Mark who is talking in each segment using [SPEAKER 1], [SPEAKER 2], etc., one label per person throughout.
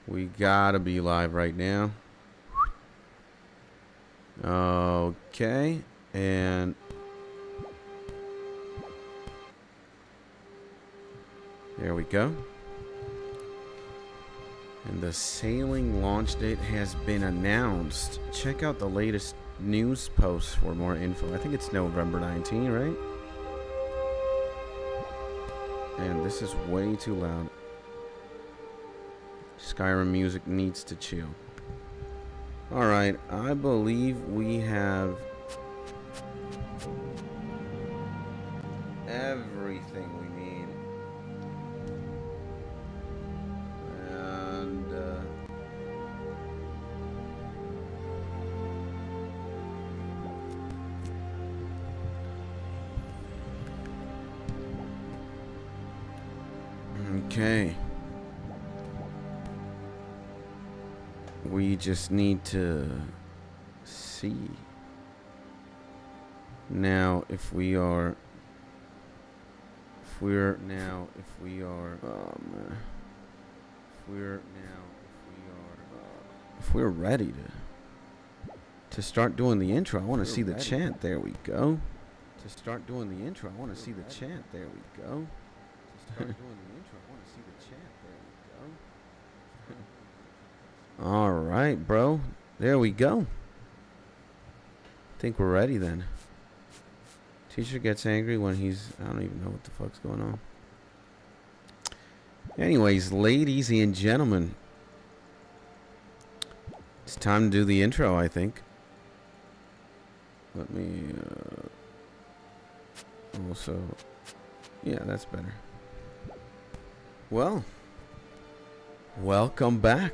[SPEAKER 1] We gotta be live right now. Okay, and there we go. And the sailing launch date has been announced. Check out the latest news posts for more info. I think it's November 19, right? And this is way too loud. Skyrim music needs to chill. Alright, I believe we have everything we need. And okay. We just need to see. Now, if we are ready to start doing the intro, I want to see the chant. There we go. To start doing the intro, I want to see the chant. There we go. To start doing the intro, I want to see the chant. There we go. All right, bro. There we go. Think we're ready then. Teacher gets angry when I don't even know what the fuck's going on. Anyways, ladies and gentlemen, it's time to do the intro, I think. Let me also, yeah, that's better. Well, welcome back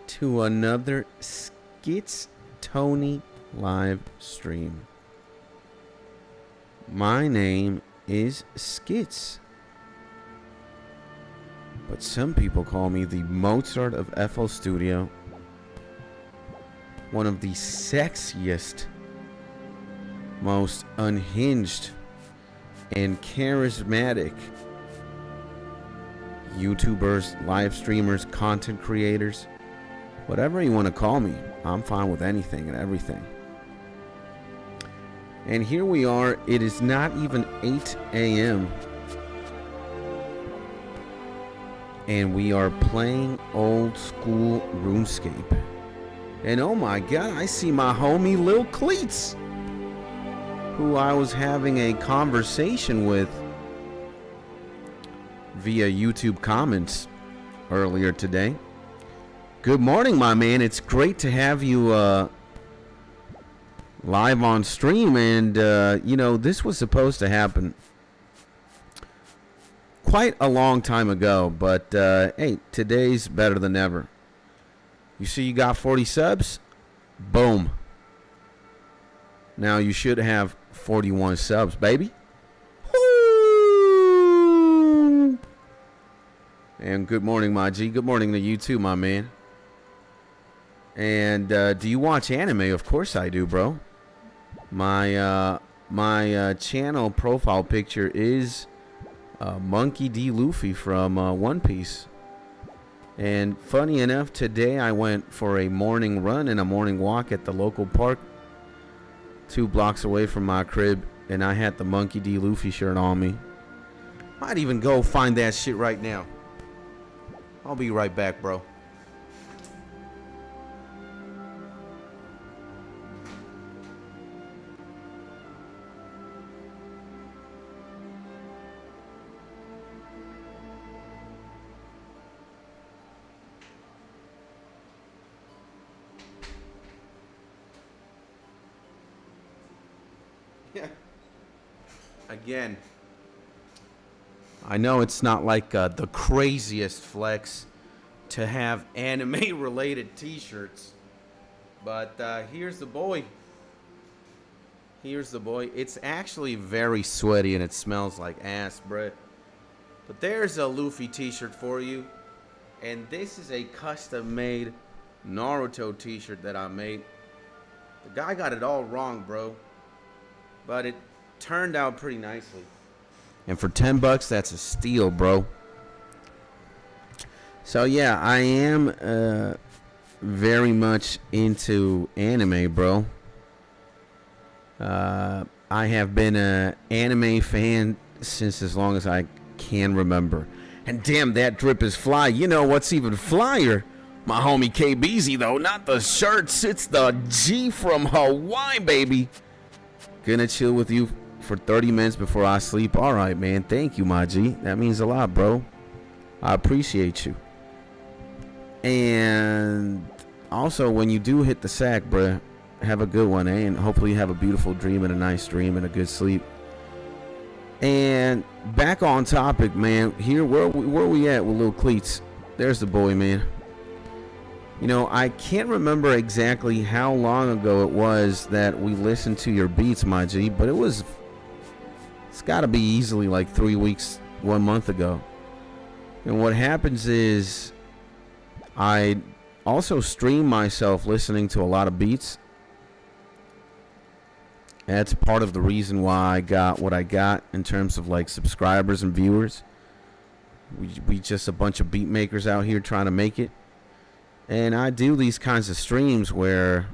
[SPEAKER 1] to another Skits Tony live stream. My name is Skits, but some people call me the Mozart of FL Studio, one of the sexiest, most unhinged, and charismatic YouTubers, live streamers, content creators, whatever you want to call me. I'm fine with anything and everything. And here we are. It is not even 8 a.m. And we are playing old school RuneScape. And oh my god, I see my homie Lil Cleats, who I was having a conversation with via YouTube comments earlier today. Good morning, my man. It's great to have you live on stream. And you know, this was supposed to happen quite a long time ago, but hey, today's better than ever. You see, you got 40 subs. Boom. Now you should have 41 subs, baby. Woo! And good morning, my G. Good morning to you too, my man. And do you watch anime? Of course I do, bro. My channel profile picture is Monkey D. Luffy from One Piece. And funny enough, today I went for a morning run and a morning walk at the local park 2 blocks away from my crib, and I had the Monkey D. Luffy shirt on me. Might even go find that shit right now. I'll be right back, bro. Again, I know it's not like the craziest flex to have anime related t-shirts, but here's the boy. Here's the boy. It's actually very sweaty and it smells like ass, bruh. But there's a Luffy t-shirt for you. And this is a custom made Naruto t-shirt that I made. The guy got it all wrong, bro, but it turned out pretty nicely. And for $10, that's a steal, bro. So yeah, I am very much into anime, bro. I have been a anime fan since as long as I can remember. And damn, that drip is fly. You know what's even flyer? My homie KBZ, though. Not the shirts. It's the G from Hawaii, baby. Gonna chill with you for 30 minutes before I sleep. All right, man. Thank you, my G. That means a lot, bro. I appreciate you. And also, when you do hit the sack, bruh, have a good one, eh? And hopefully you have a beautiful dream and a nice dream and a good sleep. And back on topic, man. Here, where we at with Lil Cleats? There's the boy, man. You know, I can't remember exactly how long ago it was that we listened to your beats, my G, but it's got to be easily like 3 weeks, 1 month ago. And what happens is I also stream myself listening to a lot of beats. That's part of the reason why I got what I got in terms of like subscribers and viewers. We just a bunch of beat makers out here trying to make it. And I do these kinds of streams where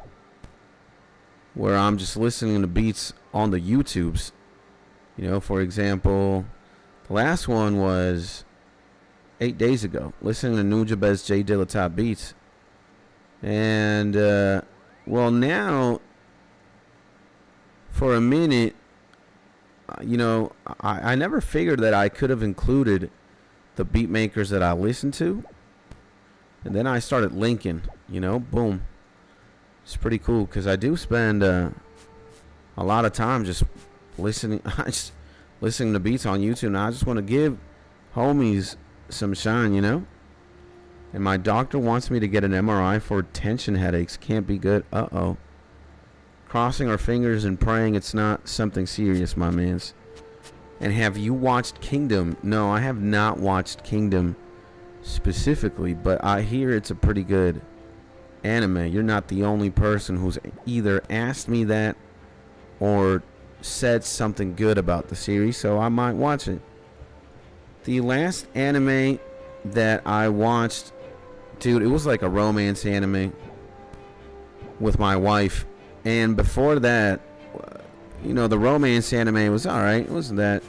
[SPEAKER 1] I'm just listening to beats on the YouTubes. You know, for example, the last one was 8 days ago, listening to Nujabez J Dilla Top Beats. And, well, now, for a minute, you know, I never figured that I could have included the beat makers that I listened to. And then I started linking, you know, boom. It's pretty cool because I do spend a lot of time just listening to beats on YouTube. And I just want to give homies some shine, you know. And my doctor wants me to get an MRI for tension headaches. Can't be good. Uh-oh. Crossing our fingers and praying it's not something serious, my mans. And have you watched Kingdom? No, I have not watched Kingdom specifically, but I hear it's a pretty good anime. You're not the only person who's either asked me that or said something good about the series, so I might watch it. The last anime that I watched, dude, it was like a romance anime with my wife. And before that, you know, the romance anime was alright. It wasn't that.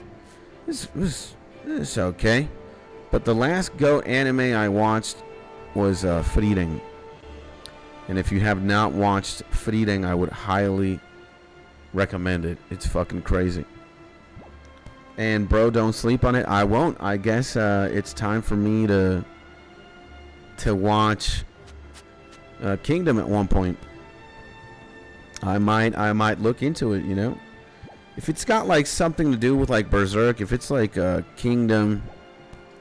[SPEAKER 1] It's okay. But the last Go anime I watched was Frieren. And if you have not watched Frieren, I would highly recommend it. It's fucking crazy. And bro, don't sleep on it. I won't. I guess it's time for me to watch Kingdom at one point. I might look into it, you know. If it's got like something to do with like Berserk, if it's like Kingdom,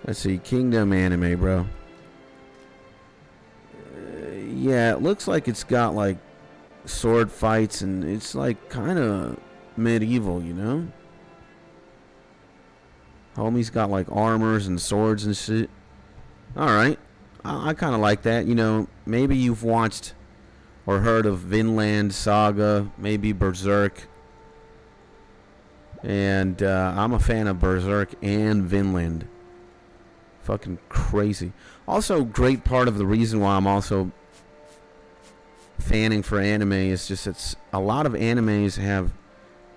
[SPEAKER 1] let's see, Kingdom anime, bro. Yeah, it looks like it's got like sword fights and it's like kind of medieval, you know. Homie's got like armors and swords and shit. Alright. I kind of like that. You know, maybe you've watched or heard of Vinland Saga, maybe Berserk. And I'm a fan of Berserk and Vinland. Fucking crazy. Also, great part of the reason why I'm also fanning for anime is just it's a lot of animes have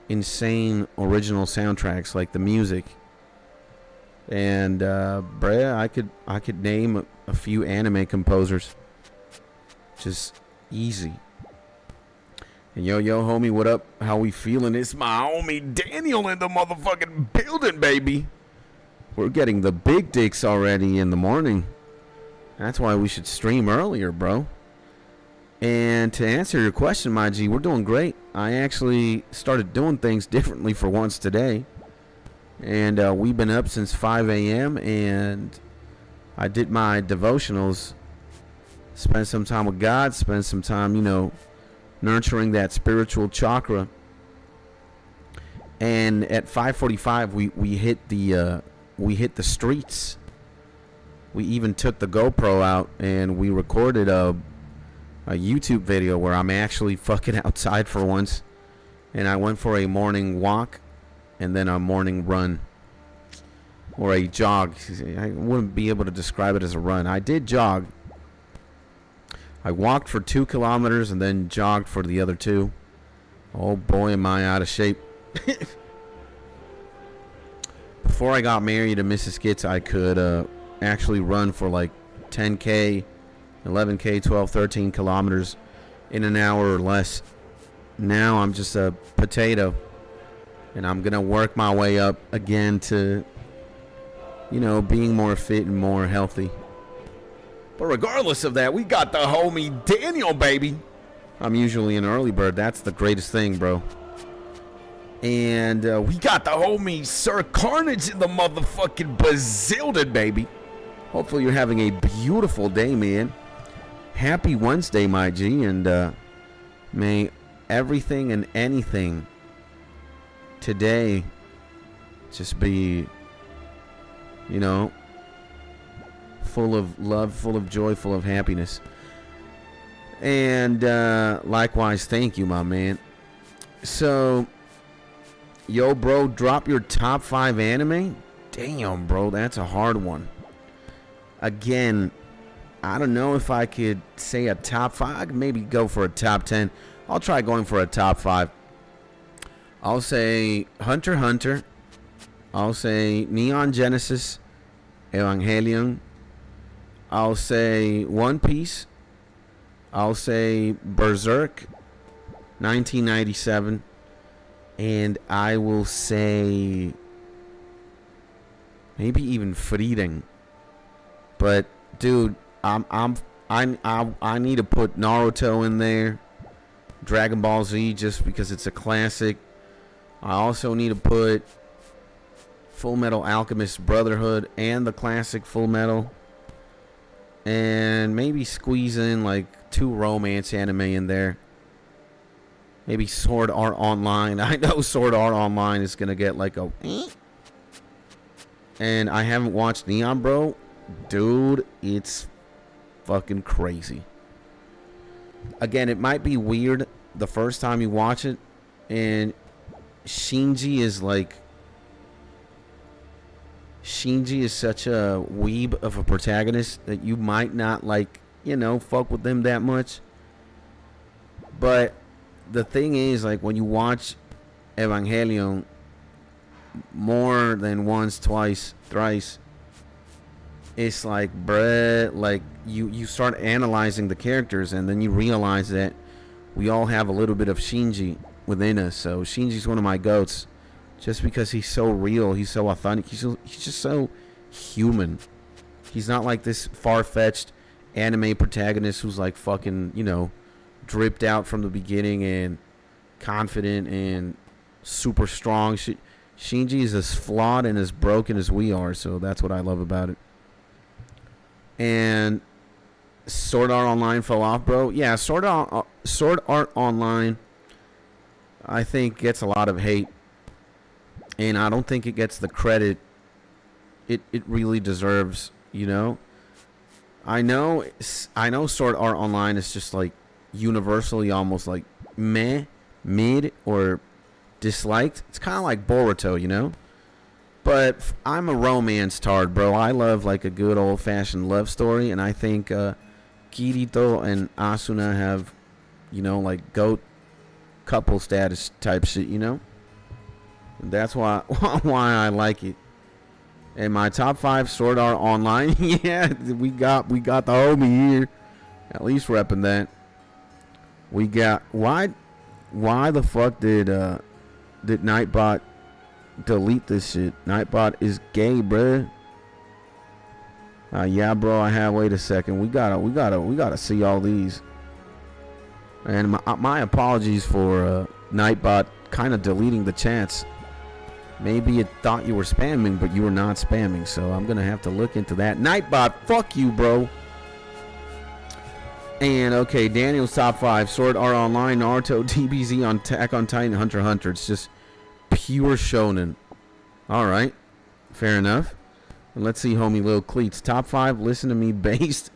[SPEAKER 1] insane original soundtracks, like the music. And bruh, I could name a few anime composers. Just easy. And yo homie, what up? How we feeling? It's my homie Daniel in the motherfucking building, baby. We're getting the big dicks already in the morning. That's why we should stream earlier, bro. And to answer your question, my G, we're doing great. I actually started doing things differently for once today. And we've been up since 5 a.m. and I did my devotionals. Spend some time with God. Spend some time, you know, nurturing that spiritual chakra. And at 5:45, we hit the streets. We even took the GoPro out and we recorded a YouTube video where I'm actually fucking outside for once. And I went for a morning walk and then a morning run. or a jog. I wouldn't be able to describe it as a run. I did jog. I walked for 2 kilometers and then jogged for the other 2. Oh boy, am I out of shape. Before I got married to Mrs. Skitz, I could actually run for like 10K, 11K, 12, 13 kilometers in an hour or less. Now I'm just a potato, and I'm going to work my way up again to, you know, being more fit and more healthy. But regardless of that, we got the homie Daniel, baby. I'm usually an early bird. That's the greatest thing, bro. And we got the homie Sir Carnage in the motherfucking bazillion, baby. Hopefully you're having a beautiful day, man. Happy Wednesday, my G. And may everything and anything today just be, you know, full of love, full of joy, full of happiness. And likewise, thank you, my man. So, yo, bro, drop your top 5 anime? Damn, bro, that's a hard one. Again, I don't know if I could say a top 5. I could maybe go for a top 10. I'll try going for a top 5. I'll say Hunter x Hunter. I'll say Neon Genesis Evangelion. I'll say One Piece. I'll say Berserk 1997. And I will say maybe even Frieren. But dude, I need to put Naruto in there. Dragon Ball Z, just because it's a classic. I also need to put Full Metal Alchemist Brotherhood and the classic Full Metal. And maybe squeeze in like 2 romance anime in there. Maybe Sword Art Online. I know Sword Art Online is going to get like a... And I haven't watched Neon, bro. Dude, it's fucking crazy. Again, it might be weird the first time you watch it. And Shinji is like... Shinji is such a weeb of a protagonist that you might not, like, you know, fuck with them that much. But the thing is, like, when you watch Evangelion more than once, twice, thrice, it's like, bruh, like, you start analyzing the characters, and then you realize that we all have a little bit of Shinji within us. So Shinji's one of my goats. Just because he's so real, he's so authentic, he's just so human. He's not like this far-fetched anime protagonist who's like fucking, you know, dripped out from the beginning and confident and super strong. Shinji is as flawed and as broken as we are, so that's what I love about it. And Sword Art Online fell off, bro. Yeah, Sword Art Online, I think, gets a lot of hate. And I don't think it gets the credit it really deserves, you know? I know Sword Art Online is just like universally almost like meh, mid, or disliked. It's kind of like Boruto, you know? But I'm a romance tard, bro. I love like a good old-fashioned love story, and I think Kirito and Asuna have, you know, like goat couple status type shit, you know? That's why I like it. And my top 5 Sword Art Online. Yeah, we got the homie here. At least repping that. We got why the fuck did Nightbot delete this shit? Nightbot is gay, bruh. Yeah, bro. Wait a second. We gotta see all these. And my apologies for Nightbot kind of deleting the chats. Maybe it thought you were spamming, but you were not spamming. So I'm going to have to look into that. Nightbot, fuck you, bro. And, okay, Daniel's top 5. Sword Art Online, Naruto, DBZ, on Attack on Titan, Hunter x Hunter. It's just pure shonen. All right. Fair enough. And let's see, homie Lil Cleats. Top 5, listen to me, based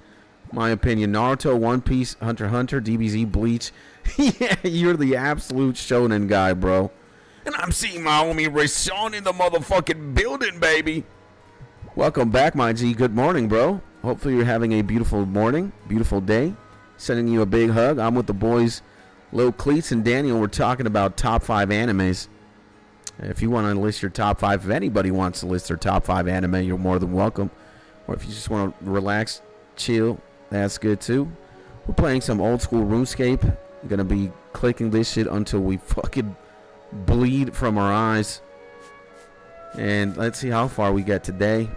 [SPEAKER 1] my opinion. Naruto, One Piece, Hunter x Hunter, DBZ, Bleach. Yeah, you're the absolute shonen guy, bro. And I'm seeing my homie Rashawn in the motherfucking building, baby. Welcome back, my G. Good morning, bro. Hopefully you're having a beautiful morning, beautiful day. Sending you a big hug. I'm with the boys, Lil Cleats and Daniel. We're talking about top 5 animes. If you want to list your top 5, if anybody wants to list their top 5 anime, you're more than welcome. Or if you just want to relax, chill, that's good too. We're playing some old school RuneScape. I'm going to be clicking this shit until we fucking bleed from our eyes. And let's see how far we get today.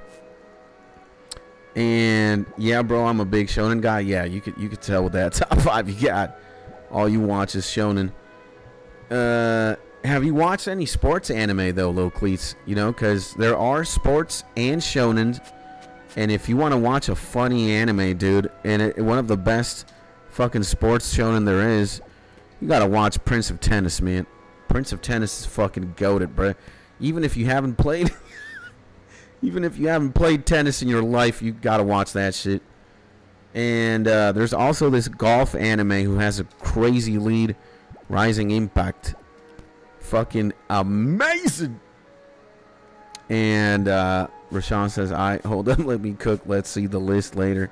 [SPEAKER 1] And yeah, bro, I'm a big shonen guy. Yeah, you could tell with that top 5 you got. All you watch is shonen. Have you watched any sports anime though, Lil Cleats? You know, because there are sports and shonen. And if you want to watch a funny anime, dude, and one of the best fucking sports shonen there is, you gotta watch Prince of Tennis, man. Prince of Tennis is fucking goated, bro. Even if you haven't played. Even if you haven't played tennis in your life, you gotta watch that shit. And there's also this golf anime who has a crazy lead, Rising Impact. Fucking amazing. And Rashawn says, hold on, let me cook. Let's see the list later.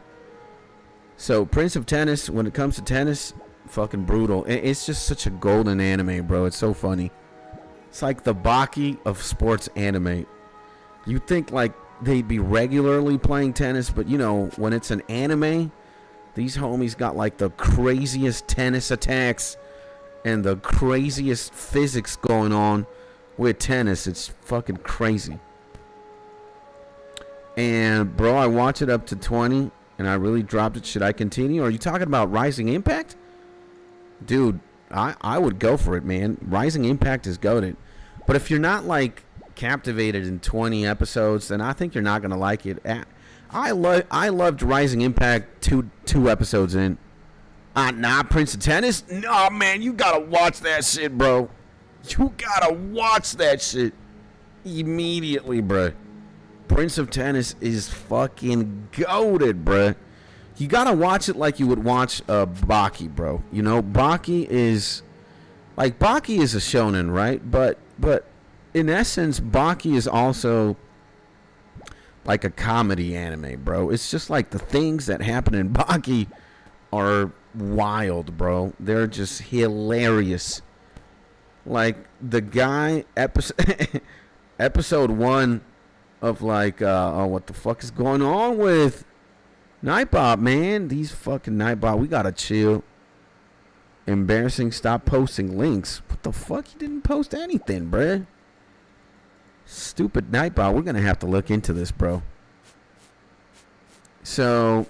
[SPEAKER 1] So Prince of Tennis, when it comes to tennis, fucking brutal. It's just such a golden anime, bro. It's so funny. It's like the Baki of sports anime. You'd think like they'd be regularly playing tennis, but you know, when it's an anime, these homies got like the craziest tennis attacks and the craziest physics going on with tennis. It's fucking crazy. And bro, I watched it up to 20 and I really dropped it. Should I continue? Are you talking about Rising Impact? Dude, I would go for it, man. Rising Impact is goated. But if you're not like captivated in 20 episodes, then I think you're not gonna like it. I loved Rising Impact two episodes in. Nah, Prince of Tennis? Nah, man, you gotta watch that shit, bro. You gotta watch that shit immediately, bro. Prince of Tennis is fucking goated, bro. You gotta watch it like you would watch Baki, bro. You know, Baki is a shonen, right? But in essence, Baki is also like a comedy anime, bro. It's just like the things that happen in Baki are wild, bro. They're just hilarious. Like the guy episode 1 of like what the fuck is going on with Nightbot, man? These fucking Nightbot, we gotta chill. Embarrassing, stop posting links. What the fuck? You didn't post anything, bruh. Stupid Nightbot. We're gonna have to look into this, bro. So,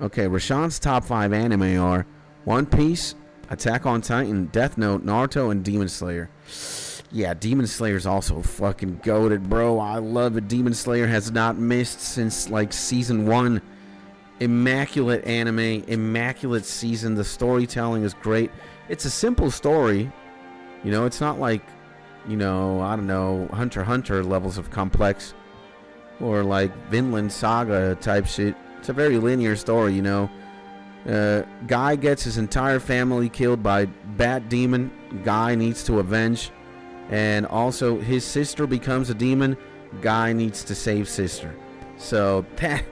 [SPEAKER 1] okay, Rashawn's top 5 anime are One Piece, Attack on Titan, Death Note, Naruto, and Demon Slayer. Yeah, Demon Slayer's also fucking goated, bro. I love it. Demon Slayer has not missed since like season 1. Immaculate anime, immaculate season. The storytelling is great. It's a simple story. You know, it's not like, you know, I don't know, Hunter x Hunter levels of complex. Or like Vinland Saga type shit. It's a very linear story, you know. Guy gets his entire family killed by Bat Demon. Guy needs to avenge. And also his sister becomes a demon. Guy needs to save sister. So that...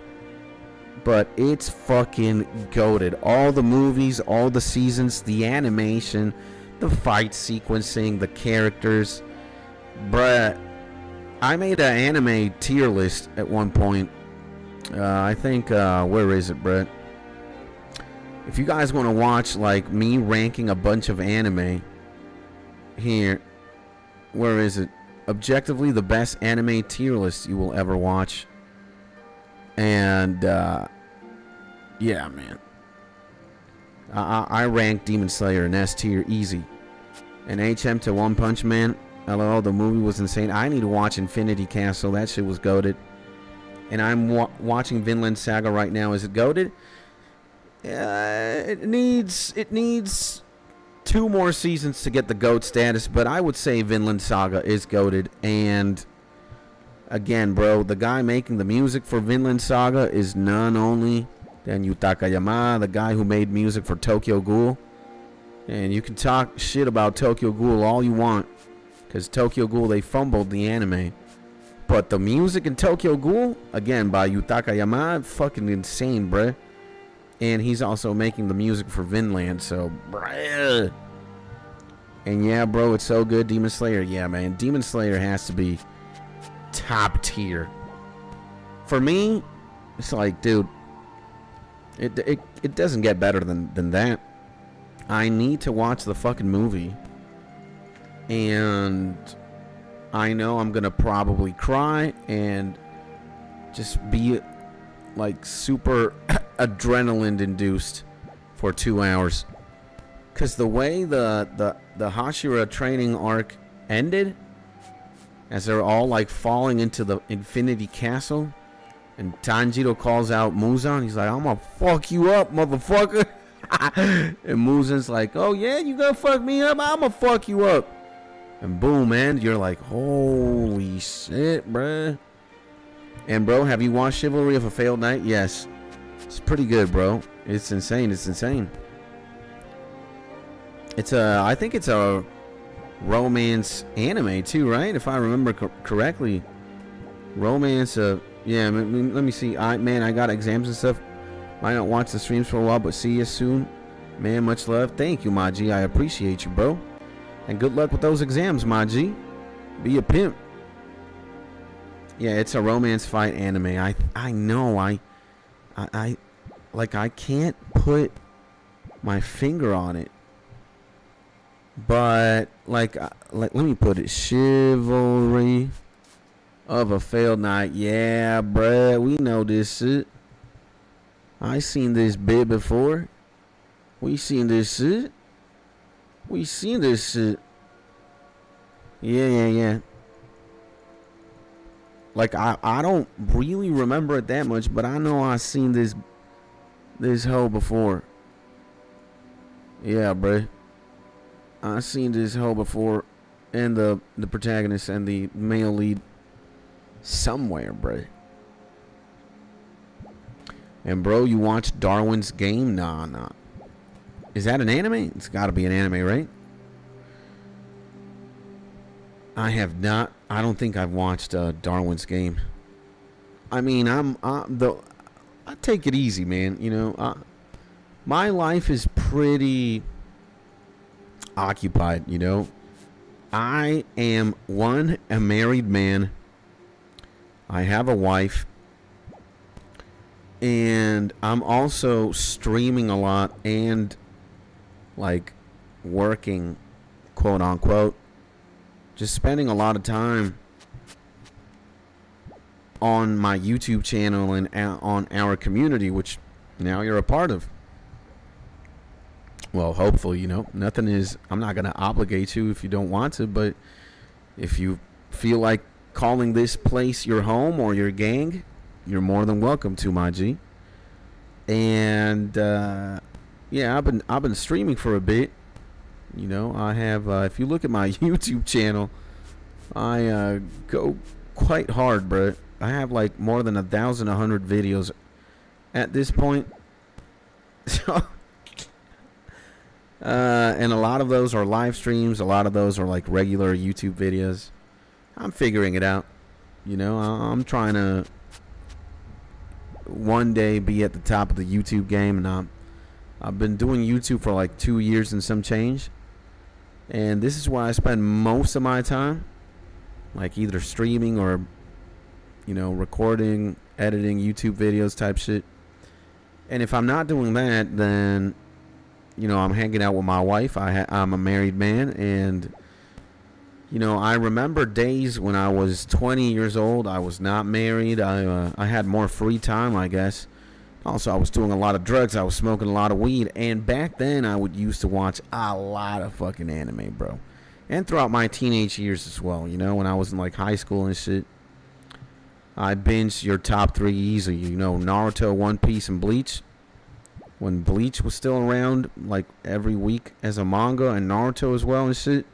[SPEAKER 1] But it's fucking goated. All the movies, all the seasons, the animation, the fight sequencing, the characters. Bruh, I made an anime tier list at one point. I think, where is it, bruh? If you guys want to watch, like, me ranking a bunch of anime, here, where is it? Objectively, the best anime tier list you will ever watch. And, yeah, man. I rank Demon Slayer in S tier easy. And HM to One Punch Man. LOL, the movie was insane. I need to watch Infinity Castle. That shit was goated. And I'm watching Vinland Saga right now. Is it goated? It needs 2 more seasons to get the GOAT status. But I would say Vinland Saga is goated. And... again, bro, the guy making the music for Vinland Saga is none only than Yutaka Yamada, the guy who made music for Tokyo Ghoul. And you can talk shit about Tokyo Ghoul all you want, because Tokyo Ghoul, they fumbled the anime. But the music in Tokyo Ghoul, again, by Yutaka Yamada, fucking insane, bruh. And he's also making the music for Vinland, so, bruh. And yeah, bro, it's so good. Demon Slayer, yeah, man. Demon Slayer has to be top tier. For me, it's like, dude, it doesn't get better than that. I need to watch the fucking movie. And I know I'm gonna probably cry and just be like super adrenaline induced for 2 hours. Cause the way the Hashira training arc ended, as they're all like falling into the Infinity Castle, and Tanjiro calls out Muzan, he's like, "I'm gonna fuck you up, motherfucker." And Muzan's like, "Oh yeah, you gonna fuck me up? I'm gonna fuck you up." And boom, man, you're like, holy shit, bruh. And bro, have you watched Chivalry of a Failed Knight? Yes. It's pretty good, bro. It's insane. It's insane. I think it's a romance anime too, right? If I remember correctly. Romance, yeah, let me see. Man, I got exams and stuff. Might not watch the streams for a while, but see you soon. Man, much love. Thank you, my G. I appreciate you, bro. And good luck with those exams, my G. Be a pimp. Yeah, it's a romance fight anime. I know. I can't put my finger on it. But let me put it. Chivalry of a Failed Knight. Yeah, bruh, we know this shit. I seen this bit before. We seen this shit. We seen this shit. Yeah. Like I don't really remember it that much, but I know I seen this hoe before. Yeah, bruh. I seen this hoe before, and the protagonist and the male lead somewhere, bruh. And bro, you watched Darwin's Game? Nah. Is that an anime? It's got to be an anime, right? I have not. I don't think I've watched Darwin's Game. I mean, I take it easy, man. You know, my life is pretty occupied. You know, I am a married man. I have a wife. And I'm also streaming a lot and like working, quote unquote, just spending a lot of time on my YouTube channel and on our community, which now you're a part of. Well, hopefully, you know, I'm not going to obligate you if you don't want to, but if you feel like calling this place your home or your gang, you're more than welcome to, my G. And yeah, I've been streaming for a bit. You know, I have. If you look at my YouTube channel, I go quite hard, bro. I have like more than 1,100 videos at this point. So, and a lot of those are live streams. A lot of those are like regular YouTube videos. I'm figuring it out. You know, I'm trying to one day be at the top of the YouTube game, and I've been doing YouTube for like 2 years and some change, and this is where I spend most of my time, like either streaming or, you know, recording, editing YouTube videos type shit. And if I'm not doing that, then, you know, I'm hanging out with my wife. I'm a married man, and you know, I remember days when I was 20 years old. I was not married. I had more free time, I guess. Also, I was doing a lot of drugs. I was smoking a lot of weed. And back then, I used to watch a lot of fucking anime, bro. And throughout my teenage years as well, you know, when I was in like high school and shit. I binged your top 3 easily. You know, Naruto, One Piece, and Bleach. When Bleach was still around, like every week as a manga, and Naruto as well and shit.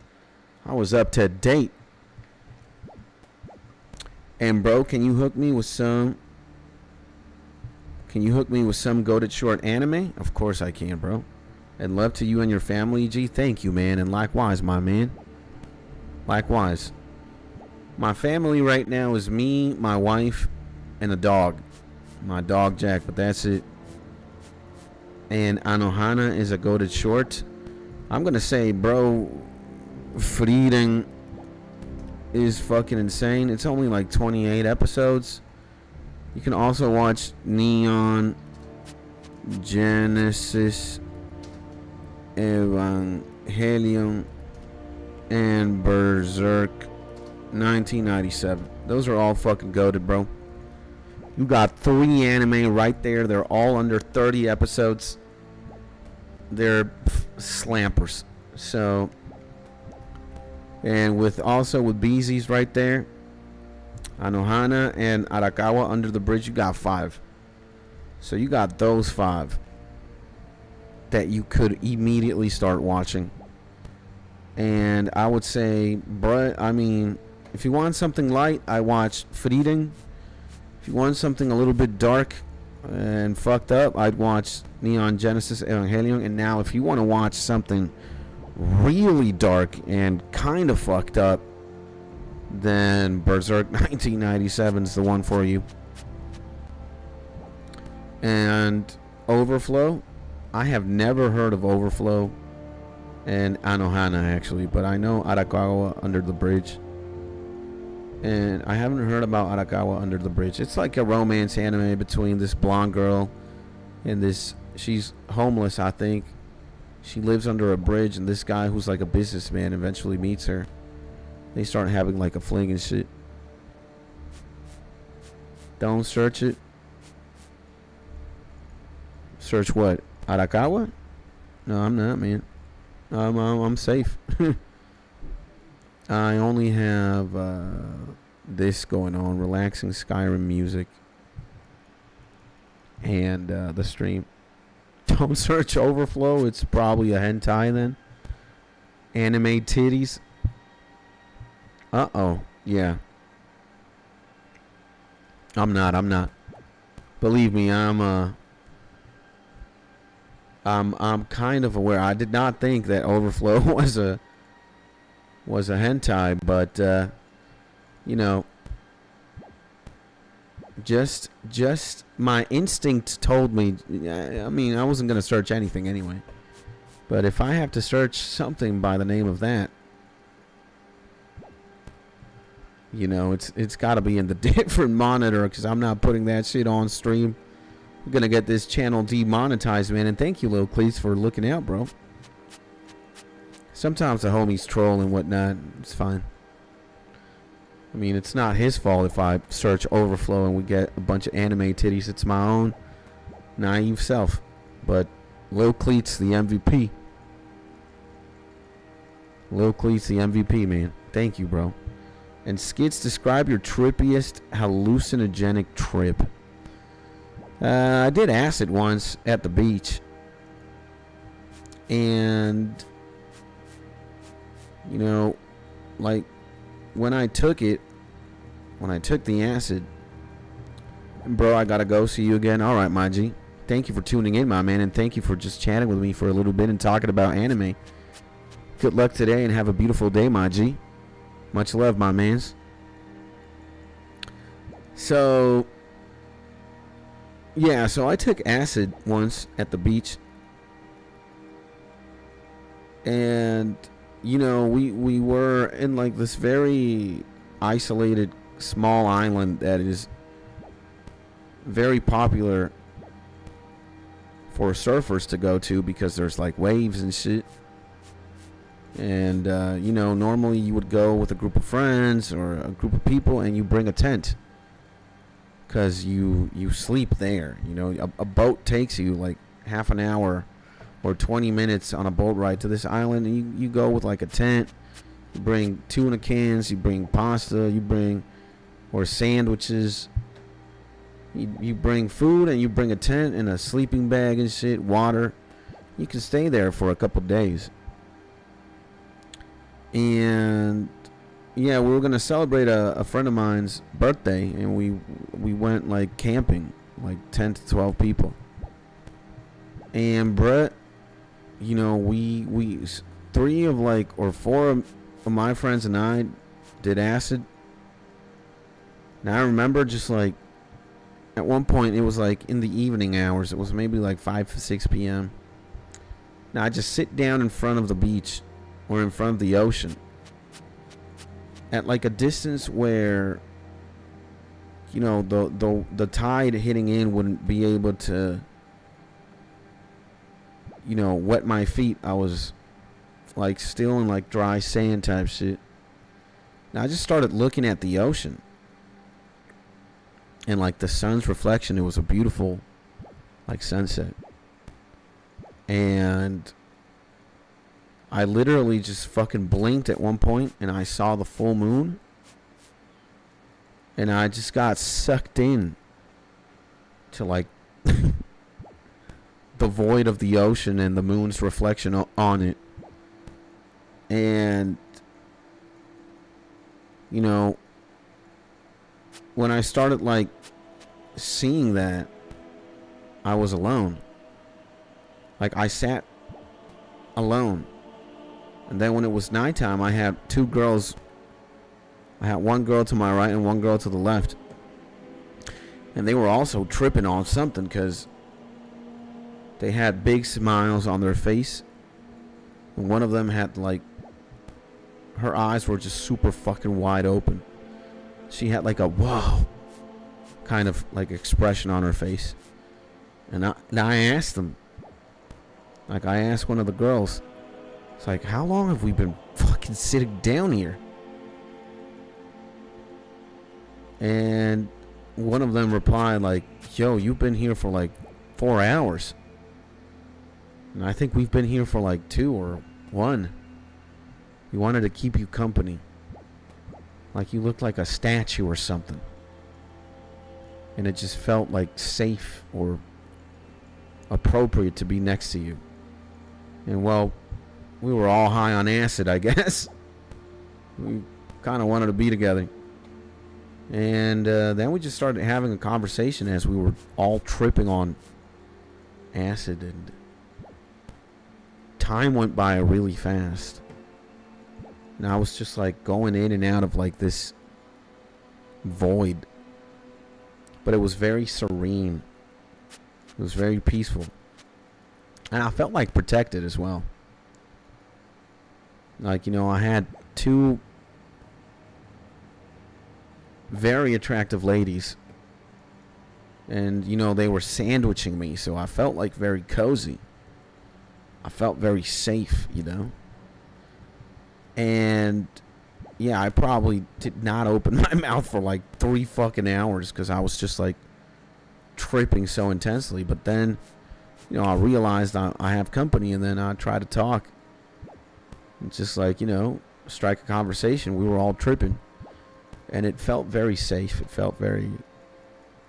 [SPEAKER 1] I was up to date. And bro, can you hook me with some goated short anime? Of course I can, bro. And love to you and your family, G. Thank you, man. And likewise, my man. Likewise. My family right now is me, my wife, and a dog. My dog Jack, but that's it. And Anohana is a goated short. I'm gonna say, bro, Frieden is fucking insane. It's only like 28 episodes. You can also watch Neon Genesis Evangelion and Berserk 1997. Those are all fucking goated, bro. You got 3 anime right there. They're all under 30 episodes. They're slampers. So, and with Beezy's right there, Anohana and Arakawa Under the Bridge, you got 5. So you got those 5 that you could immediately start watching. And I would say, bruh, I mean, if you want something light, I watch Frieden. If you want something a little bit dark and fucked up, I'd watch Neon Genesis Evangelion. And now if you want to watch something really dark and kind of fucked up, then Berserk 1997 is the one for you. And Overflow, I have never heard of Overflow and Anohana actually, but I know Arakawa Under the Bridge. And I haven't heard about Arakawa Under the Bridge. It's like a romance anime between this blonde girl and this, she's homeless, I think. She lives under a bridge, and this guy who's like a businessman eventually meets her. They start having like a fling and shit. Don't search it. Search what? Arakawa? No, I'm not, man. I'm safe. I only have this going on, relaxing Skyrim music, and the stream. Don't search Overflow. It's probably a hentai then. Anime titties. Uh-oh. Yeah. I'm not. Believe me, I'm kind of aware. I did not think that Overflow was a hentai, but you know, just my instinct told me. I mean, I wasn't gonna search anything anyway, but if I have to search something by the name of that, you know, it's got to be in the different monitor, because I'm not putting that shit on stream. I'm gonna get this channel demonetized, man. And thank you, Lil Cleats, for looking out, bro. Sometimes the homies troll and whatnot. It's fine. I mean, it's not his fault if I search Overflow and we get a bunch of anime titties. It's my own naive self. But Lil Cleats, the MVP. Lil Cleats, the MVP, man. Thank you, bro. And Skits, describe your trippiest hallucinogenic trip. I did acid once at the beach. And, you know, like, when I took the acid, bro, I gotta go. See you again. All right, my G. Thank you for tuning in, my man, and thank you for just chatting with me for a little bit and talking about anime. Good luck today and have a beautiful day, my G. Much love, my mans. So, yeah, so I took acid once at the beach. And, you know, we were in like this very isolated small island that is very popular for surfers to go to because there's like waves and shit. And, you know, normally you would go with a group of friends or a group of people and you bring a tent. Because you sleep there. You know, a boat takes you like half an hour or 20 minutes on a boat ride to this island. And you go with like a tent. You bring tuna cans. You bring pasta. You bring, or sandwiches. You bring food and you bring a tent and a sleeping bag and shit, water. You can stay there for a couple days. And yeah, we were gonna celebrate a friend of mine's birthday, and we went like camping, like 10 to 12 people. And Brett, you know, we 3 of like, or 4 of my friends and I did acid, Now I remember just like at one point it was like in the evening hours. It was maybe like 5 to 6 p.m. Now I just sit down in front of the beach or in front of the ocean at like a distance where, you know, the tide hitting in wouldn't be able to, you know, wet my feet. I was like still in like dry sand type shit. Now I just started looking at the ocean and like the sun's reflection. It was a beautiful like sunset. And I literally just fucking blinked at one point and I saw the full moon. And I just got sucked in to like the void of the ocean and the moon's reflection on it. And, you know, when I started like seeing that, I was alone. Like I sat alone. And then when it was nighttime, I had two girls. I had one girl to my right and one girl to the left. And they were also tripping on something because they had big smiles on their face. And one of them had like, her eyes were just super fucking wide open. She had like a whoa kind of like expression on her face. And I asked them. Like I asked one of the girls. It's like, how long have we been fucking sitting down here? And one of them replied like, yo, you've been here for like 4 hours. And I think we've been here for like 2 or 1. We wanted to keep you company. Like you looked like a statue or something. And it just felt like safe or appropriate to be next to you. And well, we were all high on acid, I guess. We kind of wanted to be together. And then we just started having a conversation as we were all tripping on acid. And time went by really fast. And I was just like going in and out of like this void. But it was very serene. It was very peaceful. And I felt like protected as well. Like, you know, I had 2 very attractive ladies. And, you know, they were sandwiching me. So I felt like very cozy. I felt very safe, you know. And, yeah, I probably did not open my mouth for like 3 fucking hours. Because I was just like tripping so intensely. But then, you know, I realized I have company. And then I tried to talk. And just like, you know, strike a conversation. We were all tripping. And it felt very safe. It felt very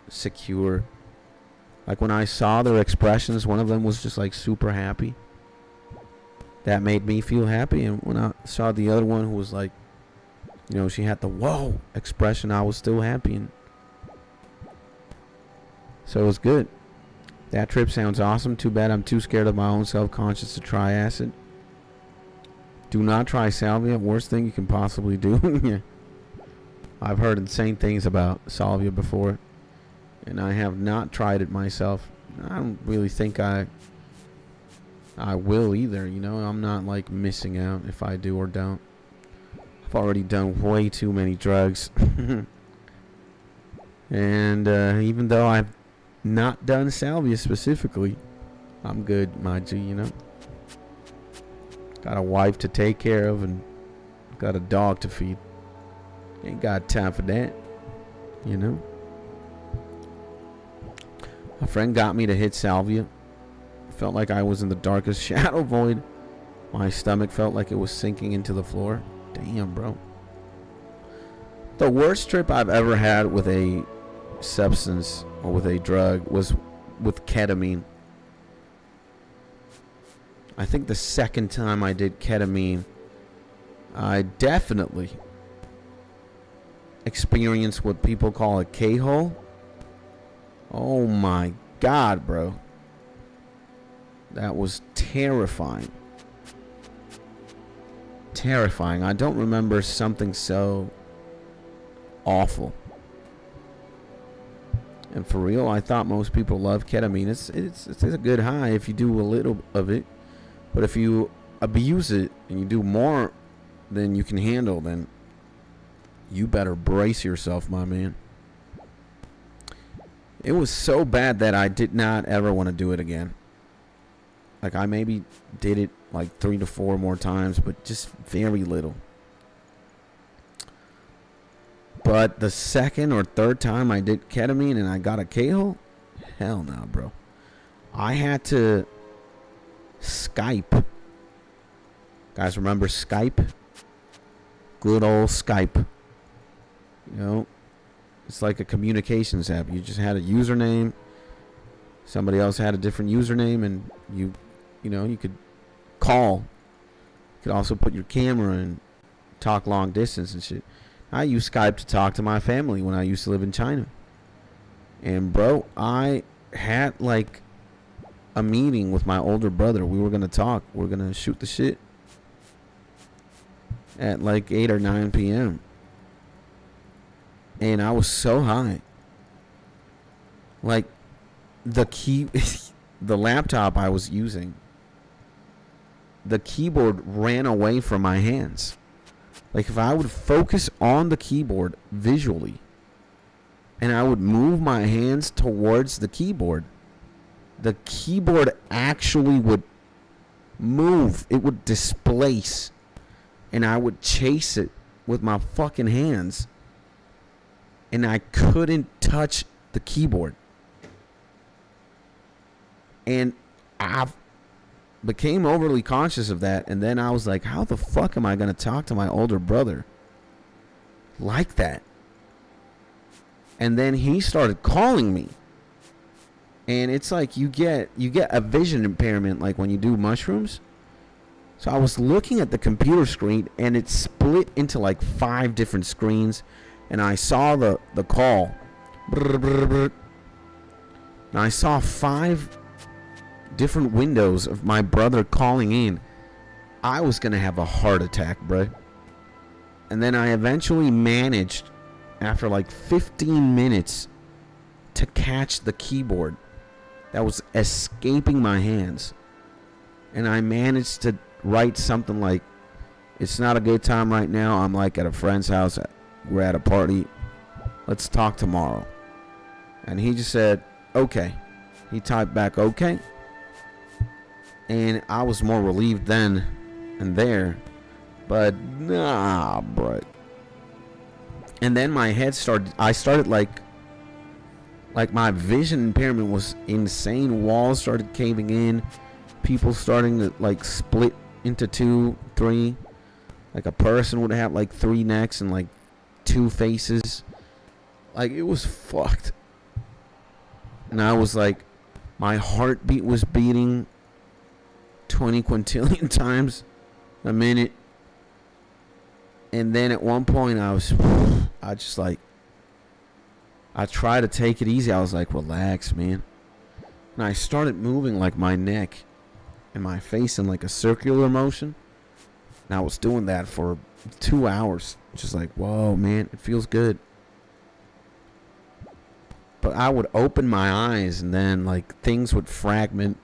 [SPEAKER 1] secure. Like when I saw their expressions, one of them was just like super happy. That made me feel happy. And when I saw the other one who was like, you know, she had the whoa expression, I was still happy. And so it was good. That trip sounds awesome. Too bad I'm too scared of my own self-conscious to try acid. Do not try salvia. Worst thing you can possibly do. I've heard insane things about salvia before. And I have not tried it myself. I don't really think I will either. You know, I'm not like missing out if I do or don't. I've already done way too many drugs. And even though I've not done salvia specifically, I'm good, my G, you know. Got a wife to take care of and got a dog to feed. Ain't got time for that, you know. A friend got me to hit salvia. Felt like I was in the darkest shadow void. My stomach felt like it was sinking into the floor. Damn, bro. The worst trip I've ever had with a substance or with a drug was with ketamine. I think the second time I did ketamine, I definitely experienced what people call a K-hole. Oh my God, bro. That was terrifying. Terrifying. I don't remember something so awful. And for real, I thought most people love ketamine. It's a good high if you do a little of it. But if you abuse it and you do more than you can handle, then you better brace yourself, my man. It was so bad that I did not ever want to do it again. Like, I maybe did it like 3 to 4 more times, but just very little. But the second or third time I did ketamine and I got a K-hole, hell no, bro. I had to Skype. Guys, remember Skype? Good old Skype. You know, it's like a communications app. You just had a username. Somebody else had a different username, and you know, you could call. You could also put your camera and talk long distance and shit. I used Skype to talk to my family when I used to live in China. And bro, I had like a meeting with my older brother. We were going to talk. We were going to shoot the shit at like 8 or 9 p.m. And I was so high. Like, the laptop I was using, the keyboard ran away from my hands. Like, if I would focus on the keyboard visually and I would move my hands towards the keyboard actually would move. It would displace. And I would chase it with my fucking hands. And I couldn't touch the keyboard. And I became overly conscious of that. And then I was like, how the fuck am I going to talk to my older brother like that? And then he started calling me. And it's like you get a vision impairment like when you do mushrooms. So I was looking at the computer screen and it split into like 5 different screens. And I saw the call. And I saw 5 different windows of my brother calling in. I was going to have a heart attack, bro. And then I eventually managed, after like 15 minutes, to catch the keyboard that was escaping my hands. And I managed to write something like, it's not a good time right now. I'm like at a friend's house. We're at a party. Let's talk tomorrow. And he just said, okay. He typed back, okay. And I was more relieved then and there. But nah, bro. And then my head I started like my vision impairment was insane. Walls started caving in. People starting to like split into 2, 3. Like a person would have like 3 necks and like 2 faces. Like, it was fucked. And I was like, my heartbeat was beating 20 quintillion times a minute. And then at one point I tried to take it easy. I was like, relax, man. And I started moving like my neck and my face in like a circular motion. And I was doing that for 2 hours. Just like, whoa, man, it feels good. But I would open my eyes and then like things would fragment.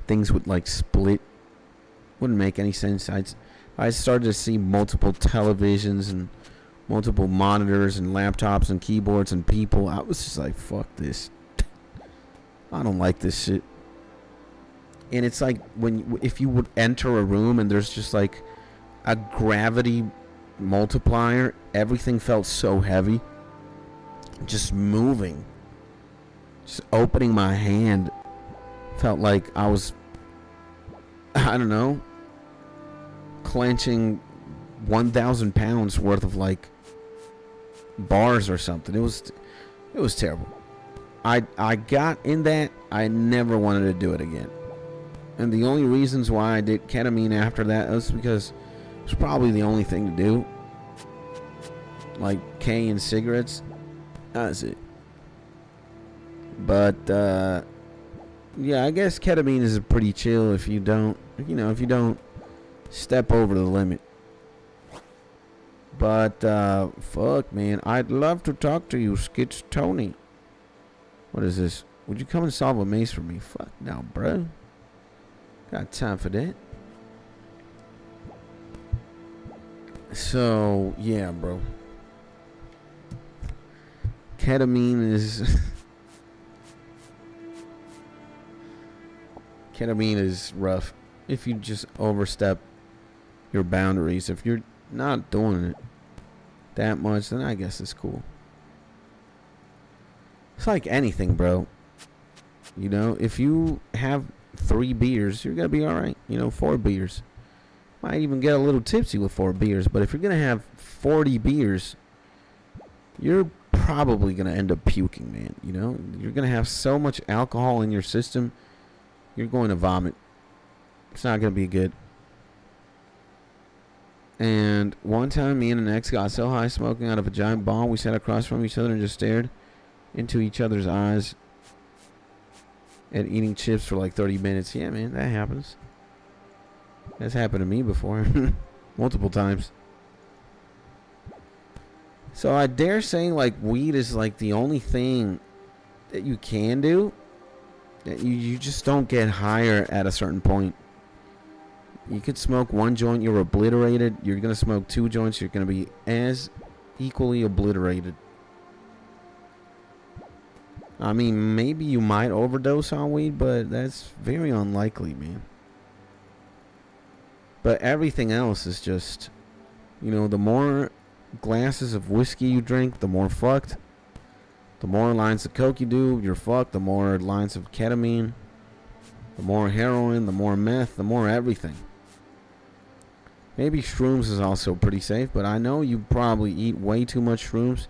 [SPEAKER 1] Things would like split. Wouldn't make any sense. I started to see multiple televisions and multiple monitors and laptops and keyboards and people. I was just like, fuck this. I don't like this shit. And it's like if you would enter a room and there's just like a gravity multiplier, everything felt so heavy. Just moving. Just opening my hand felt like I was, I don't know, clenching 1,000 pounds worth of like bars or something. It was terrible. I got in that. I never wanted to do it again. And the only reasons why I did ketamine after that was because it was probably the only thing to do. Like K and cigarettes. That's it. But yeah, I guess ketamine is pretty chill if you don't step over the limit. But fuck, man, I'd love to talk to you, Skits Tony. What is this? Would you come and solve a maze for me? Fuck no, bro. Got time for that. So, yeah, bro. Ketamine is... Ketamine is rough. If you just overstep your boundaries. If you're not doing it that much, then I guess it's cool. It's like anything, bro. You know, if you have 3 beers, you're gonna be alright. You know, 4 beers. Might even get a little tipsy with 4 beers. But if you're gonna have 40 beers, you're probably gonna end up puking, man. You know, you're gonna have so much alcohol in your system, you're going to vomit. It's not gonna be good. And one time, me and an ex got so high smoking out of a giant bong, we sat across from each other and just stared into each other's eyes and eating chips for like 30 minutes. Yeah, man, that happens. That's happened to me before. Multiple times. So I dare say, like, weed is like the only thing that you can do. That you just don't get higher at a certain point. You could smoke 1 joint, you're obliterated. You're going to smoke 2 joints, you're going to be as equally obliterated. I mean, maybe you might overdose on weed, but that's very unlikely, man. But everything else is just, you know, the more glasses of whiskey you drink, the more fucked. The more lines of coke you do, you're fucked. The more lines of ketamine, the more heroin, the more meth, the more everything. Maybe shrooms is also pretty safe, but I know you probably eat way too much shrooms.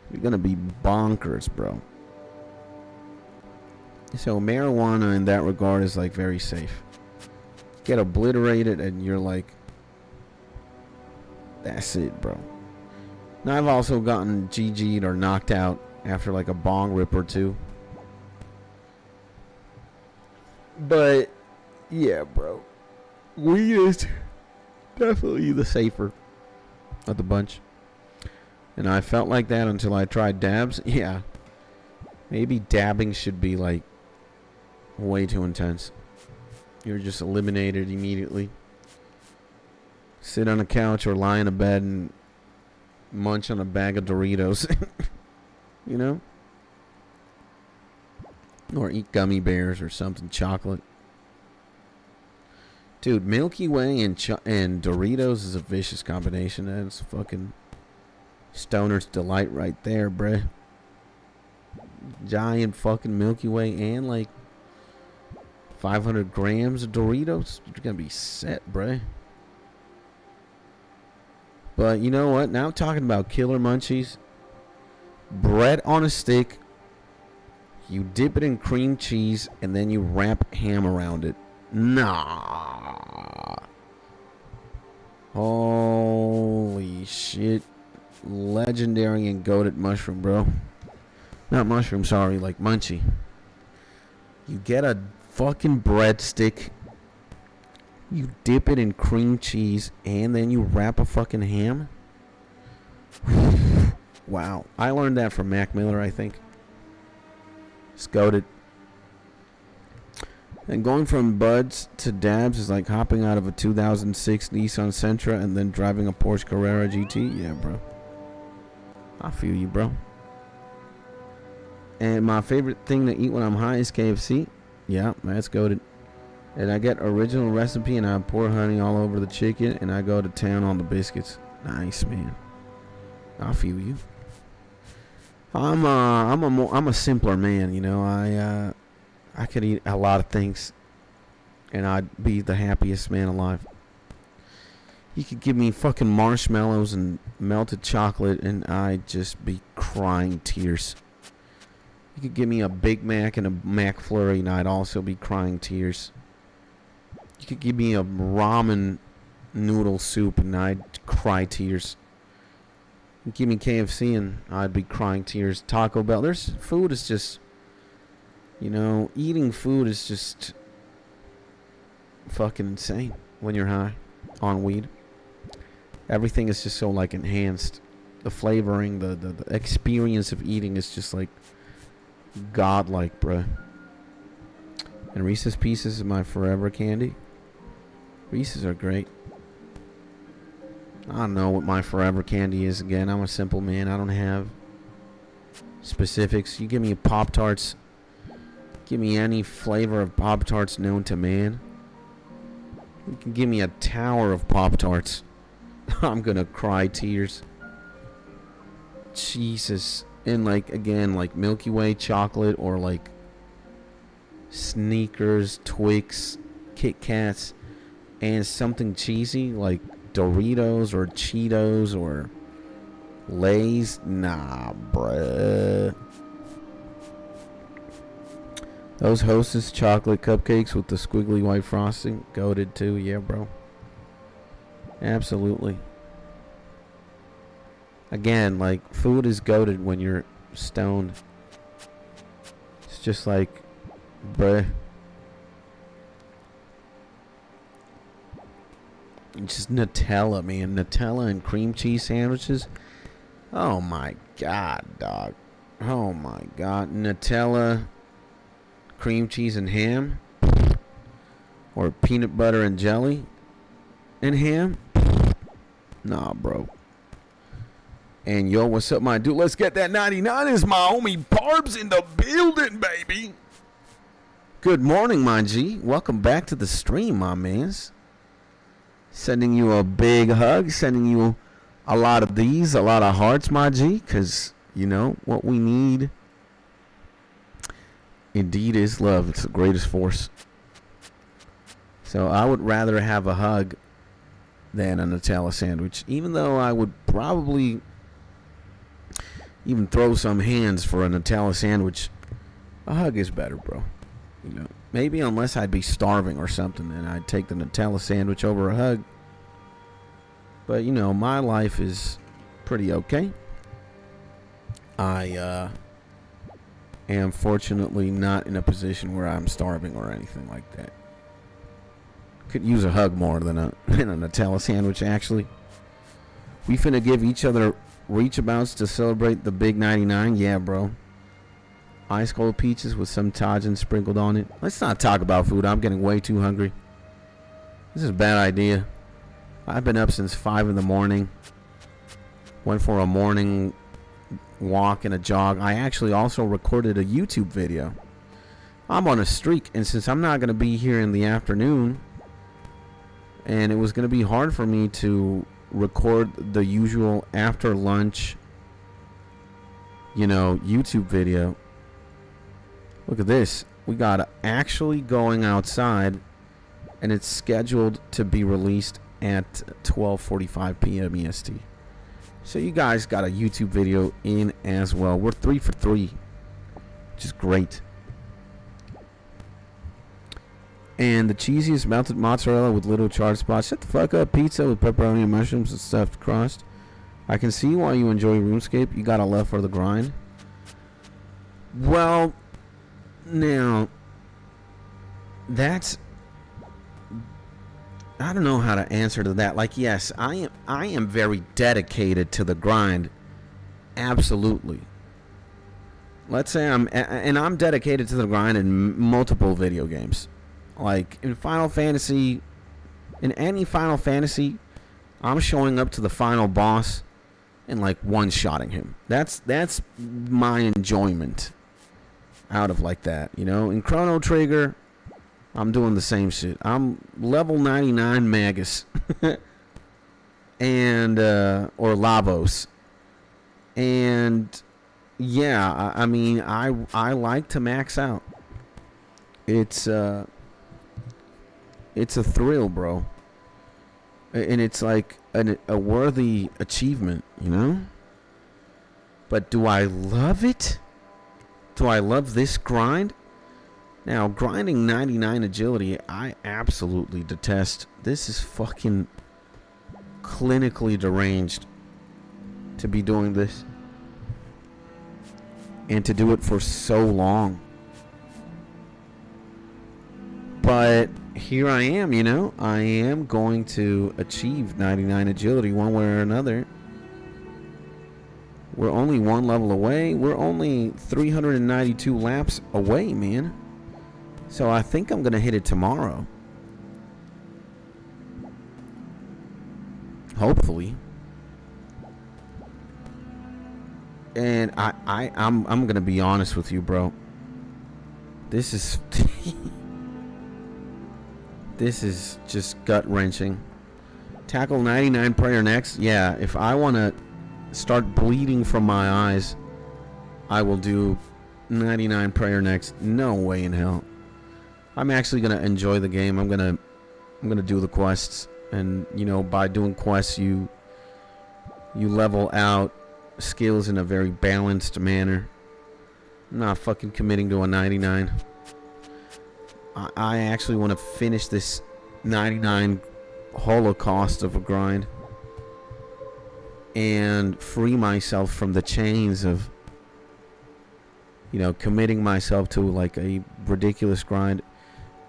[SPEAKER 1] You're gonna be bonkers, bro. So marijuana in that regard is like very safe. Get obliterated and you're like, that's it, bro. Now I've also gotten GG'd or knocked out after like a bong rip or 2. But yeah, bro, weed is definitely the safer of the bunch. And I felt like that until I tried dabs. Yeah, maybe dabbing should be like way too intense. You're just eliminated immediately. Sit on a couch or lie in a bed and munch on a bag of Doritos. You know? Or eat gummy bears or something, chocolate. Dude, Milky Way and Doritos is a vicious combination. That's fucking stoner's delight right there, bruh. Giant fucking Milky Way and like 500 grams of Doritos. You're gonna be set, bruh. But you know what? Now talking about killer munchies. Bread on a stick. You dip it in cream cheese and then you wrap ham around it. Nah. Holy shit. Legendary and goated mushroom, bro. Not mushroom, sorry, like munchie. You get a fucking breadstick. You dip it in cream cheese and then you wrap a fucking ham. Wow. I learned that from Mac Miller, I think. It's goated. And going from buds to dabs is like hopping out of a 2006 Nissan Sentra and then driving a Porsche Carrera GT. Yeah, bro. I feel you, bro. And my favorite thing to eat when I'm high is KFC. Yeah, that's goated. And I get original recipe and I pour honey all over the chicken and I go to town on the biscuits. Nice, man. I feel you. I'm a simpler man, you know. I could eat a lot of things and I'd be the happiest man alive. You could give me fucking marshmallows and melted chocolate and I'd just be crying tears. You could give me a Big Mac and a McFlurry and I'd also be crying tears. You could give me a ramen noodle soup and I'd cry tears. You give me KFC and I'd be crying tears. Taco Bell. Food is just, you know, eating food is just fucking insane when you're high on weed. Everything is just so like enhanced. The flavoring, the experience of eating is just like godlike, bruh. And Reese's Pieces is my forever candy. Reese's are great. I don't know what my forever candy is again. I'm a simple man. I don't have specifics. You give me Pop-Tarts. Give me any flavor of Pop-Tarts known to man. You can give me a tower of Pop-Tarts. I'm gonna cry tears. Jesus. And like, again, like Milky Way chocolate or like Sneakers, Twix, Kit Kats, and something cheesy like Doritos or Cheetos or Lay's. Nah, bruh. Those Hostess chocolate cupcakes with the squiggly white frosting, goated too. Yeah, bro. Absolutely. Again, like, food is goated when you're stoned. It's just like, bruh. Just Nutella, man. Nutella and cream cheese sandwiches. Oh my god, dog. Oh my god. Nutella, cream cheese and ham. Or peanut butter and jelly and ham. Nah, bro. And yo, what's up, my dude? Let's get that 99. Is my homie Barb's in the building, baby. Good morning, my G. Welcome back to the stream, my mans. Sending you a big hug. Sending you a lot of these, a lot of hearts, my G. Because, you know, what we need indeed is love. It's the greatest force. So I would rather have a hug than a Nutella sandwich. Even though I would probably even throw some hands for a Nutella sandwich, a hug is better, bro. You know, maybe unless I'd be starving or something, then I'd take the Nutella sandwich over a hug. But, you know, my life is pretty okay. I am fortunately not in a position where I'm starving or anything like that. Could use a hug more than a Nutella sandwich, actually. We finna give each other reach-abouts to celebrate the big 99. Yeah, bro. Ice cold peaches with some Tajin sprinkled on it. Let's not talk about food. I'm getting way too hungry. This is a bad idea. I've been up since 5 in the morning. Went for a morning walk and a jog. I actually also recorded a YouTube video. I'm on a streak, and since I'm not going to be here in the afternoon, and it was going to be hard for me to record the usual after lunch, you know, YouTube video. Look at this. We got actually going outside, and it's scheduled to be released at 12:45 p.m. EST. So you guys got a YouTube video in as well. We're 3 for 3, which is great. And the cheesiest melted mozzarella with little charred spots. Shut the fuck up. Pizza with pepperoni and mushrooms and stuffed crust. I can see why you enjoy RuneScape. You got a love for the grind. Well, now, that's... I don't know how to answer to that. Like, yes, I am very dedicated to the grind. Absolutely. Let's say I'm dedicated to the grind in multiple video games. Like in Final Fantasy, in any Final Fantasy, I'm showing up to the final boss and like one-shotting him. That's my enjoyment out of like that, you know. In Chrono Trigger, I'm doing the same shit. I'm level 99 Magus and or Lavos. And yeah, I mean, I like to max out. It's a thrill, bro. And it's like a worthy achievement, you know? But do I love it? Do I love this grind? Now, grinding 99 agility, I absolutely detest. This is fucking clinically deranged to be doing this. And to do it for so long. But here I am, you know. I am going to achieve 99 agility one way or another. We're only one level away. We're only 392 laps away, man. So I think I'm going to hit it tomorrow. Hopefully. And I'm going to be honest with you, bro. This is this is just gut-wrenching. Tackle 99 prayer next. Yeah, if I want to start bleeding from my eyes, I will do 99 prayer next. No way in hell. I'm actually going to enjoy the game. I'm going to do the quests, and you know, by doing quests you level out skills in a very balanced manner. I'm not fucking committing to a 99. I actually want to finish this 99 holocaust of a grind and free myself from the chains of, you know, committing myself to like a ridiculous grind.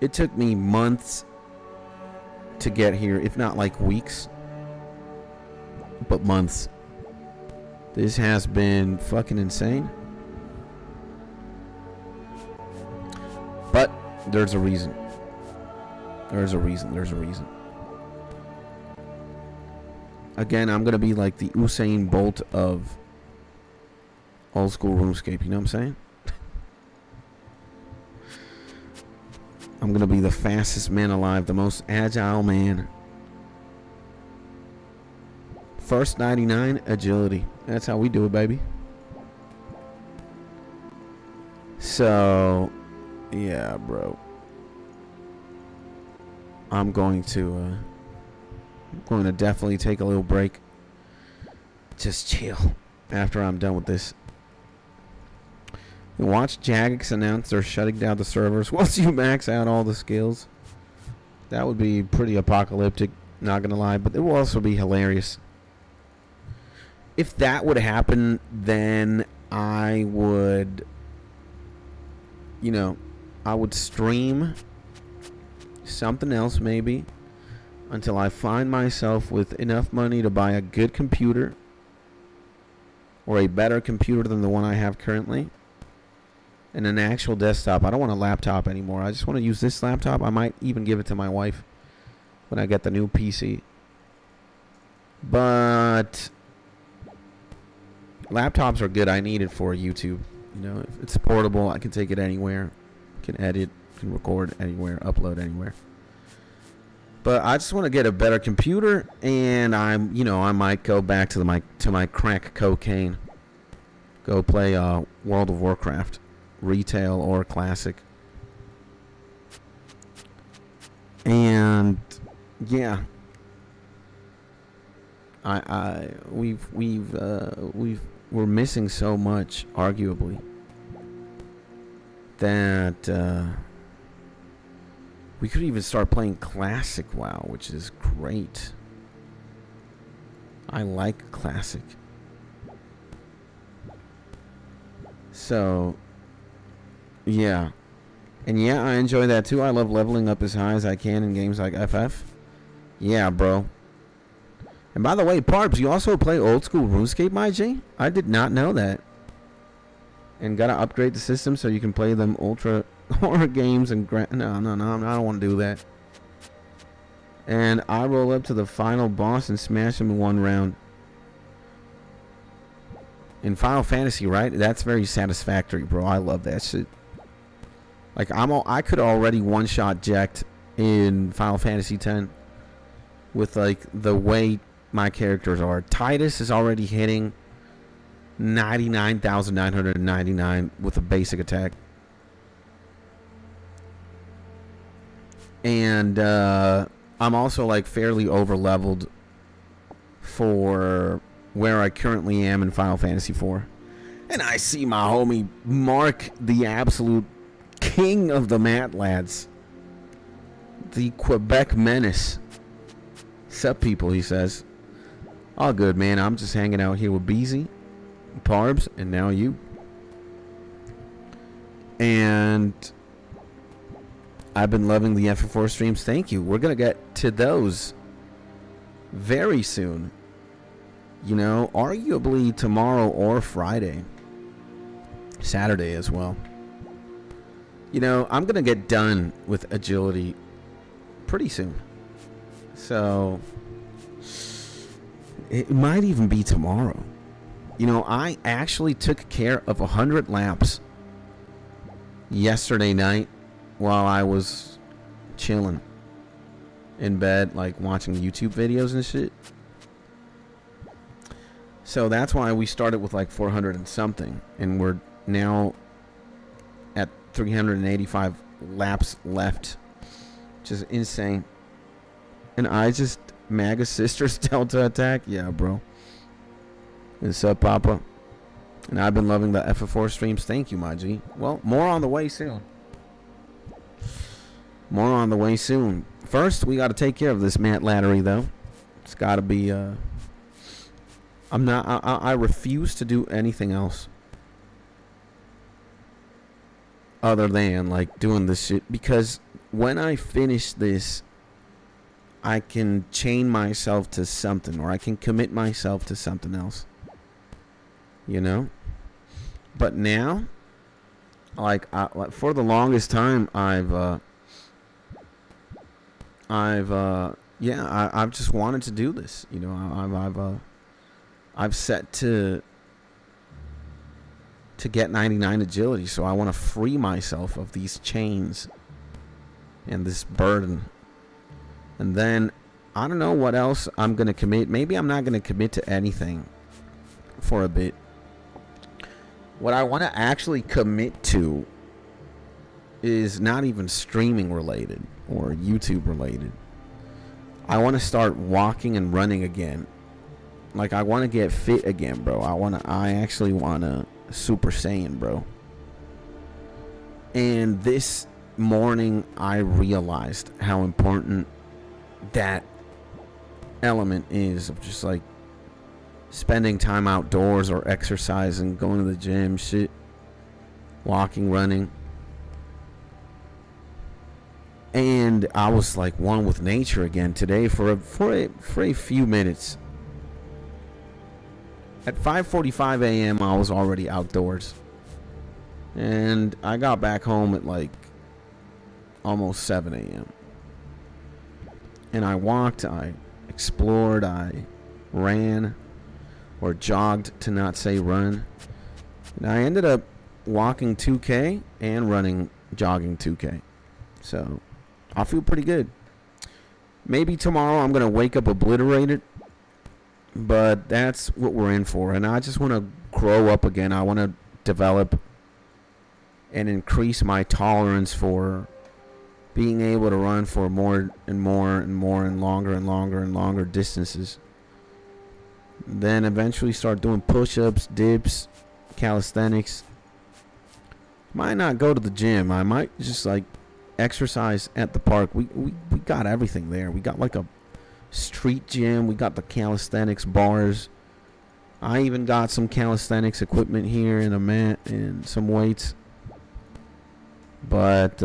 [SPEAKER 1] It took me months to get here, if not like weeks, but months. This has been fucking insane. But there's a reason. There's a reason. Again, I'm going to be like the Usain Bolt of old school RuneScape, you know what I'm saying? I'm going to be the fastest man alive, the most agile man. First 99, agility. That's how we do it, baby. So, yeah, bro. I'm going to definitely take a little break. Just chill after I'm done with this. Watch Jagex announce they're shutting down the servers once you max out all the skills. That would be pretty apocalyptic, not gonna lie, but it will also be hilarious. If that would happen, then I would, you know, I would stream something else maybe until I find myself with enough money to buy a good computer or a better computer than the one I have currently. And an actual desktop. I don't want a laptop anymore. I just want to use this laptop. I might even give it to my wife when I get the new PC. But laptops are good. I need it for YouTube. You know, if it's portable, I can take it anywhere. Can edit, can record anywhere, upload anywhere. But I just want to get a better computer, and I might go back to my crack cocaine. Go play World of Warcraft. Retail or classic. And yeah, we're missing so much, arguably, that we could even start playing classic WoW, which is great. I like classic. So yeah. And yeah, I enjoy that too. I love leveling up as high as I can in games like FF. Yeah, bro. And by the way, Parps, you also play old school RuneScape, my G? I did not know that. And gotta upgrade the system so you can play them ultra horror games and no, I don't want to do that. And I roll up to the final boss and smash him in one round. In Final Fantasy, right? That's very satisfactory, bro. I love that shit. Like, I could already one-shot Jekt in Final Fantasy X with, like, the way my characters are. Titus is already hitting 99,999 with a basic attack. And I'm also, like, fairly over-leveled for where I currently am in Final Fantasy IV. And I see my homie Mark, the absolute king of the mat lads, the Quebec menace. Sup, people, he says. All good, man. I'm just hanging out here with Beezy, Parbs, and now you. And I've been loving the FF4 streams. Thank you. We're going to get to those very soon. You know, arguably tomorrow or Friday. Saturday as well. You know, I'm going to get done with agility pretty soon. So, it might even be tomorrow. You know, I actually took care of 100 laps yesterday night while I was chilling in bed, like watching YouTube videos and shit. So that's why we started with like 400 and something, and we're now at 385 laps left, which is insane. And I just MAGA Sisters Delta attack, yeah, bro. What's up, Papa? And I've been loving the FF4 streams. Thank you, my G. Well, more on the way soon. More on the way soon. First, we got to take care of this Matt Lattery, though. It's got to be. I refuse to do anything else other than like doing this shit, because when I finish this, I can chain myself to something, or I can commit myself to something else. You know? But now, like for the longest time, I've just wanted to do this. You know, I've set to get 99 agility, so I want to free myself of these chains and this burden. And then I don't know what else I'm gonna commit. Maybe I'm not gonna commit to anything for a bit. What I want to actually commit to is not even streaming related or YouTube related. I want to start walking and running again. Like, I want to get fit again, bro. I actually want to Super Saiyan, bro. And this morning I realized how important that element is of just like spending time outdoors or exercising, going to the gym, shit, walking, running. And I was like one with nature again today for a few minutes. At 5:45 a.m. I was already outdoors. And I got back home at like almost 7 a.m. And I walked, I explored, I ran, or jogged to not say run. And I ended up walking 2K and jogging 2K. So I feel pretty good. Maybe tomorrow I'm going to wake up obliterated, but that's what we're in for. And I just want to grow up again. I want to develop and increase my tolerance for being able to run for more and more and more and longer and longer and longer distances. Then eventually start doing push-ups, dips, calisthenics. Might not go to the gym. I might just like exercise at the park. We got everything there. We got like a street gym. We got the calisthenics bars. I even got some calisthenics equipment here and a mat and some weights. But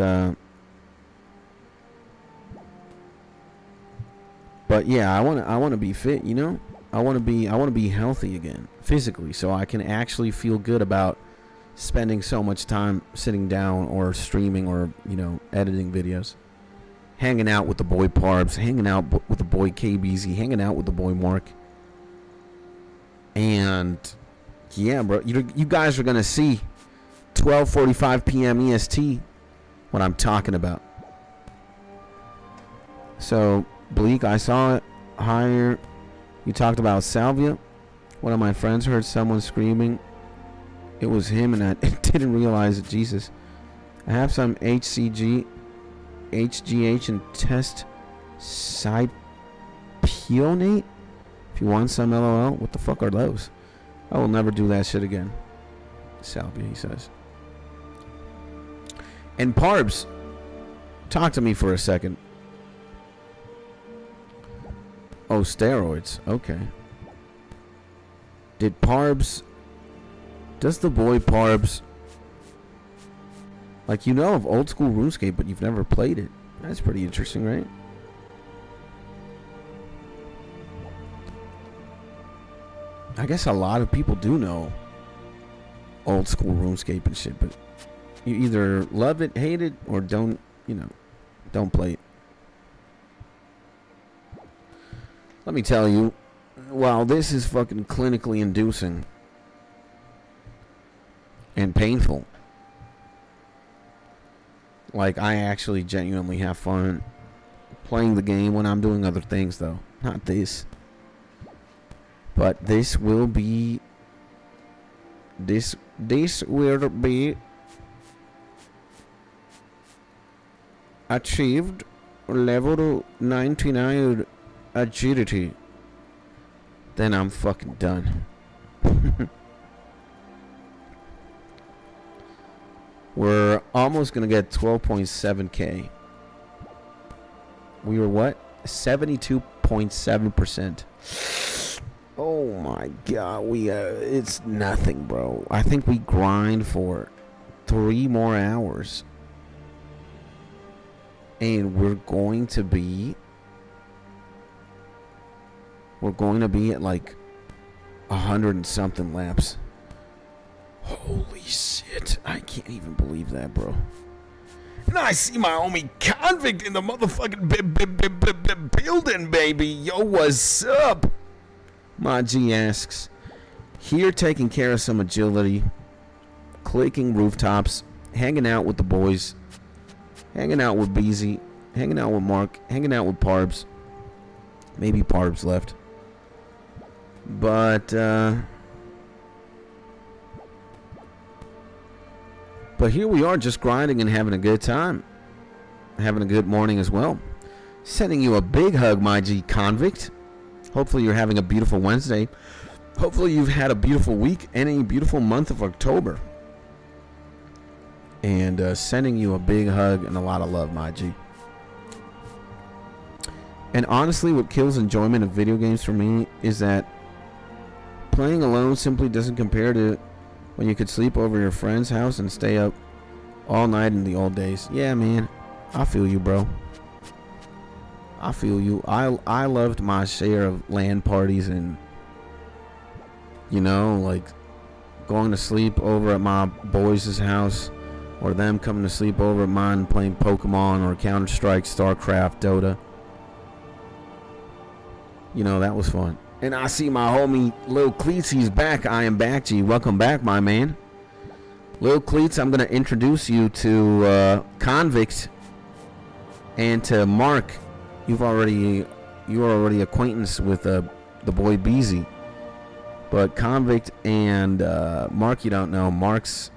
[SPEAKER 1] yeah, I want to be fit, you know? I want to be healthy again physically, so I can actually feel good about spending so much time sitting down or streaming or, you know, editing videos. Hanging out with the boy Parbs, hanging out with the boy KBZ, hanging out with the boy Mark. And yeah, bro, you guys are going to see 12:45 p.m. EST what I'm talking about. So, Bleak, I saw it higher. You talked about Salvia. One of my friends heard someone screaming. It was him, and I didn't realize it. Jesus. I have some HCG, HGH, and test cypionate. If you want some, LOL. What the fuck are those? I will never do that shit again. Salvia, he says. And Parbs, talk to me for a second. Oh, steroids. Okay. Does the boy Parbs, like, you know of old school RuneScape, but you've never played it? That's pretty interesting, right? I guess a lot of people do know old school RuneScape and shit, but you either love it, hate it, or don't, don't play it. Let me tell you, while this is fucking clinically inducing and painful, like, I actually genuinely have fun playing the game when I'm doing other things, though. Not this. But this will be achieved level 99 agility. Then I'm fucking done. We're almost gonna get 12.7k. We were what? 72.7%. Oh my god, it's nothing, bro. I think we grind for 3 more hours. And we're going to be at like 100 and something laps. Holy shit. I can't even believe that, bro. And I see my homie Convict in the motherfucking building, baby. Yo, what's up? My G asks, here taking care of some agility, clicking rooftops, hanging out with the boys, hanging out with Beezy, hanging out with Mark, hanging out with Parbs. Maybe Parbs left. But here we are, just grinding and having a good time. Having a good morning as well. Sending you a big hug, my G Convict. Hopefully you're having a beautiful Wednesday. Hopefully you've had a beautiful week and a beautiful month of October. And sending you a big hug and a lot of love, my G. And honestly, what kills enjoyment of video games for me is that playing alone simply doesn't compare to when you could sleep over your friend's house and stay up all night in the old days. Yeah, man. I feel you, bro. I feel you. I loved my share of LAN parties and, like going to sleep over at my boys' house or them coming to sleep over at mine playing Pokemon or Counter-Strike, StarCraft, Dota. That was fun. And I see my homie Lil Cleats, he's back. I am back, G. Welcome back, my man. Lil Cleats, I'm going to introduce you to Convict and to Mark. You are already acquaintance with the boy Beezy. But Convict and Mark, you don't know. Mark's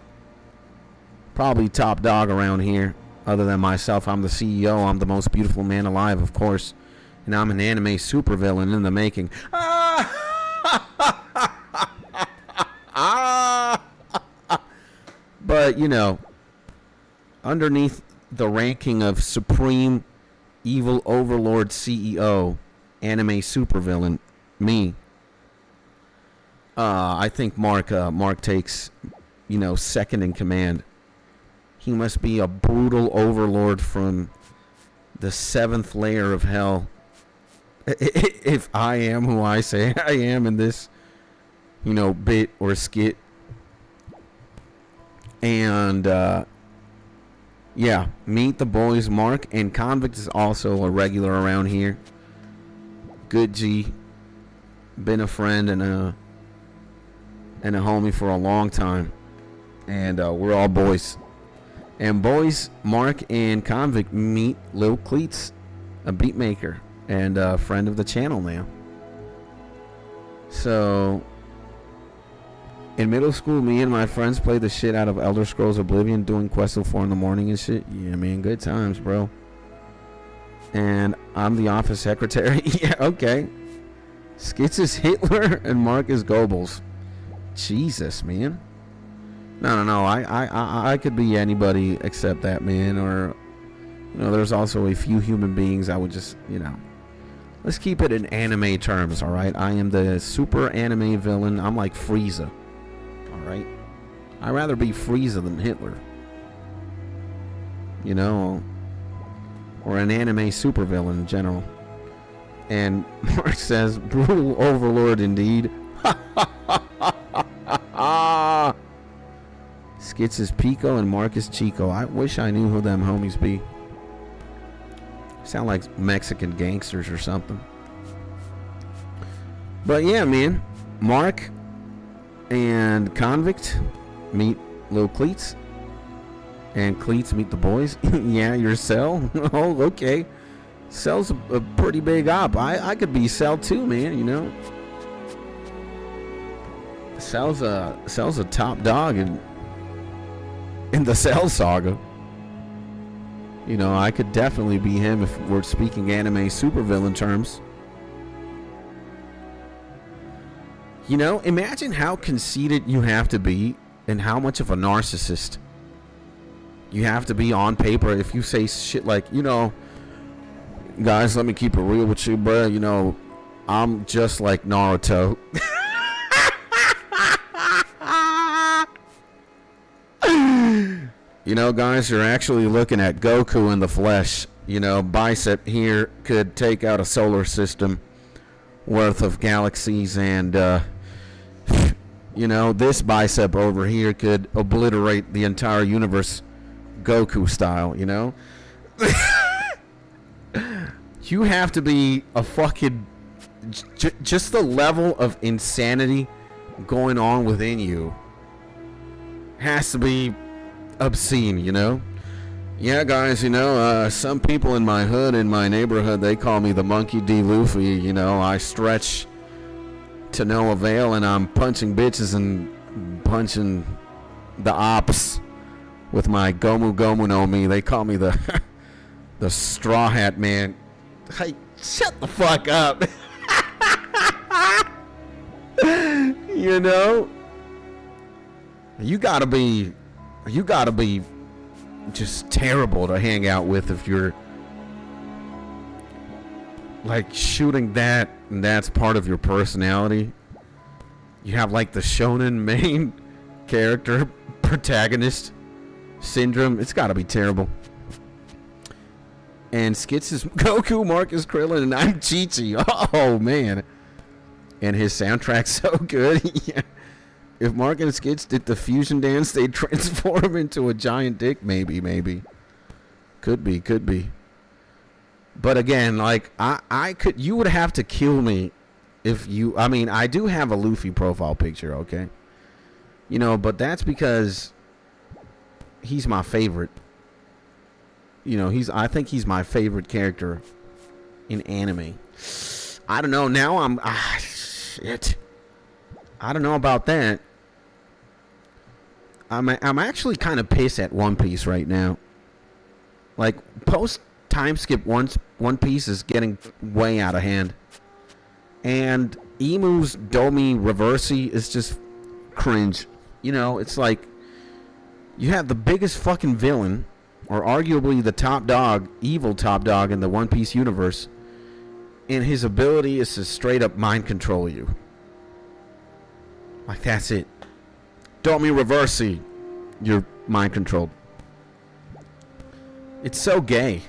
[SPEAKER 1] probably top dog around here. Other than myself, I'm the CEO. I'm the most beautiful man alive, of course. And I'm an anime supervillain in the making. But, underneath the ranking of Supreme Evil Overlord CEO, anime supervillain, me, I think Mark takes, second in command. He must be a brutal overlord from the 7th layer of hell. If I am who I say I am in this, bit or skit. And, yeah, meet the boys. Mark and Convict is also a regular around here. Good G. Been a friend and a homie for a long time. And we're all boys. And boys, Mark and Convict meet Lil Cleats, a beat maker and a friend of the channel now. So, in middle school, me and my friends played the shit out of Elder Scrolls Oblivion, doing Quest till 4 in the morning and shit. Yeah, man, good times, bro. And I'm the office secretary. Yeah, okay. Skits is Hitler and Mark is Goebbels. Jesus, man. No. I could be anybody except that, man. Or, there's also a few human beings I would just, let's keep it in anime terms, all right? I am the super anime villain. I'm like Frieza, all right? I'd rather be Frieza than Hitler, or an anime supervillain in general. And Mark says, brutal overlord indeed. Skits is Pico and Marcus Chico. I wish I knew who them homies be. Sound like Mexican gangsters or something. But yeah, man. Mark and Convict meet Lil Cleats. And Cleats meet the boys. Yeah, you're Cell. Oh, okay. Cell's a pretty big op. I could be Cell too, man, you know. Cell's a top dog in the Cell saga. You know, I could definitely be him if we're speaking anime supervillain terms. You know, imagine how conceited you have to be and how much of a narcissist you have to be on paper if you say shit like, you know, guys, let me keep it real with you, bro. You know, I'm just like Naruto. You know, guys, you're actually looking at Goku in the flesh. You know, bicep here could take out a solar system worth of galaxies, and you know, this bicep over here could obliterate the entire universe, Goku style, you know. You have to be a fucking just the level of insanity going on within you has to be obscene, you know. Yeah, guys, you know, some people in my hood, in my neighborhood, they call me the Monkey D. Luffy. You know, I stretch to no avail, and I'm punching bitches and punching the ops with my Gomu Gomu no Mi. They call me the the Straw Hat Man. Hey, shut the fuck up. You know, you gotta be just terrible to hang out with if you're like shooting that and that's part of your personality. You have like the shonen main character protagonist syndrome. It's gotta be terrible. And Skits is Goku, Marcus Krillin, and I'm Chi-Chi. Oh man. And his soundtrack's so good. Yeah. If Mark and Skits did the fusion dance, they'd transform into a giant dick. Maybe. Could be. But again, like, I could, you would have to kill me if you, I mean, I do have a Luffy profile picture, okay? You know, but that's because he's my favorite. You know, I think he's my favorite character in anime. I don't know, now shit. I don't know about that. I'm actually kind of pissed at One Piece right now. Like, post time skip One Piece is getting way out of hand. And Emu's Domi Reversi is just cringe. You know, it's like you have the biggest fucking villain, or arguably the top dog, evil top dog in the One Piece universe, and his ability is to straight up mind control you. Like, that's it. Domi Reversi, you're mind controlled. It's so gay.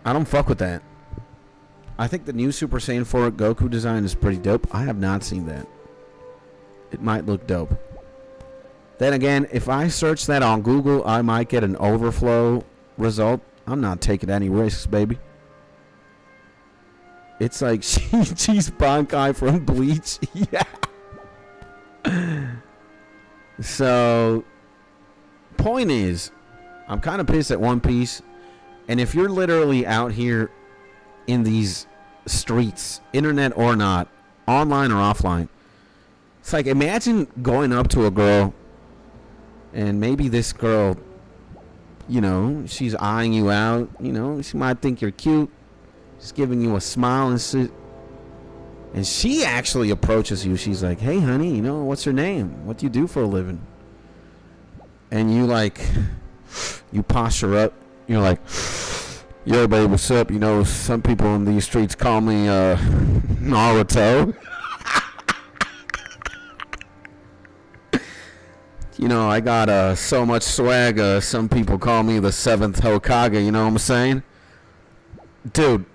[SPEAKER 1] I don't fuck with that. I think the new Super Saiyan 4 Goku design is pretty dope. I have not seen that. It might look dope. Then again, if I search that on Google, I might get an overflow result. I'm not taking any risks, baby. It's like Chi-Chi's Bankai from Bleach. Yeah. So, point is, I'm kind of pissed at One Piece. And if you're literally out here in these streets, internet or not, online or offline, it's like, imagine going up to a girl and maybe this girl, you know, she's eyeing you out. You know, she might think you're cute. She's giving you a smile and shit. And she actually approaches you. She's like, hey, honey, you know, what's your name? What do you do for a living? And you, like, you posture up. You're like, yo, babe, what's up? You know, some people in these streets call me Naruto. You know, I got so much swag. Some people call me the 7th Hokage. You know what I'm saying? Dude.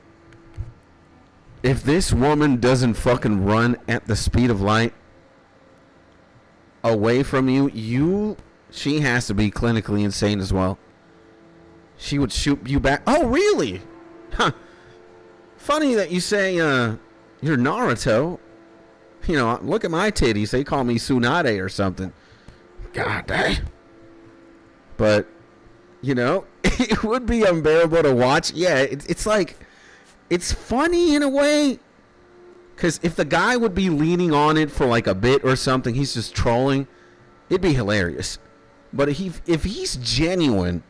[SPEAKER 1] if this woman doesn't fucking run at the speed of light away from you, she has to be clinically insane as well. She would shoot you back. Oh, really? Huh. Funny that you say you're Naruto. You know, look at my titties. They call me Tsunade or something. God damn. But, you know, it would be unbearable to watch. Yeah, it's like, it's funny in a way. Because if the guy would be leaning on it for like a bit or something, he's just trolling, it'd be hilarious. But if he's genuine,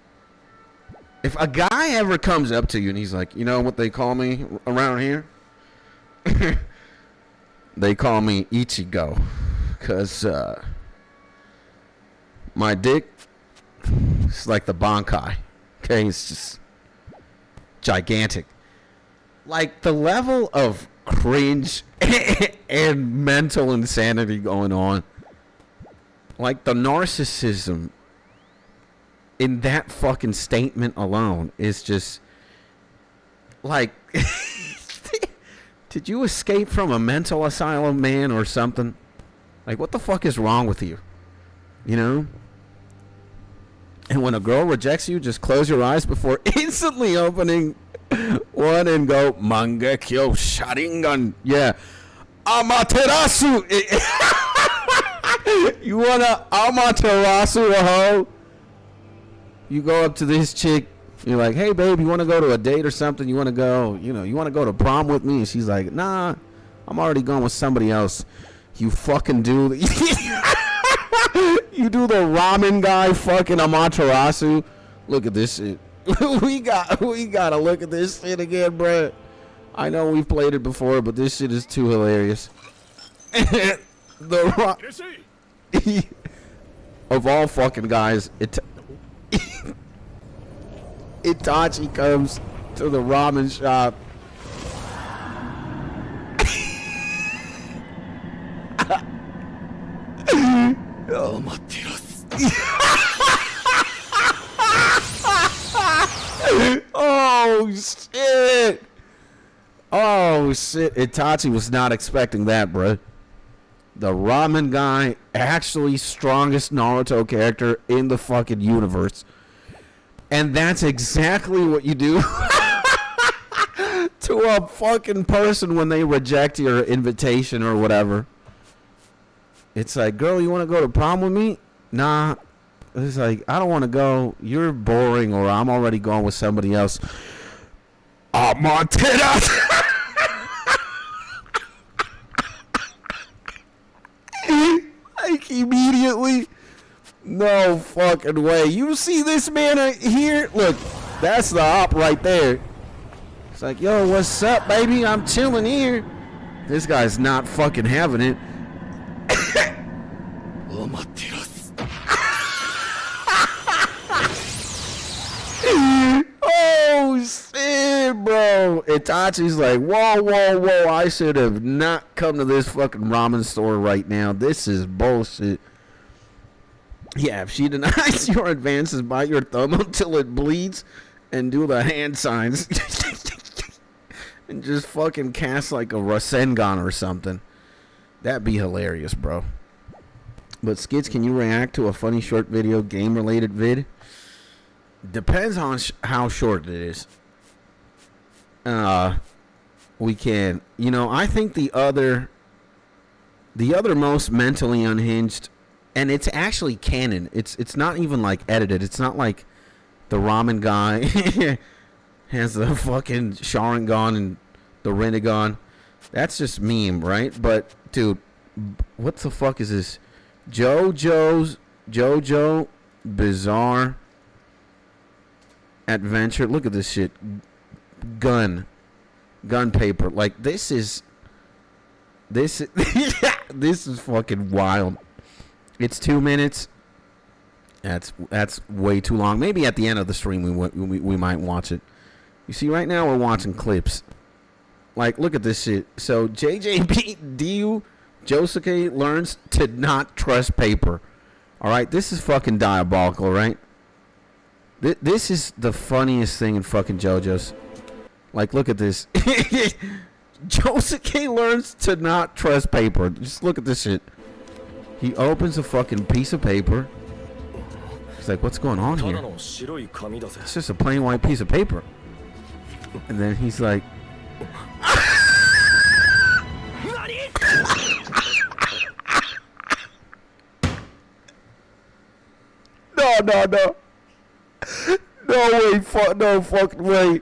[SPEAKER 1] if a guy ever comes up to you and he's like, you know what they call me around here? They call me Ichigo. Because my dick is like the Bankai. Okay, it's just gigantic. Like the level of cringe and mental insanity going on. Like the narcissism in that fucking statement alone is just like, did you escape from a mental asylum, man, or something? Like, what the fuck is wrong with you? You know? And when a girl rejects you, just close your eyes before instantly opening one and go, Mangekyo Sharingan. Yeah. Amaterasu. You want to Amaterasu a hoe? You go up to this chick. You're like, hey, babe, you want to go to a date or something? You want to go, you want to go to prom with me? And she's like, nah, I'm already going with somebody else. You fucking do. You do the ramen guy fucking Amaterasu. Look at this shit. we gotta look at this shit again, bruh. I know we've played it before, but this shit is too hilarious. Of all fucking guys, Itachi comes to the ramen shop. Oh shit! Oh shit! Itachi was not expecting that, bro. The ramen guy, actually strongest Naruto character in the fucking universe. And that's exactly what you do to a fucking person when they reject your invitation or whatever. It's like, girl, you want to go to prom with me? Nah. It's like, I don't want to go. You're boring, or I'm already going with somebody else. Amaterasu. Like, immediately. No fucking way. You see this man right here? Look, that's the op right there. It's like, yo, what's up, baby? I'm chilling here. This guy's not fucking having it. Oh, shit, bro. Itachi's like, whoa. I should have not come to this fucking ramen store right now. This is bullshit. Yeah, if she denies your advances, bite your thumb until it bleeds and do the hand signs. And just fucking cast like a Rasengan or something. That'd be hilarious, bro. But Skids, can you react to a funny short video, game-related vid? Depends on how short it is. We can. You know, I think the other most mentally unhinged, and it's actually canon. It's not even like edited. It's not like the ramen guy has the fucking Sharingan and the Rinnegan. That's just meme, right? But dude, what the fuck is this? JoJo Bizarre Adventure. Look at this shit. Gun paper. Like, this is this is fucking wild. It's 2 minutes. That's way too long. Maybe at the end of the stream we might watch it. You see, right now we're watching clips. Like, look at this shit. So JJB Diu Josuke learns to not trust paper. All right, this is fucking diabolical, right? This is the funniest thing in fucking JoJo's. Like, look at this. Josuke learns to not trust paper. Just look at this shit. He opens a fucking piece of paper. He's like, what's going on here? It's just a plain white piece of paper. And then he's like, no. No way, no fucking way.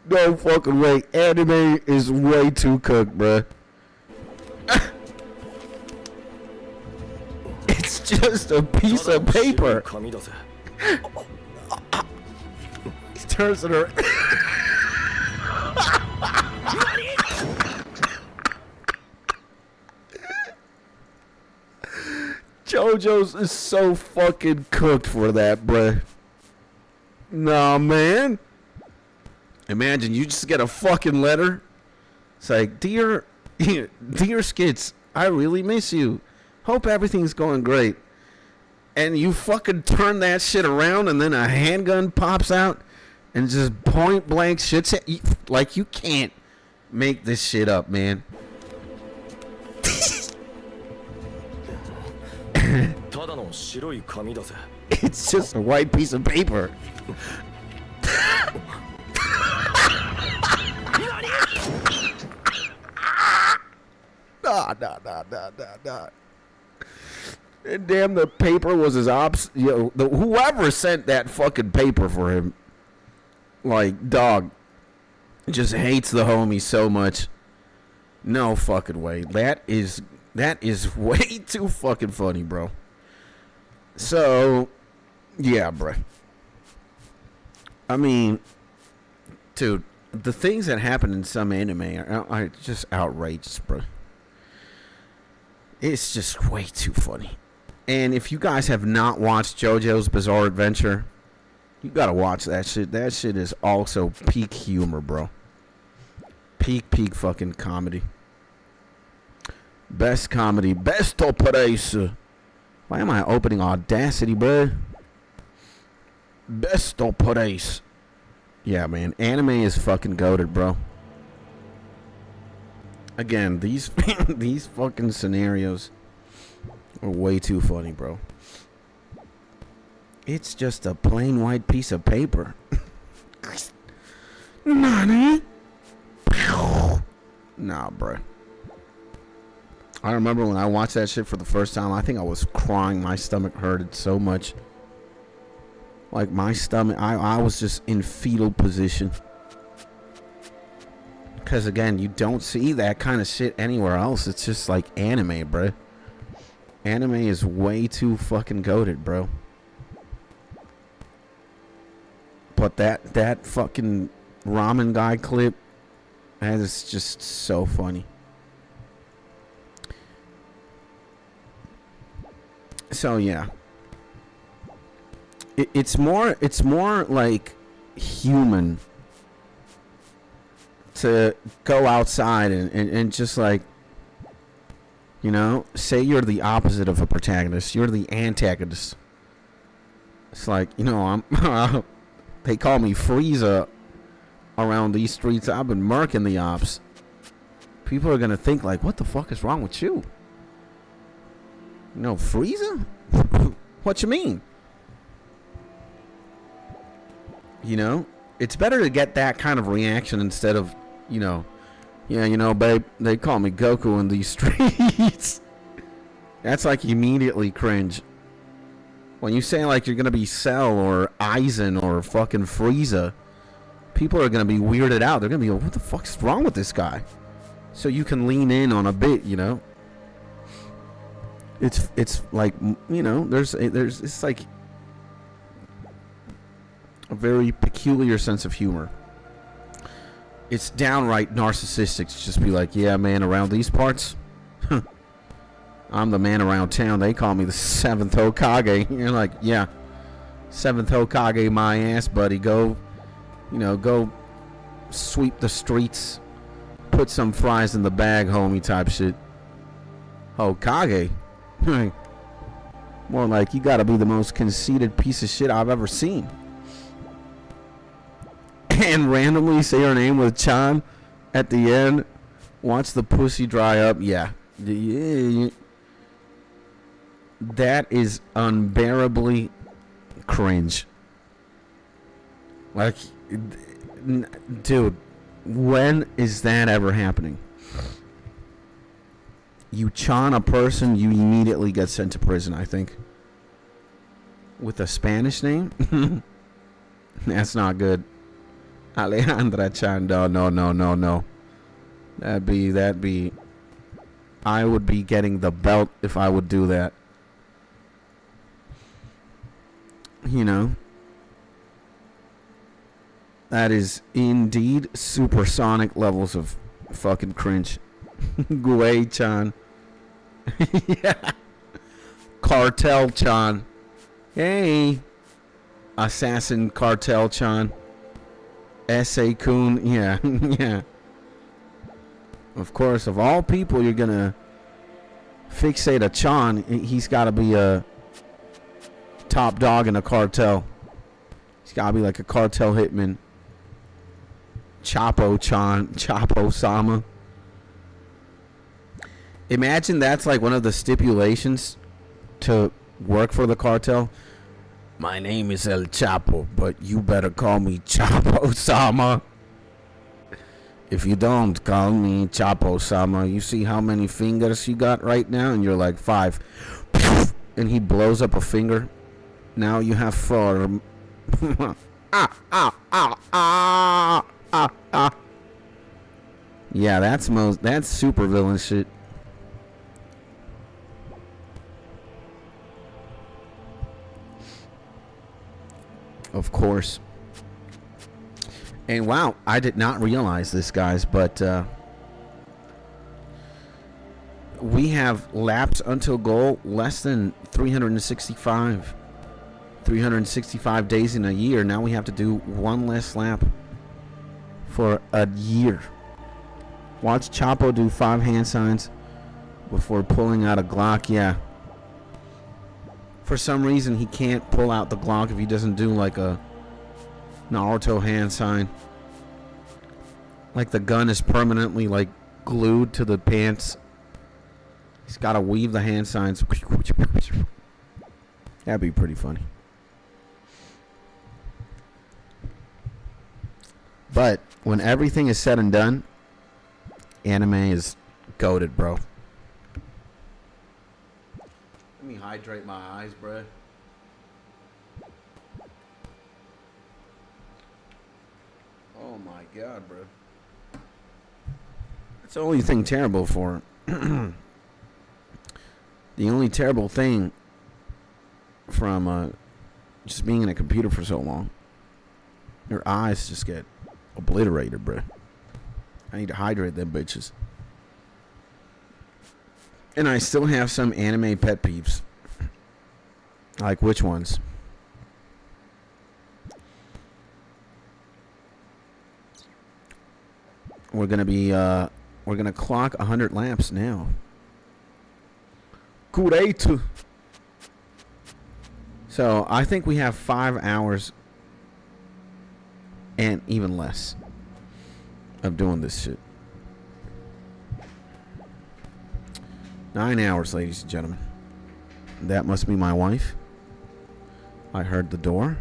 [SPEAKER 1] No fucking way. Anime is way too cooked, bruh. It's just a piece of paper. He turns it around. JoJo's is so fucking cooked for that, bruh. Nah, man. Imagine you just get a fucking letter. It's like, dear Skits, I really miss you. Hope everything's going great. And you fucking turn that shit around and then a handgun pops out and just point blank shits at you. Like, you can't make this shit up, man. It's just a white piece of paper. Nah. And damn, the paper was his ops. You know, whoever sent that fucking paper for him, like, dog, just hates the homie so much. No fucking way. That is way too fucking funny, bro. So, yeah, bro. I mean, dude, the things that happen in some anime are just outrageous, bro. It's just way too funny. And if you guys have not watched JoJo's Bizarre Adventure, you gotta watch that shit. That shit is also peak humor, bro. Peak fucking comedy. Best comedy. Best operator. Why am I opening Audacity, bro? Best operator. Yeah, man. Anime is fucking goated, bro. Again, these fucking scenarios are way too funny, bro. It's just a plain white piece of paper. Nani? Nah, bro. I remember when I watched that shit for the first time, I think I was crying. My stomach hurted so much. Like, my stomach, I was just in fetal position. Because, again, you don't see that kind of shit anywhere else. It's just like anime, bro. Anime is way too fucking goated, bro. But that fucking ramen guy clip, that is just so funny. So, yeah. It's more like human to go outside and just, like, you know, say you're the opposite of a protagonist. You're the antagonist. It's like, you know, I'm they call me Frieza around these streets. I've been murking the ops. People are gonna think, like, what the fuck is wrong with you? You know, Frieza? What you mean? You know, it's better to get that kind of reaction instead of, you know, yeah, you know, babe, they call me Goku in these streets. That's like immediately cringe. When you say, like, you're going to be Cell or Aizen or fucking Frieza, people are going to be weirded out. They're going to be like, what the fuck's wrong with this guy? So you can lean in on a bit, you know? It's like, you know, it's like a very peculiar sense of humor. It's downright narcissistic to just be like, yeah, man, around these parts, I'm the man around town. They call me the 7th Hokage. You're like, yeah, 7th Hokage my ass, buddy. Go, you know, go sweep the streets, put some fries in the bag, homie, type shit. Hokage? More like, you gotta be the most conceited piece of shit I've ever seen. And randomly say her name with Chan at the end. Watch the pussy dry up. Yeah. That is unbearably cringe. Like, dude, when is that ever happening? You chon a person, you immediately get sent to prison, I think. With a Spanish name? That's not good. Alejandra Chando. No. That'd be. I would be getting the belt if I would do that. You know? That is indeed supersonic levels of fucking cringe. Guay-chan. Yeah. Cartel-chan. Hey. Assassin Cartel-chan. S.A. Kun. Yeah. Yeah. Of course, of all people you're gonna fixate a Chan, he's gotta be a top dog in a cartel. He's gotta be like a cartel hitman. Chapo-chan. Chapo-sama. Imagine that's like one of the stipulations to work for the cartel. My name is El Chapo, but you better call me Chapo-sama. If you don't call me Chapo-sama, you see how many fingers you got right now? And you're like, 5. And he blows up a finger. Now you have 4. Yeah, that's super villain shit. Of course. And wow, I did not realize this, guys, but we have laps until goal less than 365 days in a year. Now we have to do one less lap for a year. Watch Chapo do 5 hand signs before pulling out a Glock. Yeah. For some reason, he can't pull out the Glock if he doesn't do like a Naruto hand sign. Like the gun is permanently like glued to the pants. He's got to weave the hand signs. That'd be pretty funny. But when everything is said and done, anime is goated, bro. Let me hydrate my eyes, bro. Oh my god, bro. That's the only thing terrible for the only terrible thing from just being in a computer for so long. Your eyes just get obliterated, bro. I need to hydrate them bitches. And I still have some anime pet peeves. Like which ones? We're gonna clock 100 laps now. Great. So I think we have 5 hours and even less of doing this shit. 9 hours, ladies and gentlemen. That must be my wife. I heard the door.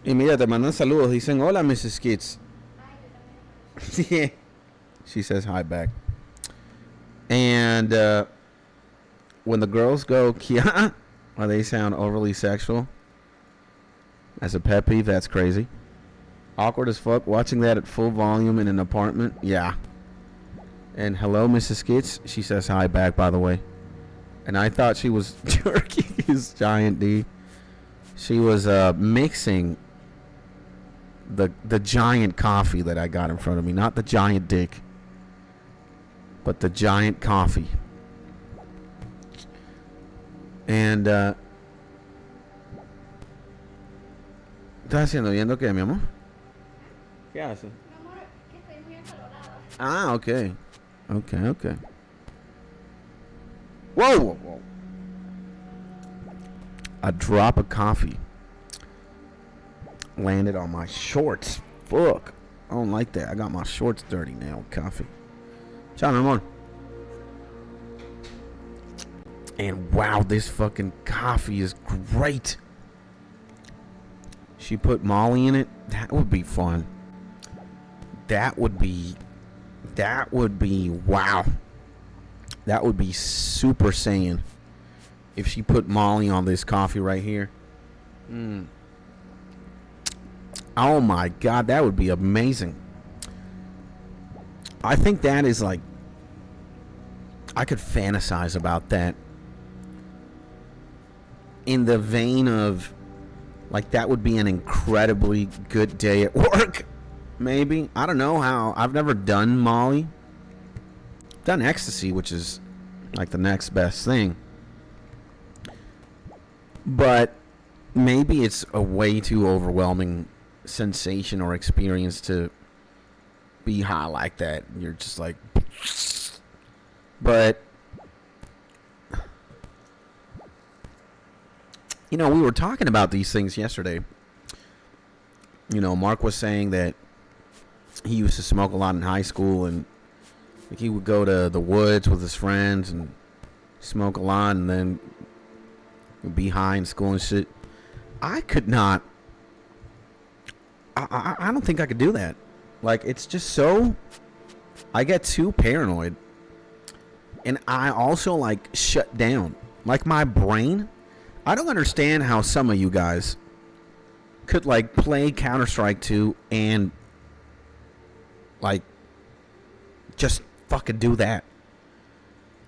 [SPEAKER 1] Y mira, te mandan saludos. Dicen, hola, Mrs. Skits. Yeah. She says hi back. And when the girls go, Kia, or they sound overly sexual, as a pet peeve, that's crazy. Awkward as fuck. Watching that at full volume in an apartment. Yeah. And hello, Mrs. Skits. She says hi back, by the way. And I thought she was jerking his giant D. She was mixing the giant coffee that I got in front of me. Not the giant dick, but the giant coffee. And ¿estás haciendo? ¿Viendo qué, mi amor? ¿Qué haces?
[SPEAKER 2] Mi amor, que estoy muy acalorada.
[SPEAKER 1] Ah, okay. Okay. Whoa. A drop of coffee landed on my shorts. Fuck. I don't like that. I got my shorts dirty now with coffee. Ciao, mi amor. And wow, this fucking coffee is great. She put Molly in it. That would be fun. That would be wow. That would be Super Saiyan if she put Molly on this coffee right here. Oh my god, that would be amazing. I think that is like, I could fantasize about that in the vein of like, that would be an incredibly good day at work. Maybe. I don't know how. I've never done Molly. Done ecstasy, which is like the next best thing. But maybe it's a way too overwhelming sensation or experience to be high like that. You're just like, but you know, we were talking about these things yesterday. You know, Mark was saying that he used to smoke a lot in high school, and like, he would go to the woods with his friends and smoke a lot, and then be high in school and shit. I could not. I don't think I could do that. Like, it's just so, I get too paranoid, and I also like shut down. Like, my brain, I don't understand how some of you guys could like play Counter-Strike 2 and like just fucking do that.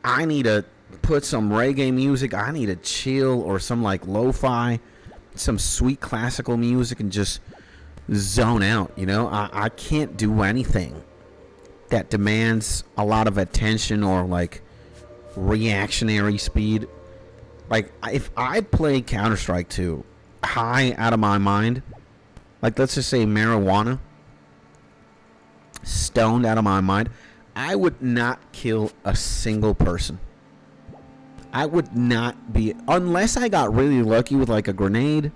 [SPEAKER 1] I need to put some reggae music. I need to chill, or some like lo-fi, some sweet classical music, and just zone out. You know, I can't do anything that demands a lot of attention or like reactionary speed. Like, if I play Counter-Strike 2 high out of my mind, like let's just say marijuana, stoned out of my mind, I would not kill a single person. I would not be, unless I got really lucky with like a grenade.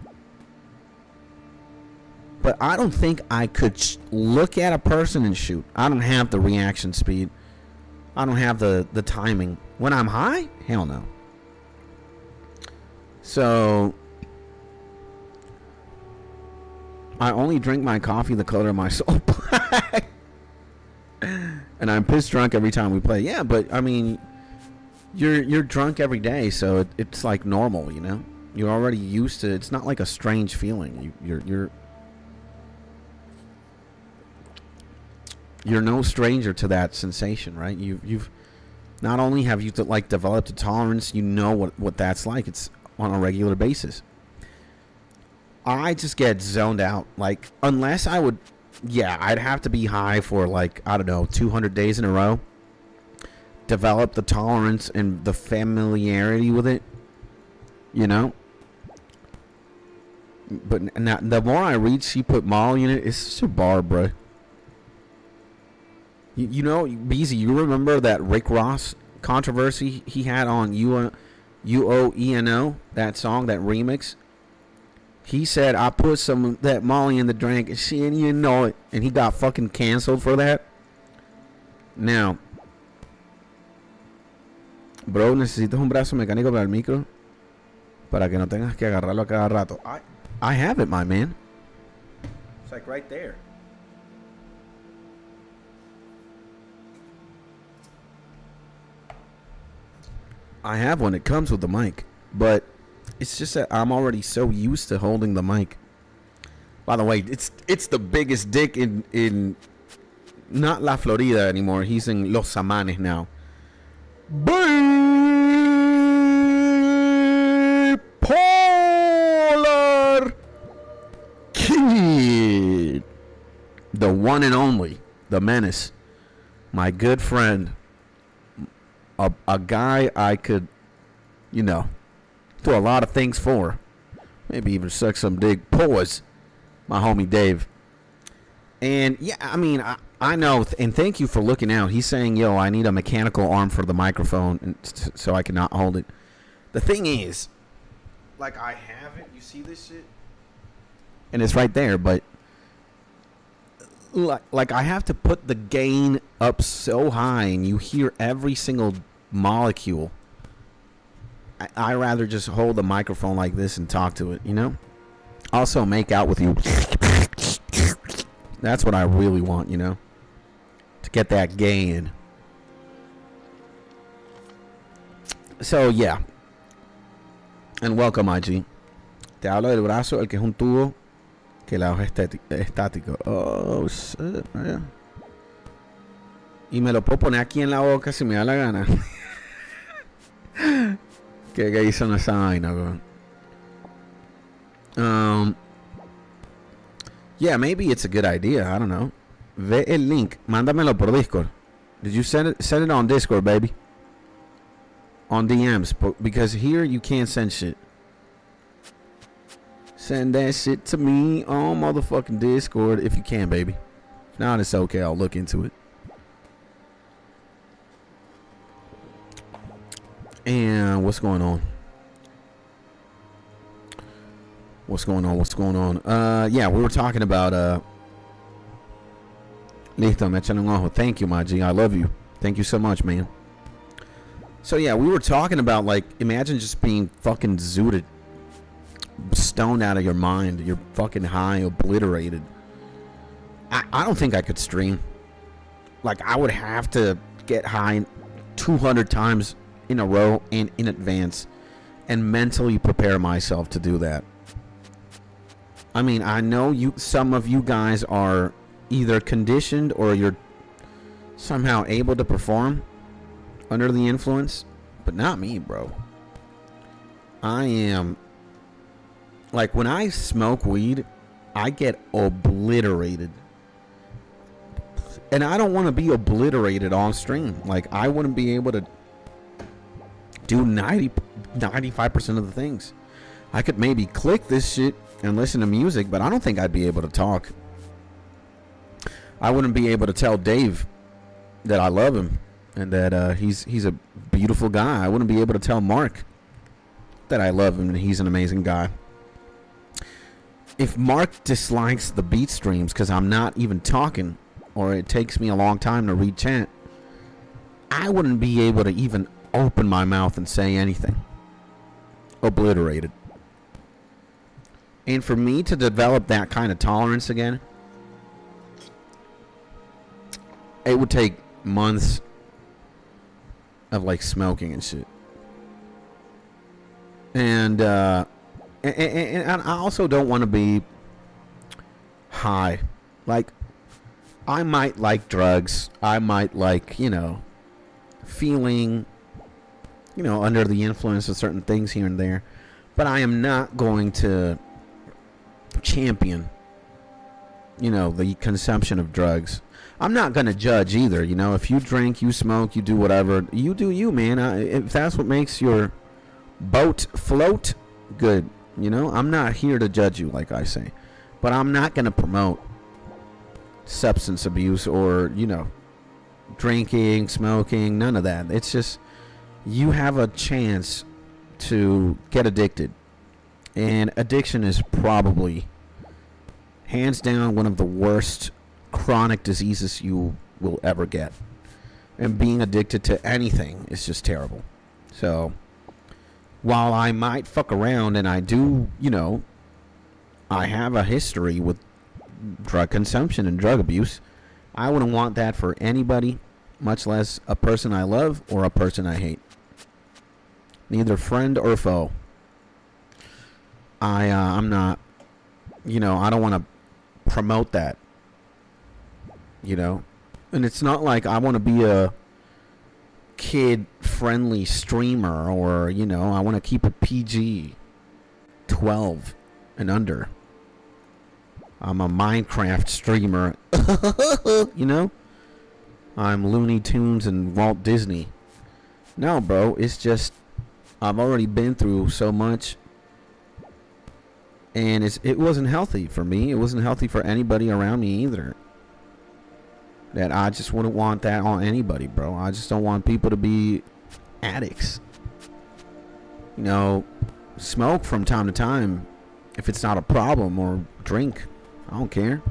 [SPEAKER 1] But I don't think I could look at a person and shoot. I don't have the reaction speed. I don't have the timing. When I'm high, hell no. So I only drink my coffee the color of my soul black. And I'm pissed drunk every time we play. Yeah, but I mean, you're drunk every day, so it's like normal, you know. You're already used to. It's not like a strange feeling. You're no stranger to that sensation, right? You've not only have you like developed a tolerance, you know what that's like. It's on a regular basis. I just get zoned out. Like, unless I would, yeah, I'd have to be high for like, I don't know, 200 days in a row. Develop the tolerance and the familiarity with it, you know. But now, the more I read, she put Molly in it. It's just a bar, bro. You know, Beezy, you remember that Rick Ross controversy he had on UOENO, that song, that remix? He said, I put some of that Molly in the drink and she didn't even know it. And he got fucking canceled for that. Now, bro, necesitas un brazo mecánico para el micro para que no tengas que agarrarlo a cada rato. I have it, my man. like right there. I have one. It comes with the mic, but it's just that I'm already so used to holding the mic. By the way, it's the biggest dick in not La Florida anymore. He's in Los Amanes now. Bipolar Kid, the one and only, the menace, my good friend. A guy I could, do a lot of things for. Maybe even suck some dick. Pause. My homie Dave. And yeah, I mean, I know, and thank you for looking out. He's saying, yo, I need a mechanical arm for the microphone so I cannot hold it. The thing is, like, I have it. You see this shit? And it's right there, but like I have to put the gain up so high and you hear every single molecule. I rather just hold the microphone like this and talk to it, Also make out with you. That's what I really want, to get that gain. So yeah. And welcome, IG. Te hablo del brazo, el que es un tubo que el lado es estático. Oh, shit, man. Y me lo puedo poner aquí en la boca si me da la gana. Que hizo esa vaina, bro. Yeah, maybe it's a good idea. I don't know. Ve el link. Mándamelo por Discord. Did you send it on Discord, baby? On DMs. Because here you can't send shit. Send that shit to me on motherfucking Discord if you can, baby. If not, it's okay. I'll look into it. And what's going on? Yeah, we were talking about Listo, me echan un ojo. Thank you, my G. I love you. Thank you so much, man. So yeah, we were talking about, like, imagine just being fucking zooted, stoned out of your mind. You're fucking high, obliterated. I don't think I could stream. Like, I would have to get high 200 times in a row and in advance and mentally prepare myself to do that. I mean, I know some of you guys are either conditioned or you're somehow able to perform under the influence, but not me, bro. I am, like, when I smoke weed, I get obliterated. And I don't want to be obliterated on stream. Like, I wouldn't be able to do 95% of the things. I could maybe click this shit and listen to music, but I don't think I'd be able to talk. I wouldn't be able to tell Dave that I love him and that he's a beautiful guy. I wouldn't be able to tell Mark that I love him and he's an amazing guy. If Mark dislikes the beat streams because I'm not even talking or it takes me a long time to read chat, I wouldn't be able to even open my mouth and say anything. Obliterated. And for me to develop that kind of tolerance again, it would take months of, like, smoking and shit. And I also don't want to be high. Like, I might like drugs. I might like, feeling, under the influence of certain things here and there. But I am not going to champion, the consumption of drugs. I'm not going to judge either. If you drink, you smoke, you do whatever, you do you, man. If that's what makes your boat float, good. I'm not here to judge you, like I say. But I'm not going to promote substance abuse or, drinking, smoking, none of that. It's just, you have a chance to get addicted. And addiction is probably, hands down, one of the worst chronic diseases you will ever get. And being addicted to anything is just terrible. So, while I might fuck around and I do, I have a history with drug consumption and drug abuse. I wouldn't want that for anybody, much less a person I love or a person I hate. Neither friend or foe. I'm not, I don't want to promote that, and it's not like I want to be a kid-friendly streamer or, I want to keep it PG 12 and under. I'm a Minecraft streamer, I'm Looney Tunes and Walt Disney. No, bro, it's just I've already been through so much, and it wasn't healthy for me. It wasn't healthy for anybody around me either. That I just wouldn't want that on anybody, bro. I just don't want people to be addicts. Smoke from time to time if it's not a problem, or drink. I don't care.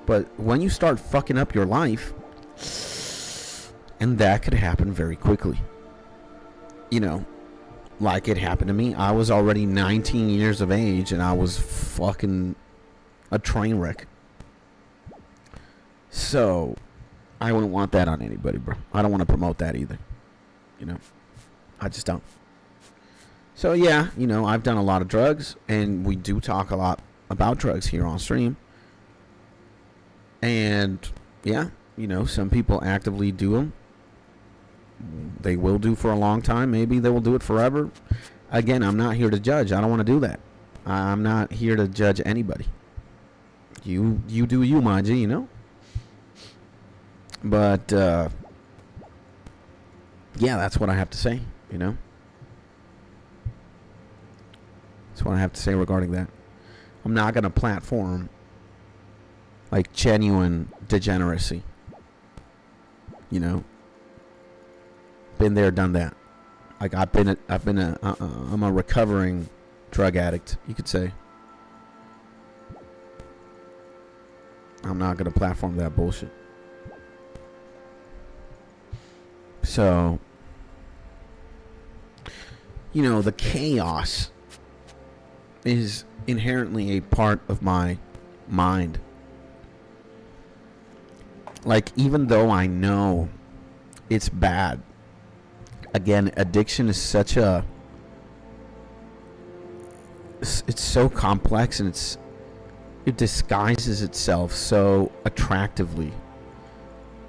[SPEAKER 1] But when you start fucking up your life, and that could happen very quickly. Like it happened to me. I was already 19 years of age and I was fucking a train wreck. So, I wouldn't want that on anybody, bro. I don't want to promote that either. I just don't. So, yeah, I've done a lot of drugs, and we do talk a lot about drugs here on stream. And, yeah, some people actively do them. They will do for a long time. Maybe they will do it forever. Again, I'm not here to judge. I don't want to do that. I'm not here to judge anybody. You do you, my G, But, yeah, that's what I have to say, That's what I have to say regarding that. I'm not going to platform, like, genuine degeneracy. Been there, done that. Like, I'm a recovering drug addict, you could say. I'm not going to platform that bullshit. So, the chaos is inherently a part of my mind. Like, even though I know it's bad, again, addiction is such a... It's so complex, and it disguises itself so attractively.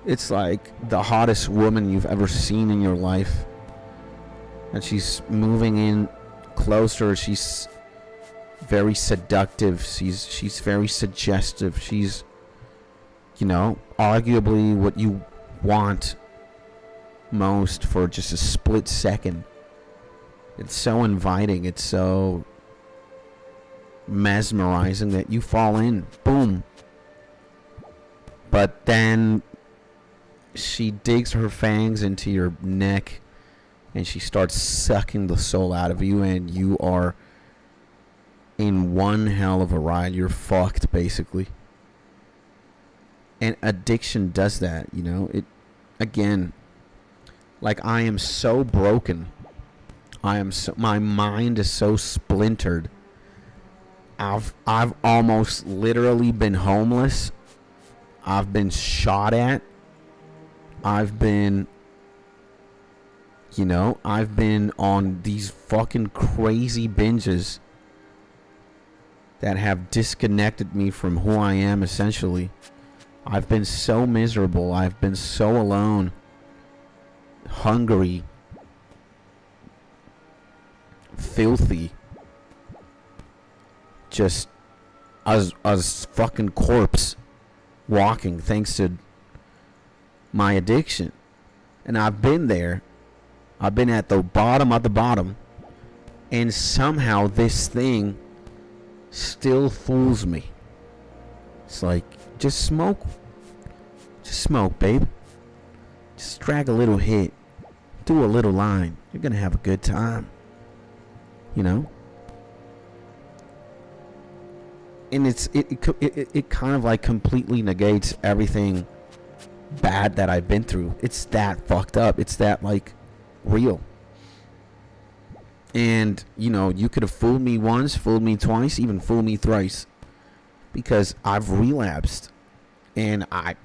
[SPEAKER 1] It's like the hottest woman you've ever seen in your life, and she's moving in closer. She's very seductive. She's very suggestive. She's, arguably what you want most for just a split second. It's so inviting. It's so mesmerizing that you fall in. Boom. But then she digs her fangs into your neck and she starts sucking the soul out of you, and you are in one hell of a ride. You're fucked, basically. And addiction does that, It, again, like, I am so broken. My mind is so splintered. I've almost literally been homeless. I've been shot at. I've been on these fucking crazy binges that have disconnected me from who I am, essentially. I've been so miserable. I've been so alone. Hungry. Filthy. Just as fucking corpse walking, thanks to my addiction. And I've been there. I've been at the bottom of the bottom, and somehow this thing still fools me. It's like, just smoke, babe. Just drag a little hit, do a little line. You're gonna have a good time, And it kind of like completely negates everything bad that I've been through. It's that fucked up. It's that, like, real. And you could have fooled me once, fooled me twice, even fooled me thrice, because I've relapsed, and I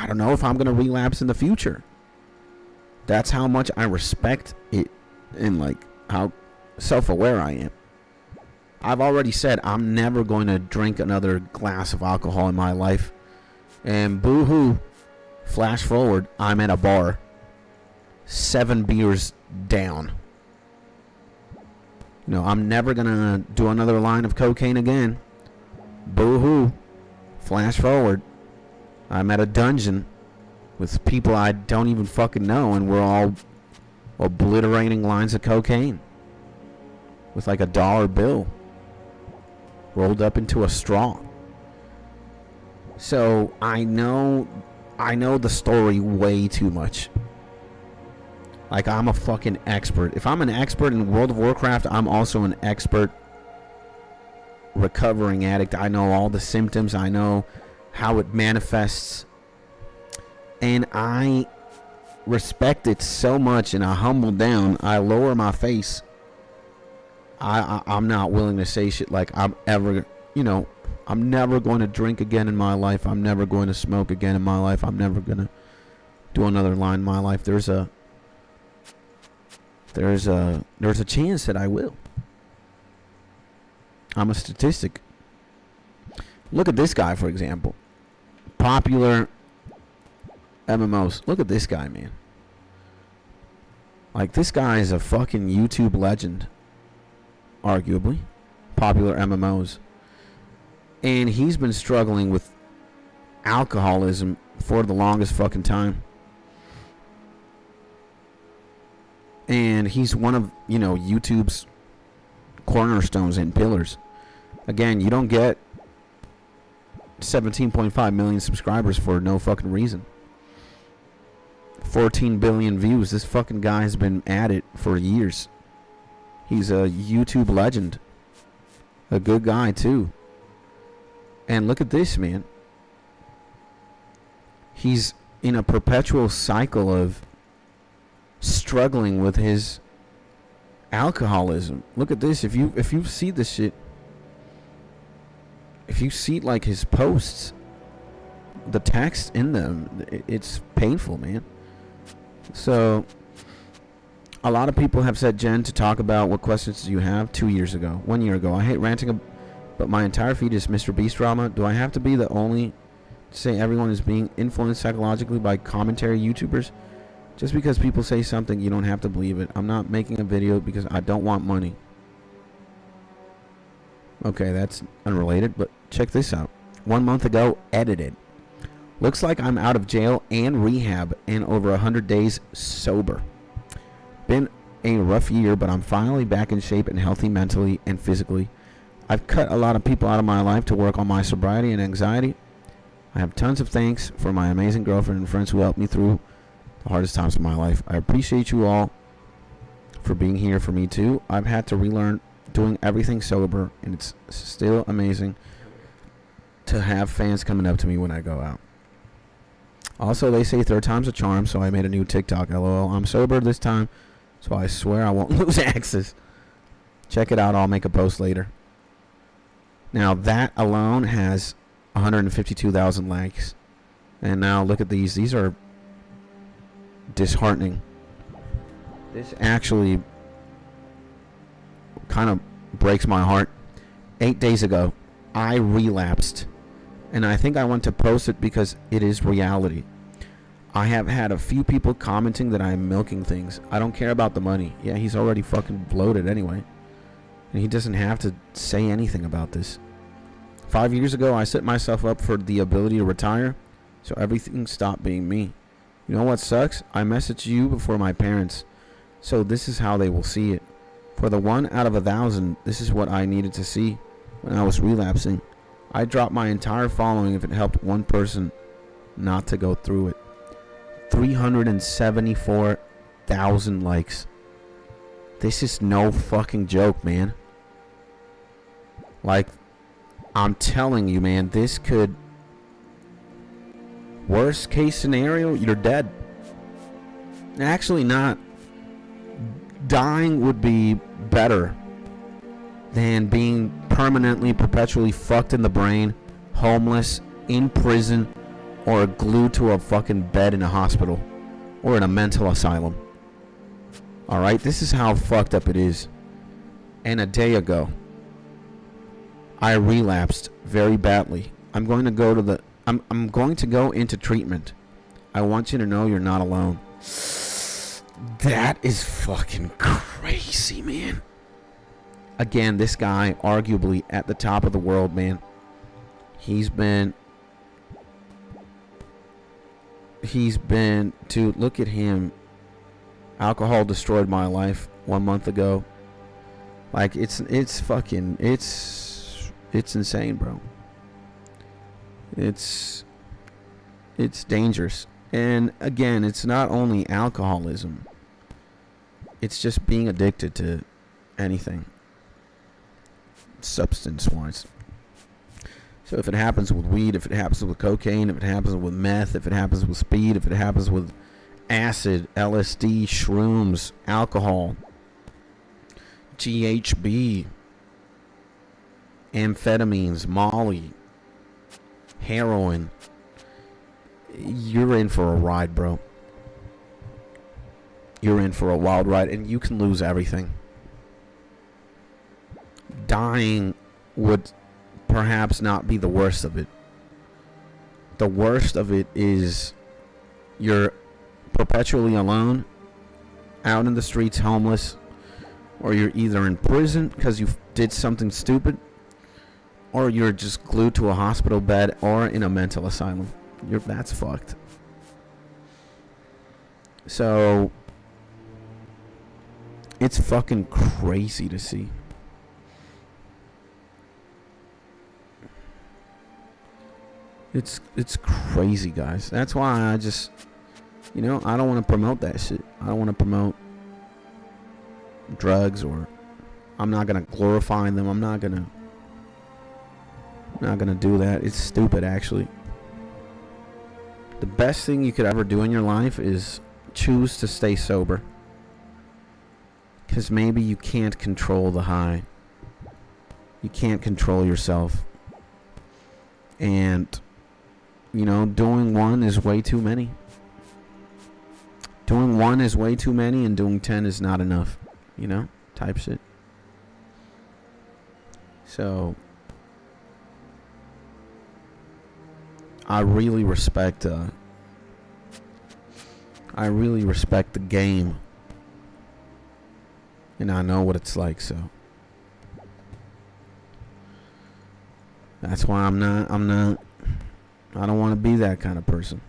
[SPEAKER 1] don't know if I'm gonna relapse in the future. That's how much I respect it, and like how self-aware I am. I've already said I'm never going to drink another glass of alcohol in my life. And boo-hoo, flash forward, I'm at a bar, 7 beers down. You know, I'm never going to do another line of cocaine again. Boo-hoo, flash forward, I'm at a dungeon with people I don't even fucking know, and we're all obliterating lines of cocaine with like a dollar bill rolled up into a straw. So I know the story way too much. Like, I'm a fucking expert. If I'm an expert in World of Warcraft, I'm also an expert recovering addict. I know all the symptoms. I know how it manifests. And I respect it so much, and I humble down. I lower my face. I'm not willing to say shit like I'm ever, I'm never going to drink again in my life. I'm never going to smoke again in my life. I'm never going to do another line in my life. There's a chance that I will. I'm a statistic. Look at this guy, for example. Popular MMOs. Look at this guy, man. Like, this guy is a fucking YouTube legend. Arguably. Popular MMOs. And he's been struggling with alcoholism for the longest fucking time. And he's one of, YouTube's cornerstones and pillars. Again, you don't get 17.5 million subscribers for no fucking reason. 14 billion views. This fucking guy has been at it for years. He's a YouTube legend. A good guy, too. And look at this, man. He's in a perpetual cycle of struggling with his alcoholism. Look at this. If you see this shit, if you see like his posts, the text in them, it's painful, man. So a lot of people have said, Jen, to talk about what questions do you have 2 years ago, 1 year ago. I hate ranting, but my entire feed is Mr. Beast drama. Do I have to be the only to say everyone is being influenced psychologically by commentary YouTubers? Just because people say something, you don't have to believe it. I'm not making a video because I don't want money. Okay, that's unrelated, but check this out. 1 month ago, edited. Looks like I'm out of jail and rehab and over 100 days sober. Been a rough year, but I'm finally back in shape and healthy mentally and physically. I've cut a lot of people out of my life to work on my sobriety and anxiety. I have tons of thanks for my amazing girlfriend and friends who helped me through the hardest times of my life. I appreciate you all for being here for me too. I've had to relearn doing everything sober, and it's still amazing to have fans coming up to me when I go out. Also, they say third time's a charm, so I made a new TikTok. LOL. I'm sober this time, so I swear I won't lose access. Check it out. I'll make a post later. Now, that alone has 152,000 likes. And now look at these. These are disheartening. This actually kind of breaks my heart. 8 days ago, I relapsed. And I think I want to post it because it is reality. I have had a few people commenting that I'm milking things. I don't care about the money. Yeah, he's already fucking bloated anyway. And he doesn't have to say anything about this. 5 years ago, I set myself up for the ability to retire, so everything stopped being me. You know what sucks? I messaged you before my parents, so this is how they will see it. For the 1 out of 1,000, this is what I needed to see when I was relapsing. I dropped my entire following if it helped one person not to go through it. 374,000 likes. This is no fucking joke, man. Like, I'm telling you, man, this could... Worst case scenario, you're dead. Actually not. Dying would be better than being permanently, perpetually fucked in the brain, homeless, in prison, or glued to a fucking bed in a hospital or in a mental asylum. Alright, this is how fucked up it is. And a day ago, I relapsed very badly. I'm going to go into treatment. I want you to know you're not alone. That is fucking crazy, man. Again, this guy, arguably at the top of the world, man. He's been, dude, look at him. Alcohol destroyed my life 1 month ago. Like, it's insane, bro. It's dangerous. And again, it's not only alcoholism. It's just being addicted to anything, substance-wise. So if it happens with weed, if it happens with cocaine, if it happens with meth, if it happens with speed, if it happens with acid, LSD, shrooms, alcohol, GHB, amphetamines, Molly, heroin, you're in for a ride, bro. You're in for a wild ride, and you can lose everything. Dying would perhaps not be the worst of it. The worst of it is you're perpetually alone, out in the streets, homeless, or you're either in prison because you did something stupid, or you're just glued to a hospital bed or in a mental asylum. That's fucked. So it's fucking crazy to see. It's crazy, guys. That's why I just, I don't want to promote that shit. I don't want to promote drugs, or I'm not gonna glorify them. I'm not gonna do that. It's stupid, actually. The best thing you could ever do in your life is choose to stay sober. Because maybe you can't control the high. You can't control yourself. And, doing one is way too many. Doing one is way too many, and doing 10 is not enough. Type shit. So I really respect the game, and I know what it's like, so that's why I don't want to be that kind of person.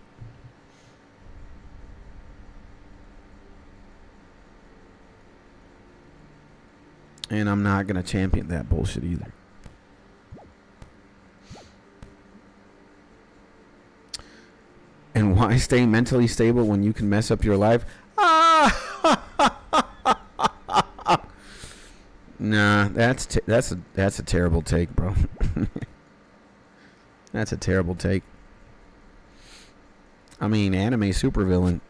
[SPEAKER 1] And I'm not going to champion that bullshit either. And why stay mentally stable when you can mess up your life? Nah, that's a terrible take, bro. That's a terrible take. I mean, anime supervillain,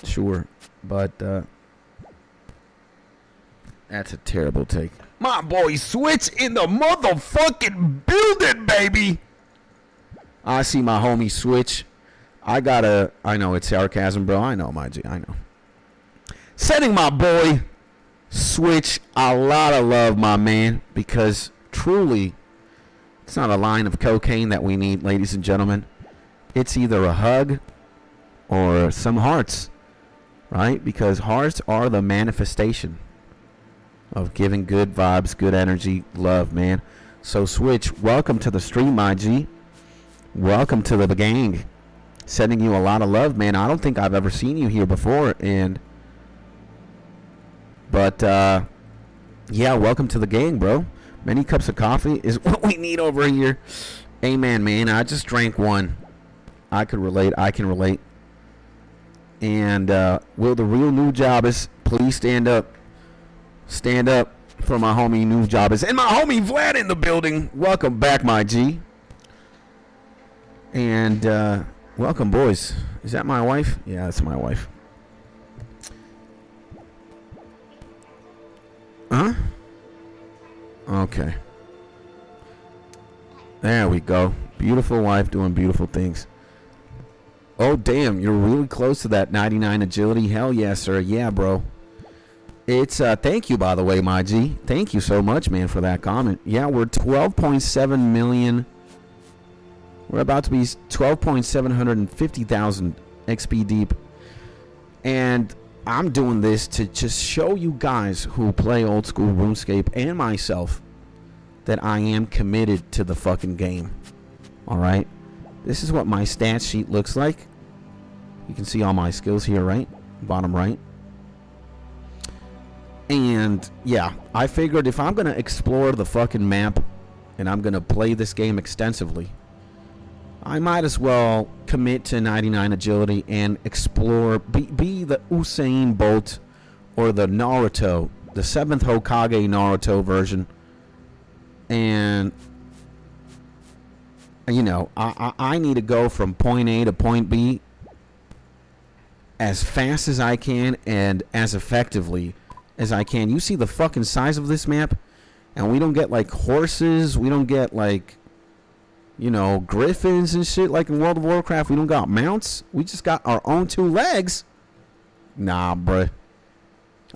[SPEAKER 1] sure, but that's a terrible take. My boy Switch in the motherfucking building, baby. I see my homie Switch. I know it's sarcasm, bro. I know, my G. I know. Sending my boy Switch a lot of love, my man, because truly, it's not a line of cocaine that we need, ladies and gentlemen. It's either a hug or some hearts, right? Because hearts are the manifestation of giving good vibes, good energy, love, man. So, Switch, welcome to the stream, my G. Welcome to the gang. Sending you a lot of love, man. I don't think I've ever seen you here before, but yeah, welcome to the gang, bro. Many cups of coffee is what we need over here. Amen, man. I just drank one. I can relate. And will the real new jobbers please stand up? Stand up for my homie new jobbers and my homie Vlad in the building. Welcome back, my G. And welcome, boys. Is that my wife? Yeah, that's my wife. Huh? Okay. There we go. Beautiful wife doing beautiful things. Oh, damn. You're really close to that 99 agility. Hell yeah, sir. Yeah, bro. It's, thank you, by the way, my G. Thank you so much, man, for that comment. Yeah, we're 12.7 million. We're about to be 12,750,000 XP deep. And I'm doing this to just show you guys who play old school RuneScape and myself that I am committed to the fucking game. Alright? This is what my stat sheet looks like. You can see all my skills here, right? Bottom right. And yeah, I figured if I'm going to explore the fucking map and I'm going to play this game extensively, I might as well commit to 99 agility and explore, be the Usain Bolt or the Naruto, the 7th Hokage Naruto version. And, you know, I need to go from point A to point B as fast as I can and as effectively as I can. You see the fucking size of this map? And we don't get, like, horses. We don't get, like, you know, griffins and shit like in World of Warcraft. We don't got mounts. We just got our own 2 legs. Nah, bruh.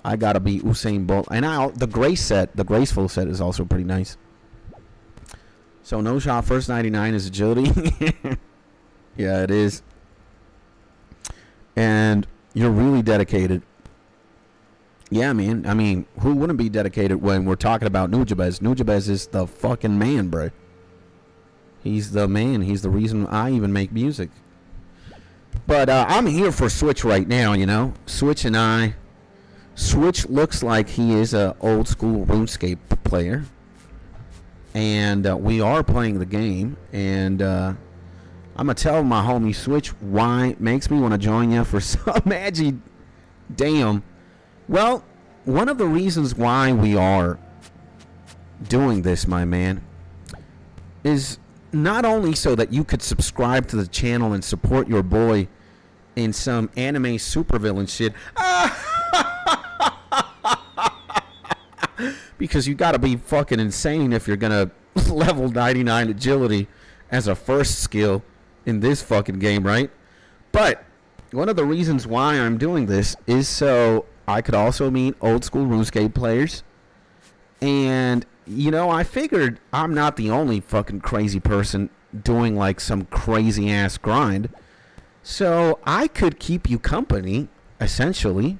[SPEAKER 1] I gotta be Usain Bolt. And now the grace set, the graceful set is also pretty nice. So no shot first 99 is agility. Yeah, it is. And you're really dedicated. Yeah, man. I mean, who wouldn't be dedicated when we're talking about Nujabes? Nujabes is the fucking man, bro. He's the man. He's the reason I even make music. But I'm here for Switch right now, you know. Switch and I. Switch looks like he is a old school RuneScape player. And we are playing the game. And I'm going to tell my homie Switch why it makes me want to join you for some Magi. Damn. Well, one of the reasons why we are doing this, my man, is not only so that you could subscribe to the channel and support your boy in some anime supervillain shit. Because you gotta be fucking insane if you're gonna level 99 agility as a first skill in this fucking game, right? But one of the reasons why I'm doing this is so I could also meet old school RuneScape players. And, you know, I figured I'm not the only fucking crazy person doing like some crazy ass grind. So I could keep you company, essentially,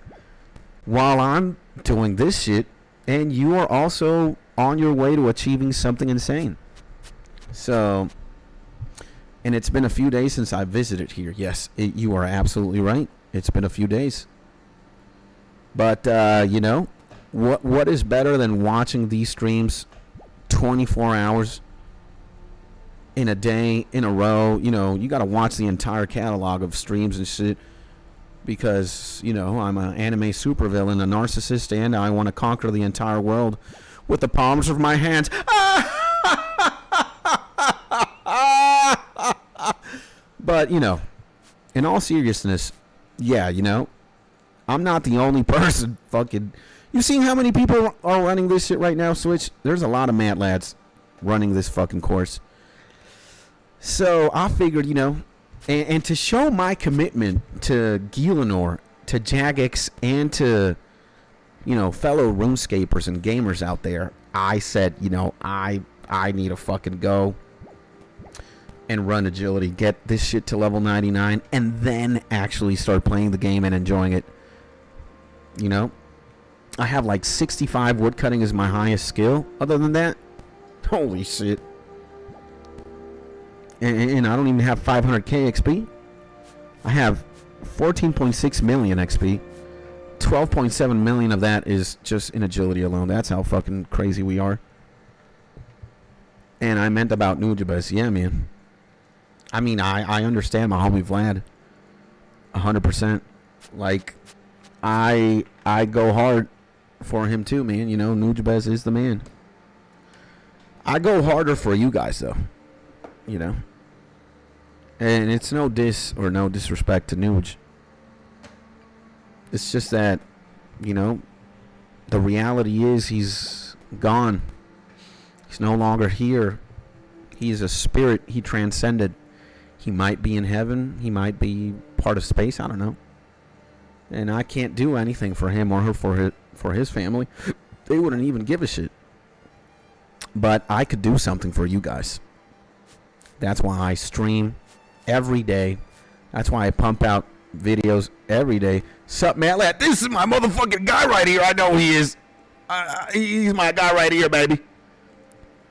[SPEAKER 1] while I'm doing this shit. And you are also on your way to achieving something insane. So, and it's been a few days since I visited here. Yes, you are absolutely right. It's been a few days. But, you know, what is better than watching these streams 24 hours in a day, in a row? You know, you got to watch the entire catalog of streams and shit. Because, you know, I'm an anime supervillain, a narcissist, and I want to conquer the entire world with the palms of my hands. But, you know, in all seriousness, yeah, you know, I'm not the only person fucking... You seen how many people are running this shit right now, Switch? There's a lot of mad lads running this fucking course. So I figured, you know, and to show my commitment to Gielinor, to Jagex, and to, you know, fellow RuneScapers and gamers out there, I said, you know, I need to fucking go and run agility, get this shit to level 99, and then actually start playing the game and enjoying it. You know, I have like 65 woodcutting is my highest skill. Other than that, holy shit. And I don't even have 500k XP. I have 14.6 million XP. 12.7 million of that is just in agility alone. That's how fucking crazy we are. And I meant about Nujabes. Yeah, man. I mean, I understand my homie Vlad 100%. Like, I go hard for him too, man. You know, Nujabes is the man. I go harder for you guys, though. You know. And it's no diss or no disrespect to Nuge. It's just that, you know, the reality is he's gone. He's no longer here. He's a spirit. He transcended. He might be in heaven. He might be part of space. I don't know. And I can't do anything for him or her for his family. They wouldn't even give a shit. But I could do something for you guys. That's why I stream every day. That's why I pump out videos every day. Sup, man? This is my motherfucking guy right here. I know he is. He's my guy right here, baby.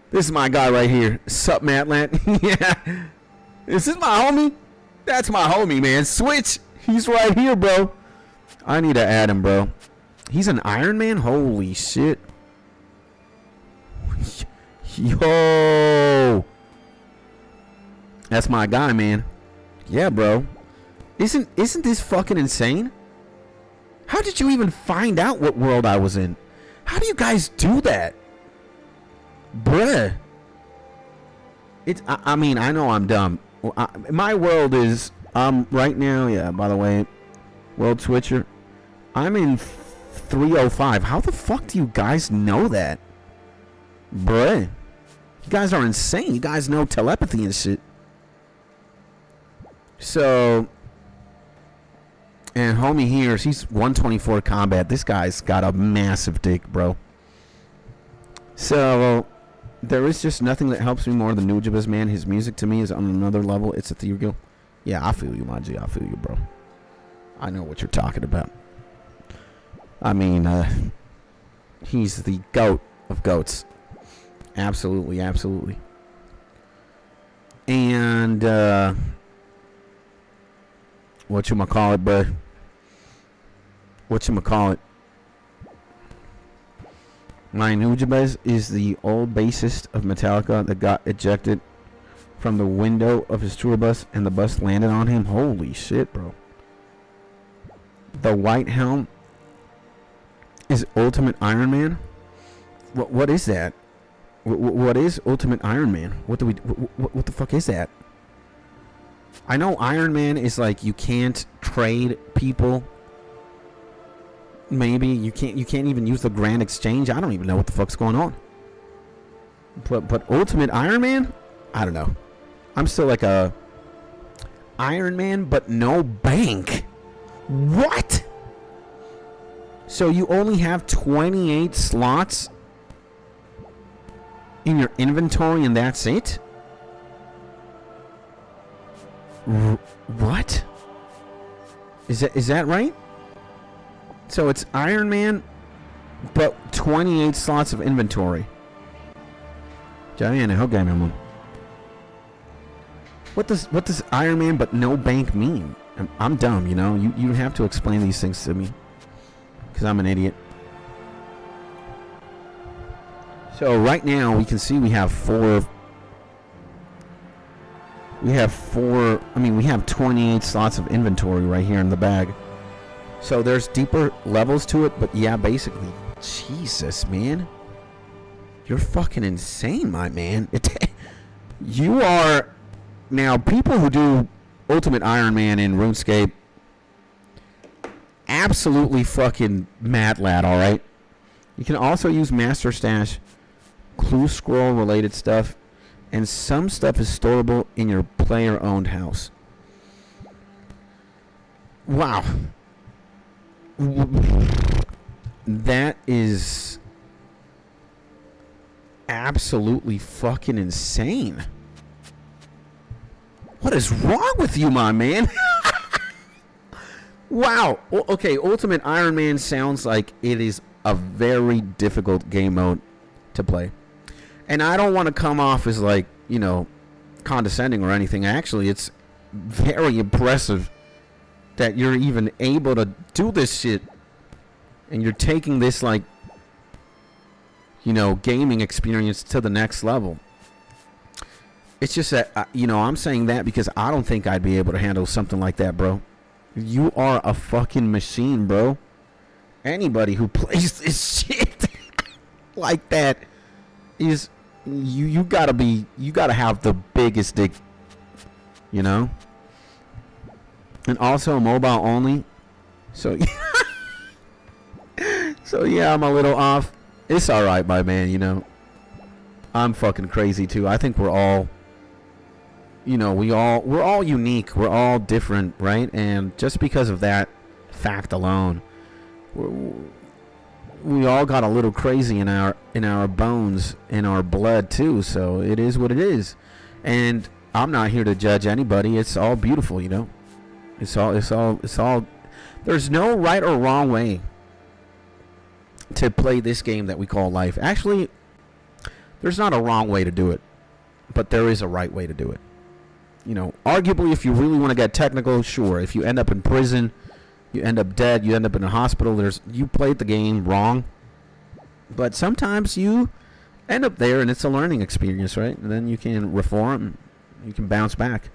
[SPEAKER 1] This is my guy right here. Sup, Matland? Yeah. This is my homie. That's my homie, man. Switch. He's right here, bro. I need to add him, bro. He's an Iron Man? Holy shit. Yo. That's my guy, man. Yeah, bro. Isn't this fucking insane? How did you even find out what world I was in? How do you guys do that? Bruh. I mean, I know I'm dumb. My world is, right now, yeah, by the way, World Switcher, I'm in 305. How the fuck do you guys know that? Bruh. You guys are insane. You guys know telepathy and shit. So, and homie here, he's 124 combat. This guy's got a massive dick, bro. So, there is just nothing that helps me more than Nujabes, man. His music to me is on another level. It's ethereal. Yeah, I feel you, my G. I feel you, bro. I know what you're talking about. I mean, he's the goat of goats. Absolutely, absolutely. And, whatchamacallit, bro? Whatchamacallit? My Nujabes is the old bassist of Metallica that got ejected from the window of his tour bus and the bus landed on him. Holy shit, bro. The white helm is Ultimate Iron Man? What is that? What is Ultimate Iron Man? What the fuck is that? I know Iron Man is like you can't trade people. Maybe you can't even use the Grand Exchange. I don't even know what the fuck's going on. But Ultimate Iron Man? I don't know. I'm still like a Iron Man but no bank. What? So you only have 28 slots in your inventory and that's it? What? Is that right? So it's Iron Man, but 28 slots of inventory. What does Iron Man but no bank mean? I'm dumb, you know. You have to explain these things to me, because I'm an idiot. So right now we can see we have four. We have 28 slots of inventory right here in the bag. So there's deeper levels to it, but yeah, basically. Jesus, man. You're fucking insane, my man. You are... Now, people who do Ultimate Iron Man in RuneScape, absolutely fucking mad lad, alright? You can also use Master Stash, Clue Scroll related stuff, and some stuff is storable in your player-owned house. Wow. That is absolutely fucking insane. What is wrong with you, my man? Wow. Okay, Ultimate Iron Man sounds like it is a very difficult game mode to play. And I don't want to come off as like, you know, condescending or anything. Actually, it's very impressive that you're even able to do this shit. And you're taking this, like, you know, gaming experience to the next level. It's just that, you know, I'm saying that because I don't think I'd be able to handle something like that, bro. You are a fucking machine, bro. Anybody who plays this shit like that is... You gotta have the biggest dick, you know? And also mobile only. So so yeah, I'm a little off. It's alright, my man, you know. I'm fucking crazy too. I think we're all we're all unique. We're all different, right? And just because of that fact alone, we all got a little crazy in our bones, in our blood too. So it is what it is. And I'm not here to judge anybody. It's all beautiful, It's all. There's no right or wrong way to play this game that we call life. Actually, there's not a wrong way to do it, but there is a right way to do it. Arguably, if you really want to get technical, sure. If you end up in prison, you end up dead, you end up in a hospital, you played the game wrong. But sometimes you end up there, and it's a learning experience, right? And then you can reform, you can bounce back.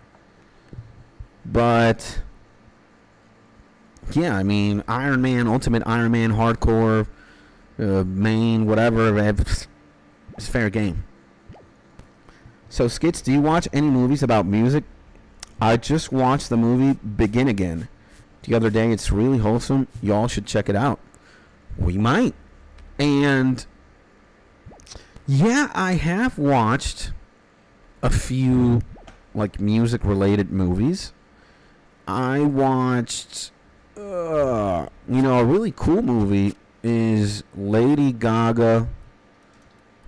[SPEAKER 1] But yeah, I mean, Iron Man, Ultimate Iron Man, Hardcore, Main, whatever, it's fair game. So, Skits, do you watch any movies about music? I just watched the movie Begin Again the other day. It's really wholesome. Y'all should check it out. We might. And yeah, I have watched a few like music related movies. I watched a really cool movie is Lady Gaga,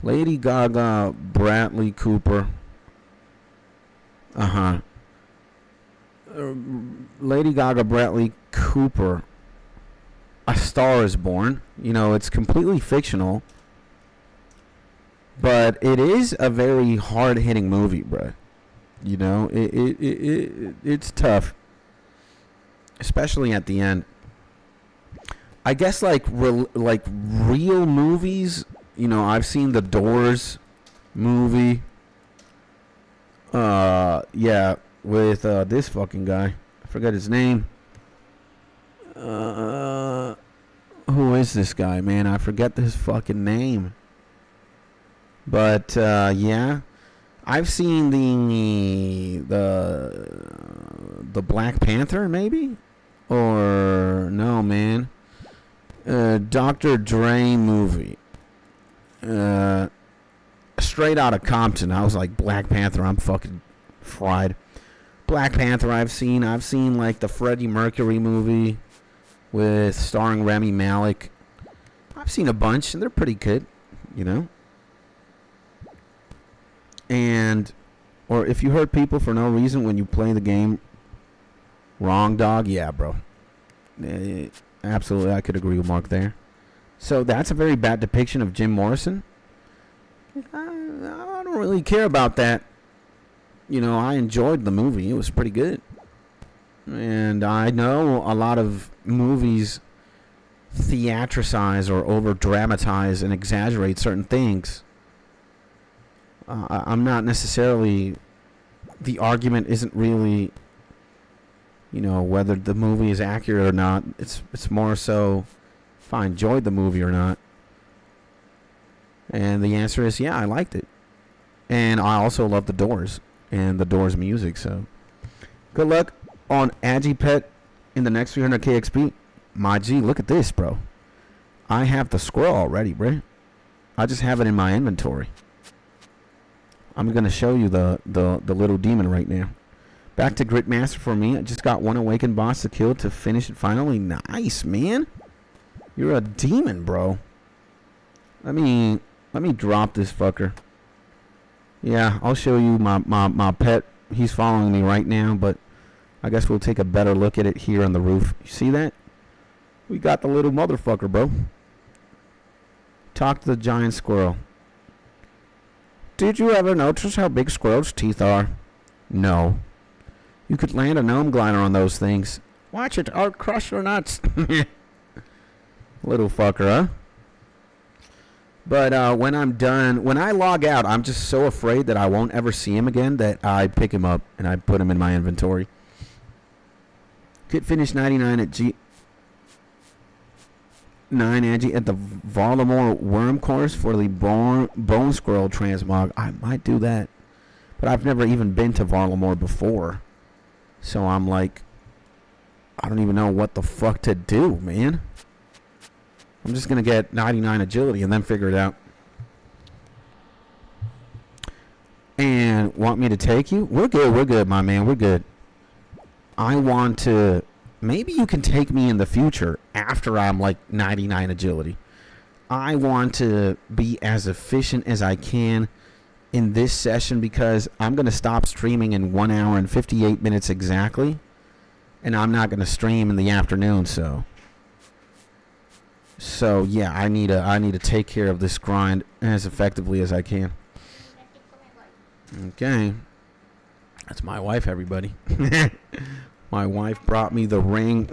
[SPEAKER 1] Bradley Cooper. Lady Gaga, Bradley Cooper, A Star Is Born. It's completely fictional, but it is a very hard-hitting movie, bruh. It's tough, especially at the end. I guess like real movies. I've seen the Doors movie. Yeah, with this fucking guy. I forget his name. Who is this guy, man? I forget his fucking name. But yeah, I've seen the Black Panther, maybe, or no, man. Dr. Dre movie. Straight Outta Compton. I was like, Black Panther, I'm fucking fried. Black Panther I've seen like the Freddie Mercury movie with starring Rami Malek. I've seen a bunch and they're pretty good, And or if you hurt people for no reason when you play the game wrong, dog, yeah, bro. Absolutely, I could agree with Mark there. So that's a very bad depiction of Jim Morrison. I don't really care about that. I enjoyed the movie. It was pretty good. And I know a lot of movies theatricize or over-dramatize and exaggerate certain things. I'm not necessarily... The argument isn't really... whether the movie is accurate or not. It's more so if I enjoyed the movie or not. And the answer is, yeah, I liked it. And I also love the Doors and the Doors music. So good luck on Agipet in the next 300k XP. My G, look at this, bro. I have the squirrel already, bro. I just have it in my inventory. I'm going to show you the little demon right now. Back to Gritmaster for me. I just got one awakened boss to kill to finish it finally. Nice, man. You're a demon, bro. Let me drop this fucker. Yeah, I'll show you my pet. He's following me right now, but I guess we'll take a better look at it here on the roof. You see that? We got the little motherfucker, bro. Talk to the giant squirrel. Did you ever notice how big squirrels' teeth are? No. You could land a gnome glider on those things. Watch it, I'll crush your nuts. Little fucker, huh? But when I'm done, when I log out, I'm just so afraid that I won't ever see him again that I pick him up and I put him in my inventory. Could finish 99 at G9 Angie at the Varlamore Worm course for the Bone Squirrel transmog. I might do that. But I've never even been to Varlamore before. So I'm like, I don't even know what the fuck to do, man. I'm just going to get 99 agility and then figure it out. and want me to take you, we're good, my man, we're good. I want to, maybe you can take me in the future after I'm like 99 agility. I want to be as efficient as I can in this session because I'm going to stop streaming in 1 hour and 58 minutes exactly. And I'm not going to stream in the afternoon, so yeah, I need to take care of this grind as effectively as I can. Okay. That's my wife, everybody. My wife brought me the ring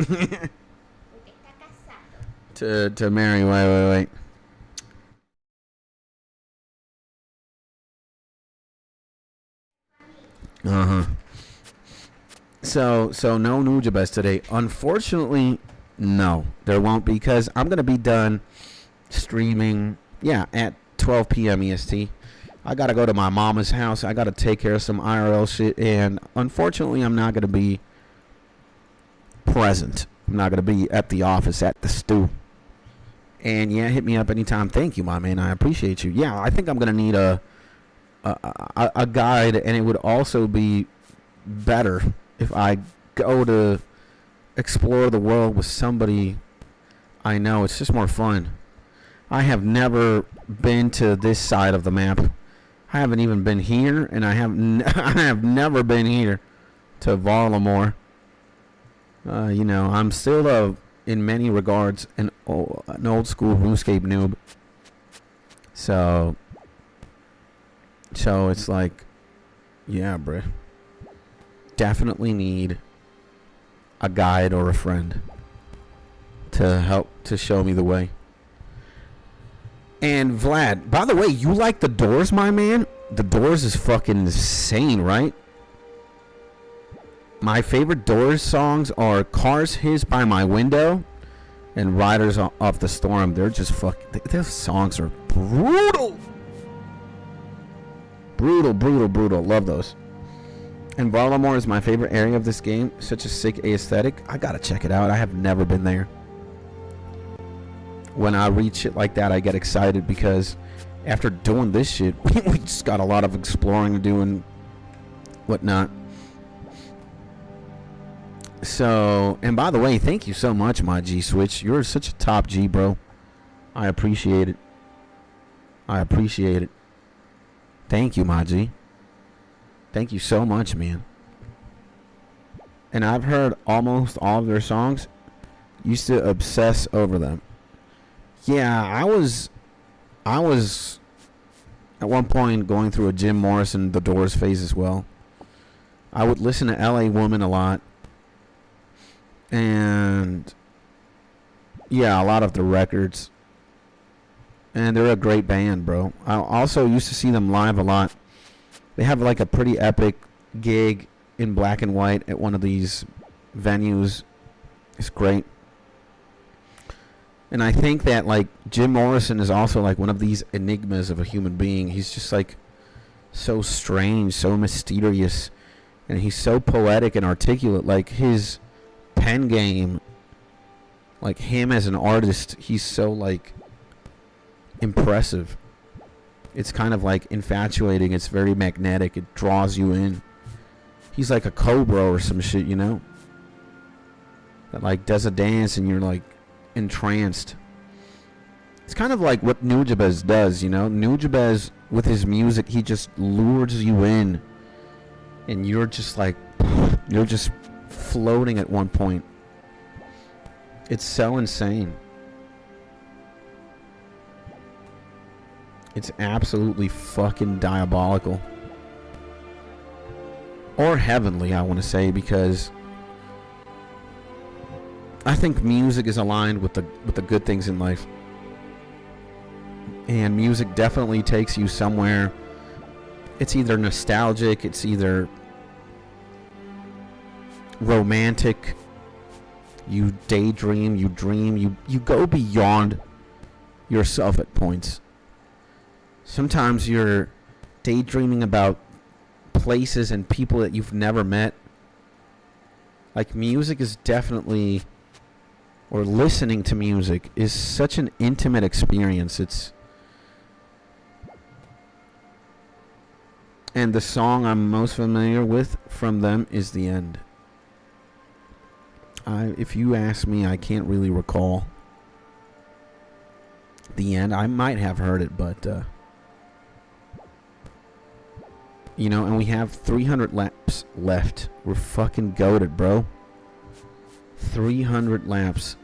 [SPEAKER 1] to marry. Wait. So no Nujabes today. Unfortunately, no, there won't be because I'm gonna be done streaming. Yeah, at 12 p.m. EST. I gotta go to my mama's house. I gotta take care of some IRL shit, and unfortunately, I'm not gonna be present. I'm not gonna be at the office at the stew. And yeah, hit me up anytime. Thank you, my man. I appreciate you. Yeah, I think I'm gonna need a guide, and it would also be better if I go to explore the world with somebody I know. It's just more fun. I have never been to this side of the map. I haven't even been here, and I have never been here to Varlamore. I'm still in many regards an old school RuneScape noob. So it's like, yeah, bruh. Definitely need a guide or a friend to help to show me the way. And Vlad, by the way, you like The Doors, my man? The Doors is fucking insane, right? My favorite Doors songs are Cars Hiss by My Window and Riders Off the Storm. They're just those songs are brutal. Brutal. Love those. And Varlamore is my favorite area of this game. Such a sick aesthetic. I gotta check it out. I have never been there. When I read shit like that, I get excited because after doing this shit, we just got a lot of exploring to do and whatnot. So, and by the way, thank you so much, my G Switch. You're such a top G, bro. I appreciate it. Thank you, my G. Thank you so much, man. And I've heard almost all of their songs. Used to obsess over them. Yeah, I was at one point going through a Jim Morrison The Doors phase as well. I would listen to LA Woman a lot. And yeah, a lot of the records. And they're a great band, bro. I also used to see them live a lot. They have like a pretty epic gig in black and white at one of these venues. It's great. And I think that like Jim Morrison is also like one of these enigmas of a human being. He's just like so strange, so mysterious, and he's so poetic and articulate. Like his pen game, like him as an artist, he's so like impressive. It's kind of like infatuating. It's very magnetic. It draws you in. He's like a cobra or some shit, you know? That like does a dance and you're like entranced. It's kind of like what Nujabes does, you know? Nujabes, with his music, he just lures you in. And you're just like, you're just floating at one point. It's so insane. It's absolutely fucking diabolical. Or heavenly, I want to say, because I think music is aligned with the good things in life. And music definitely takes you somewhere. It's either nostalgic, it's either romantic. You daydream, you dream, you go beyond yourself at points. Sometimes you're daydreaming about places and people that you've never met. Like music is definitely, or listening to music is such an intimate experience. And the song I'm most familiar with from them is The End. If you ask me, I can't really recall The End. I might have heard it, but you know, and we have 300 laps left. We're fucking goated, bro. 300 laps.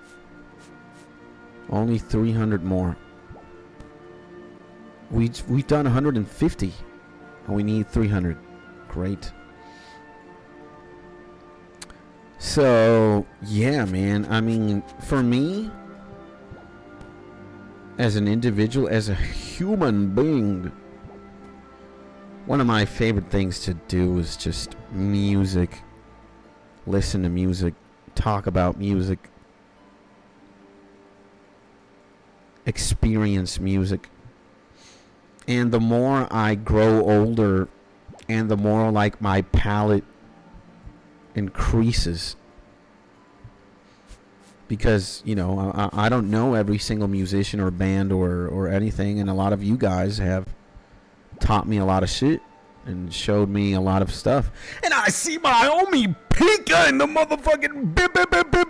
[SPEAKER 1] Only 300 more. We've done 150, and we need 300. Great. So, yeah, man. I mean, for me, as an individual, as a human being, one of my favorite things to do is just music. Listen to music. Talk about music. Experience music. And the more I grow older, and the more like my palate increases, because, you know, I don't know every single musician or band or anything, and a lot of you guys have taught me a lot of shit and showed me a lot of stuff. And I see my homie Pika in the motherfucking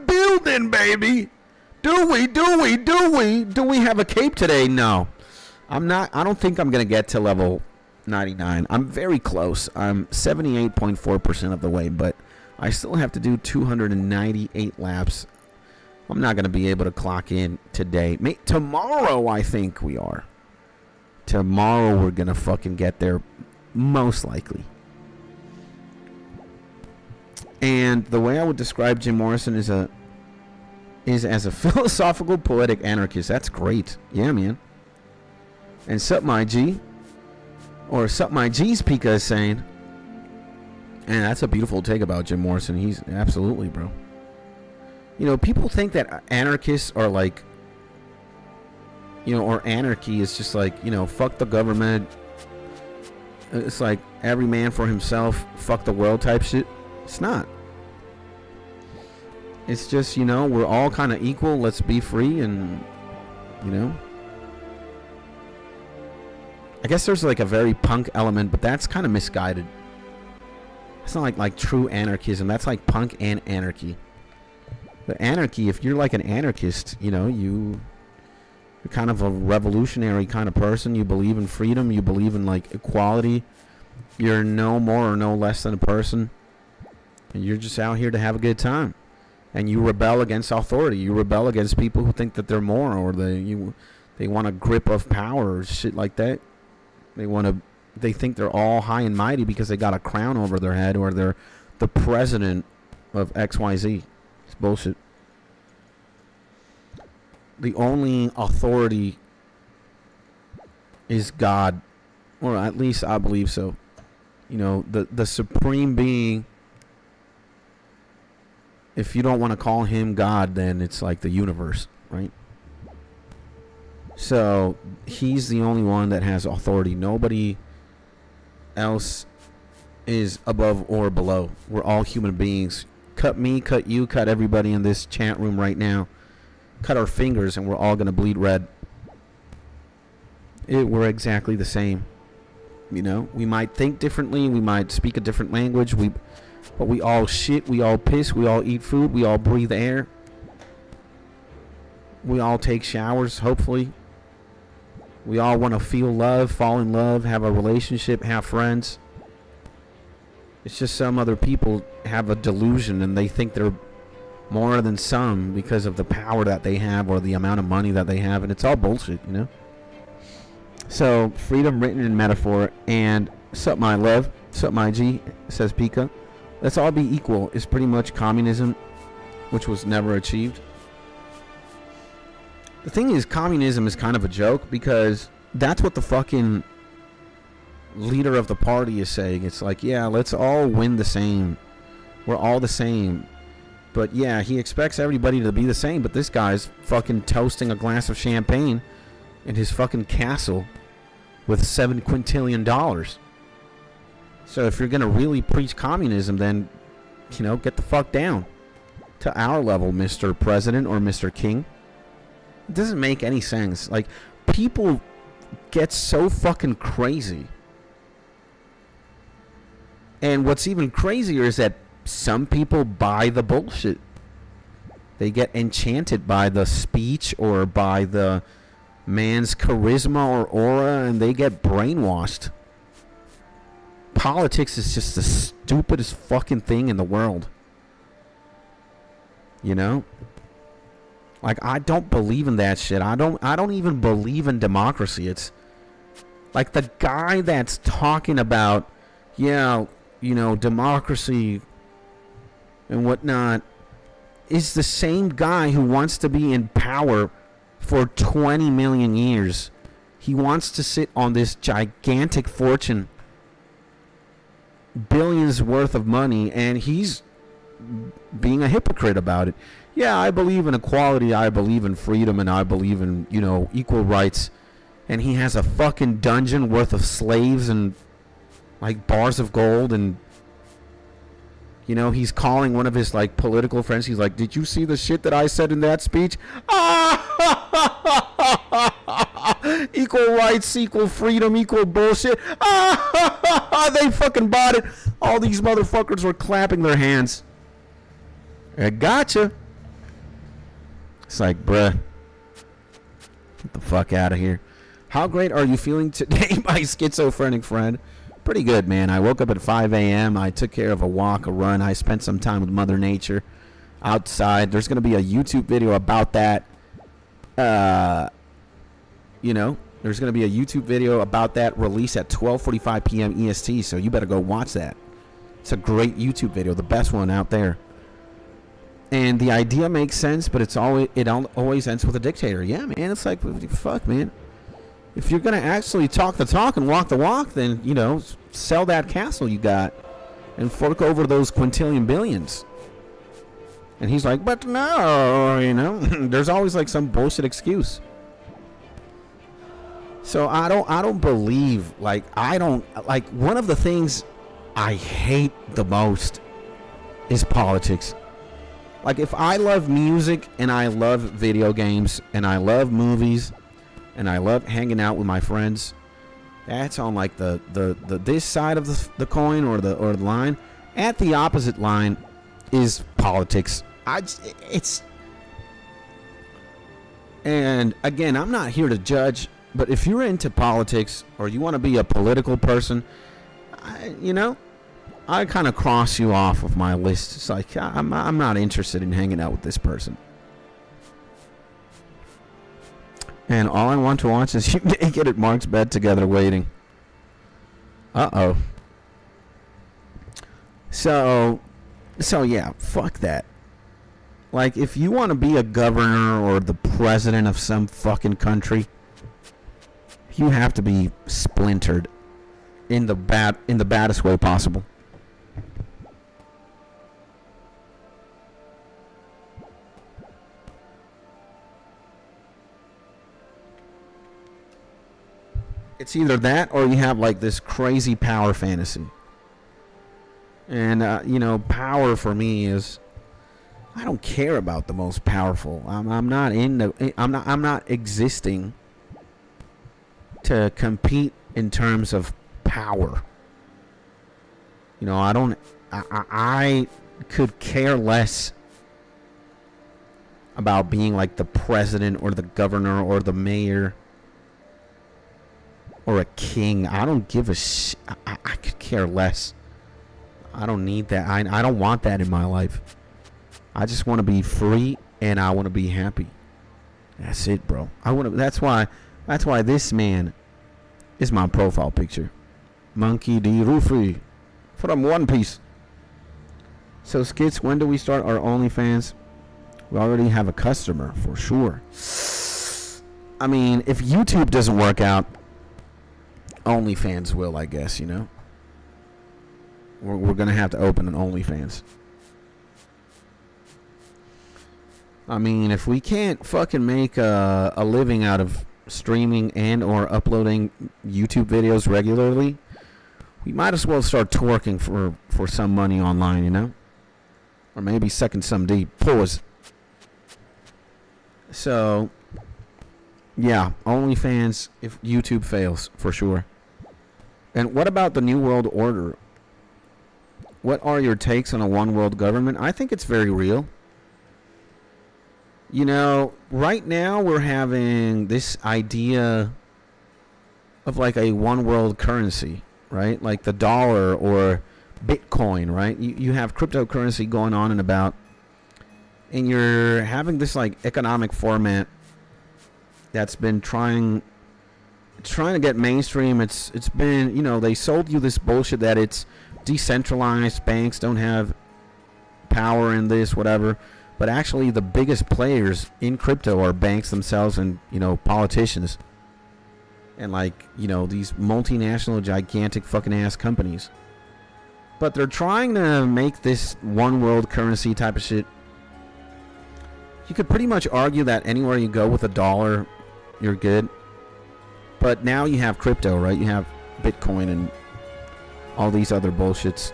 [SPEAKER 1] building, baby. Do we have a cape today? No. I don't think I'm going to get to level 99. I'm very close. I'm 78.4% of the way, but I still have to do 298 laps. I'm not going to be able to clock in today. Tomorrow, I think we are. Tomorrow, we're going to fucking get there, most likely. And the way I would describe Jim Morrison is as a philosophical, poetic anarchist. That's great. Yeah, man. And Sup My G, or Sup My G's Pika is saying, and that's a beautiful take about Jim Morrison. He's absolutely, bro. You know, people think that anarchists are like, you know, or anarchy is just like, you know, fuck the government. It's like every man for himself, fuck the world type shit. It's not. It's just, you know, we're all kind of equal. Let's be free, and, you know. I guess there's like a very punk element, but that's kind of misguided. It's not like true anarchism. That's like punk and anarchy. The anarchy, if you're like an anarchist, you know, you're kind of a revolutionary kind of person. You believe in freedom. You believe in like equality. You're no more or no less than a person. And you're just out here to have a good time. And you rebel against authority. You rebel against people who think that they're more, or they want a grip of power or shit like that. They think they're all high and mighty because they got a crown over their head, or they're the president of XYZ. It's bullshit. The only authority is God, or at least I believe so. You know, the supreme being. If you don't want to call him God, then it's like the universe, right? So he's the only one that has authority. Nobody else is above or below. We're all human beings. Cut me, cut you, cut everybody in this chat room right now. Cut our fingers and we're all going to bleed red. We're exactly the same. You know, we might think differently. We might speak a different language. But we all shit. We all piss. We all eat food. We all breathe air. We all take showers, hopefully. We all want to feel love, fall in love, have a relationship, have friends. It's just some other people have a delusion and they think they're more than some because of the power that they have or the amount of money that they have. And it's all bullshit, you know? So, freedom written in metaphor. And sup my love, sup my G, says Pika. Let's all be equal is pretty much communism, which was never achieved. The thing is, communism is kind of a joke because that's what the fucking leader of the party is saying. It's like, yeah, let's all win the same. We're all the same. But yeah, he expects everybody to be the same, but this guy's fucking toasting a glass of champagne in his fucking castle with $7 quintillion. So if you're going to really preach communism, then, you know, get the fuck down to our level, Mr. President or Mr. King. It doesn't make any sense. Like, people get so fucking crazy And what's even crazier is that some people buy the bullshit. They get enchanted by the speech or by the man's charisma or aura, and they get brainwashed. Politics is just the stupidest fucking thing in the world. You know? Like, I don't believe in that shit. I don't even believe in democracy. It's like the guy that's talking about, yeah, you know, democracy and whatnot is the same guy who wants to be in power for 20 million years. He wants to sit on this gigantic fortune, billions worth of money, and he's being a hypocrite about it. Yeah, I believe in equality, I believe in freedom, and I believe in, you know, equal rights. And he has a fucking dungeon worth of slaves and like bars of gold, and you know, he's calling one of his like political friends. He's like, "Did you see the shit that I said in that speech? Equal rights, equal freedom, equal bullshit." They fucking bought it. All these motherfuckers were clapping their hands. I gotcha. It's like, bruh, get the fuck out of here. How great are you feeling today, my schizophrenic friend? Pretty good, man. I woke up at 5 a.m. I took care of a walk, a run. I spent some time with Mother Nature outside. There's going to be a YouTube video about that. You know, there's going to be a YouTube video about that released at 12:45 p.m. EST, so you better go watch that. It's a great YouTube video, the best one out there. And the idea makes sense, but it always ends with a dictator. Yeah, man. It's like, fuck, man. If you're going to actually talk the talk and walk the walk, then, you know, sell that castle you got and fork over those quintillion billions. And he's like, but no, you know, there's always like some bullshit excuse. So I don't believe, like, one of the things I hate the most is politics. Like, if I love music and I love video games and I love movies and I love hanging out with my friends, that's on like the this side of the coin or the line. At the opposite line is politics. And again, I'm not here to judge, but if you're into politics or you want to be a political person, I kind of cross you off of my list. It's like, I'm not interested in hanging out with this person. And all I want to watch is you naked at Mark's bed together waiting. Uh-oh. So yeah, fuck that. Like, if you want to be a governor or the president of some fucking country, you have to be splintered in the baddest way possible. It's either that or you have like this crazy power fantasy. And power for me is, I don't care about the most powerful. I'm not existing to compete in terms of power. You know, I could care less about being like the president or the governor or the mayor or a king. I don't give a shit. I could care less. I don't need that. I don't want that in my life. I just want to be free and I want to be happy. That's it, bro. That's why this man is my profile picture. Monkey D. Rufy from One Piece. So, Skits, when do we start our OnlyFans? We already have a customer for sure. I mean, if YouTube doesn't work out, OnlyFans will, I guess, you know. We're going to have to open an OnlyFans. I mean, if we can't fucking make a living out of streaming and or uploading YouTube videos regularly, we might as well start twerking for some money online, you know? Or maybe sucking some deep. Pause. So, yeah, OnlyFans if YouTube fails, for sure. And what about the New World Order? what are your takes on a one world government? I think it's very real. You know, right now we're having this idea of like a one world currency, right? Like the dollar or Bitcoin, right? You have cryptocurrency going on and about, and you're having this like economic format that's been trying to get mainstream. It's been, you know, they sold you this bullshit that it's decentralized, banks don't have power in this, whatever. But actually the biggest players in crypto are banks themselves and, you know, politicians. And like, you know, these multinational gigantic fucking ass companies. But they're trying to make this one world currency type of shit. You could pretty much argue that anywhere you go with a dollar, you're good. But now you have crypto, right? You have Bitcoin and all these other bullshits.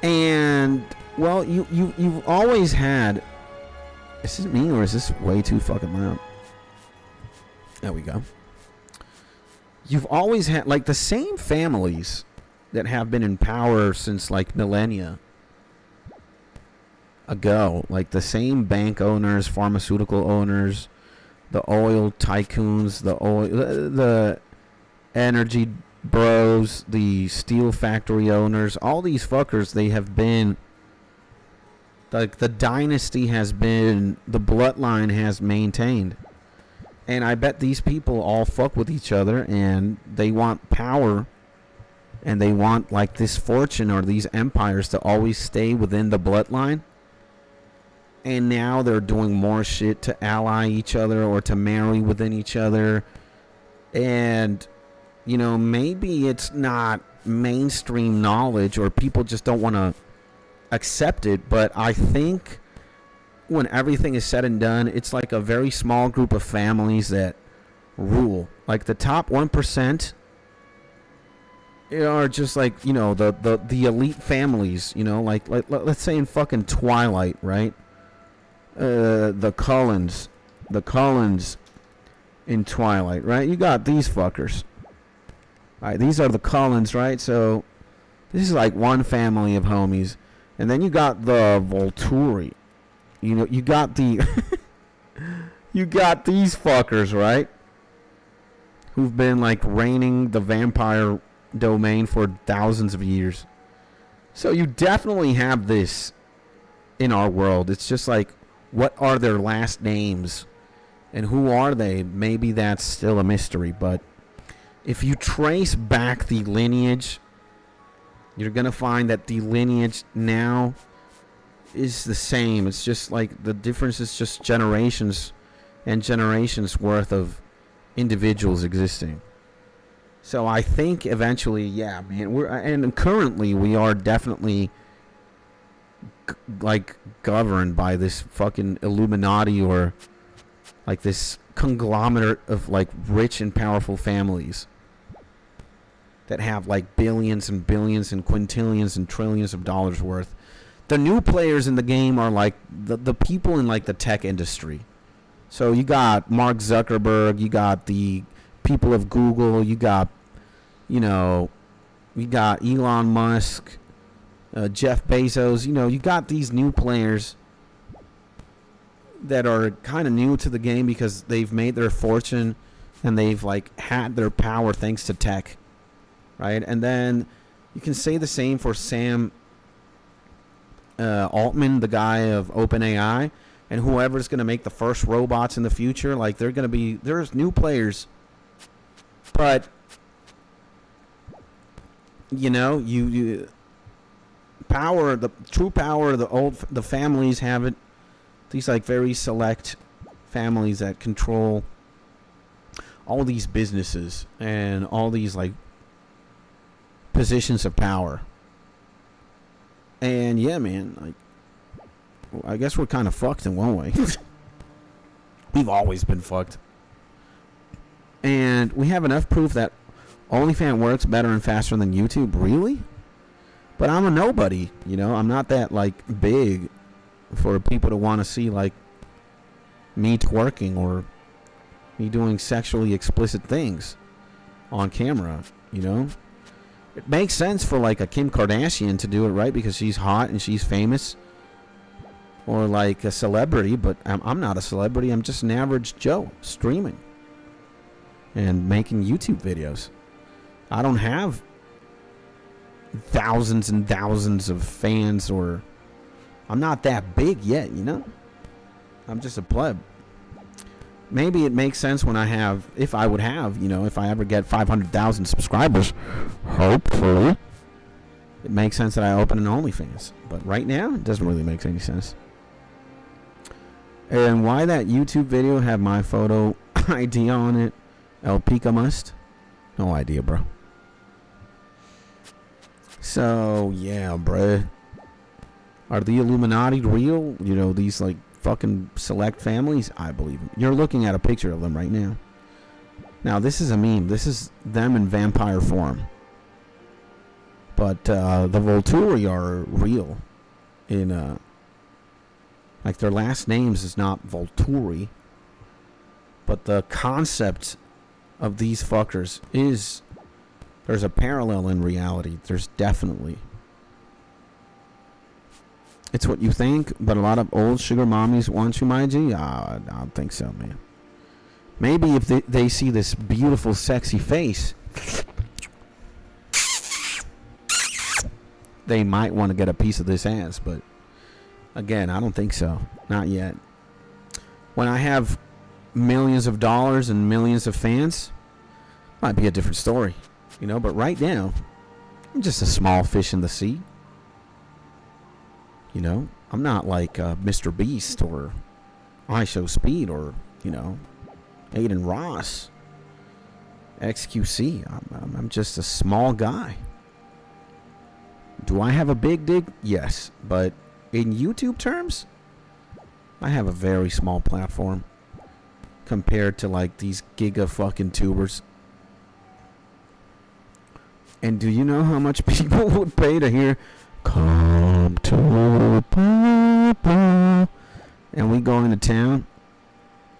[SPEAKER 1] And, well, you've always had... Is this me or is this way too fucking loud? There we go. You've always had, like, the same families that have been in power since, like, millennia ago. Like, the same bank owners, pharmaceutical owners, the oil tycoons, the energy bros, the steel factory owners, all these fuckers, they have been, like, the dynasty has been, the bloodline has maintained. And I bet these people all fuck with each other and they want power and they want, like, this fortune or these empires to always stay within the bloodline. And now they're doing more shit to ally each other or to marry within each other. And, you know, maybe it's not mainstream knowledge or people just don't want to accept it. But I think when everything is said and done, it's like a very small group of families that rule. Like the top 1% are just like, you know, the elite families, you know, like let's say in fucking Twilight, right? The Cullens in Twilight, right? You got these fuckers. Alright, these are the Cullens, right? So this is like one family of homies. And then you got the Volturi. You know, you got the you got these fuckers, right? Who've been like reigning the vampire domain for thousands of years. So you definitely have this in our world. It's just like, what are their last names and who are they? Maybe that's still a mystery, but if you trace back the lineage, you're going to find that the lineage now is the same. It's just like the difference is just generations and generations worth of individuals existing. So I think eventually, yeah, man, and currently we are definitely like governed by this fucking Illuminati or like this conglomerate of like rich and powerful families that have like billions and billions and quintillions and trillions of dollars worth. The new players in the game are like the people in like the tech industry. So you got Mark Zuckerberg, you got the people of Google, you got, you know, you got Elon Musk, Jeff Bezos, you know, you got these new players that are kind of new to the game because they've made their fortune and they've like had their power thanks to tech, right? And then you can say the same for Sam Altman, the guy of OpenAI, and whoever's going to make the first robots in the future. Like, they're going to be, there's new players, but you know, you power, the true power, the families have it. These like very select families that control all these businesses and all these like positions of power. And yeah, man, like, I guess we're kind of fucked in one way. We've always been fucked. And we have enough proof that OnlyFans works better and faster than YouTube. Really? But I'm a nobody, you know? I'm not that, like, big for people to want to see, like, me twerking or me doing sexually explicit things on camera, you know? It makes sense for like a Kim Kardashian to do it, right? Because she's hot and she's famous. Or like a celebrity, but I'm not a celebrity. I'm just an average Joe streaming and making YouTube videos. I don't have thousands and thousands of fans, or I'm not that big yet, you know? I'm just a pleb. Maybe it makes sense when I have, if I would have, you know, if I ever get 500,000 subscribers, hopefully, it makes sense that I open an OnlyFans. But right now, it doesn't really make any sense. And why that YouTube video have my photo ID on it? El Pica must? No idea, bro. So, yeah, bruh. Are the Illuminati real? You know, these, like, fucking select families? I believe them. You're looking at a picture of them right now. Now, this is a meme. This is them in vampire form. But the Volturi are real. In, like, their last names is not Volturi. But the concept of these fuckers is... There's a parallel in reality. There's definitely. It's what you think, but a lot of old sugar mommies want you, my G? I don't think so, man. Maybe if they see this beautiful, sexy face, they might want to get a piece of this ass, but again, I don't think so. Not yet. When I have millions of dollars and millions of fans, might be a different story. You know, but right now, I'm just a small fish in the sea. You know, I'm not like Mr. Beast or I Show Speed or, you know, Aiden Ross, XQC. I'm just a small guy. Do I have a big dig? Yes. But in YouTube terms, I have a very small platform compared to like these giga fucking tubers. And do you know how much people would pay to hear "Come to Papa"? And we go into town?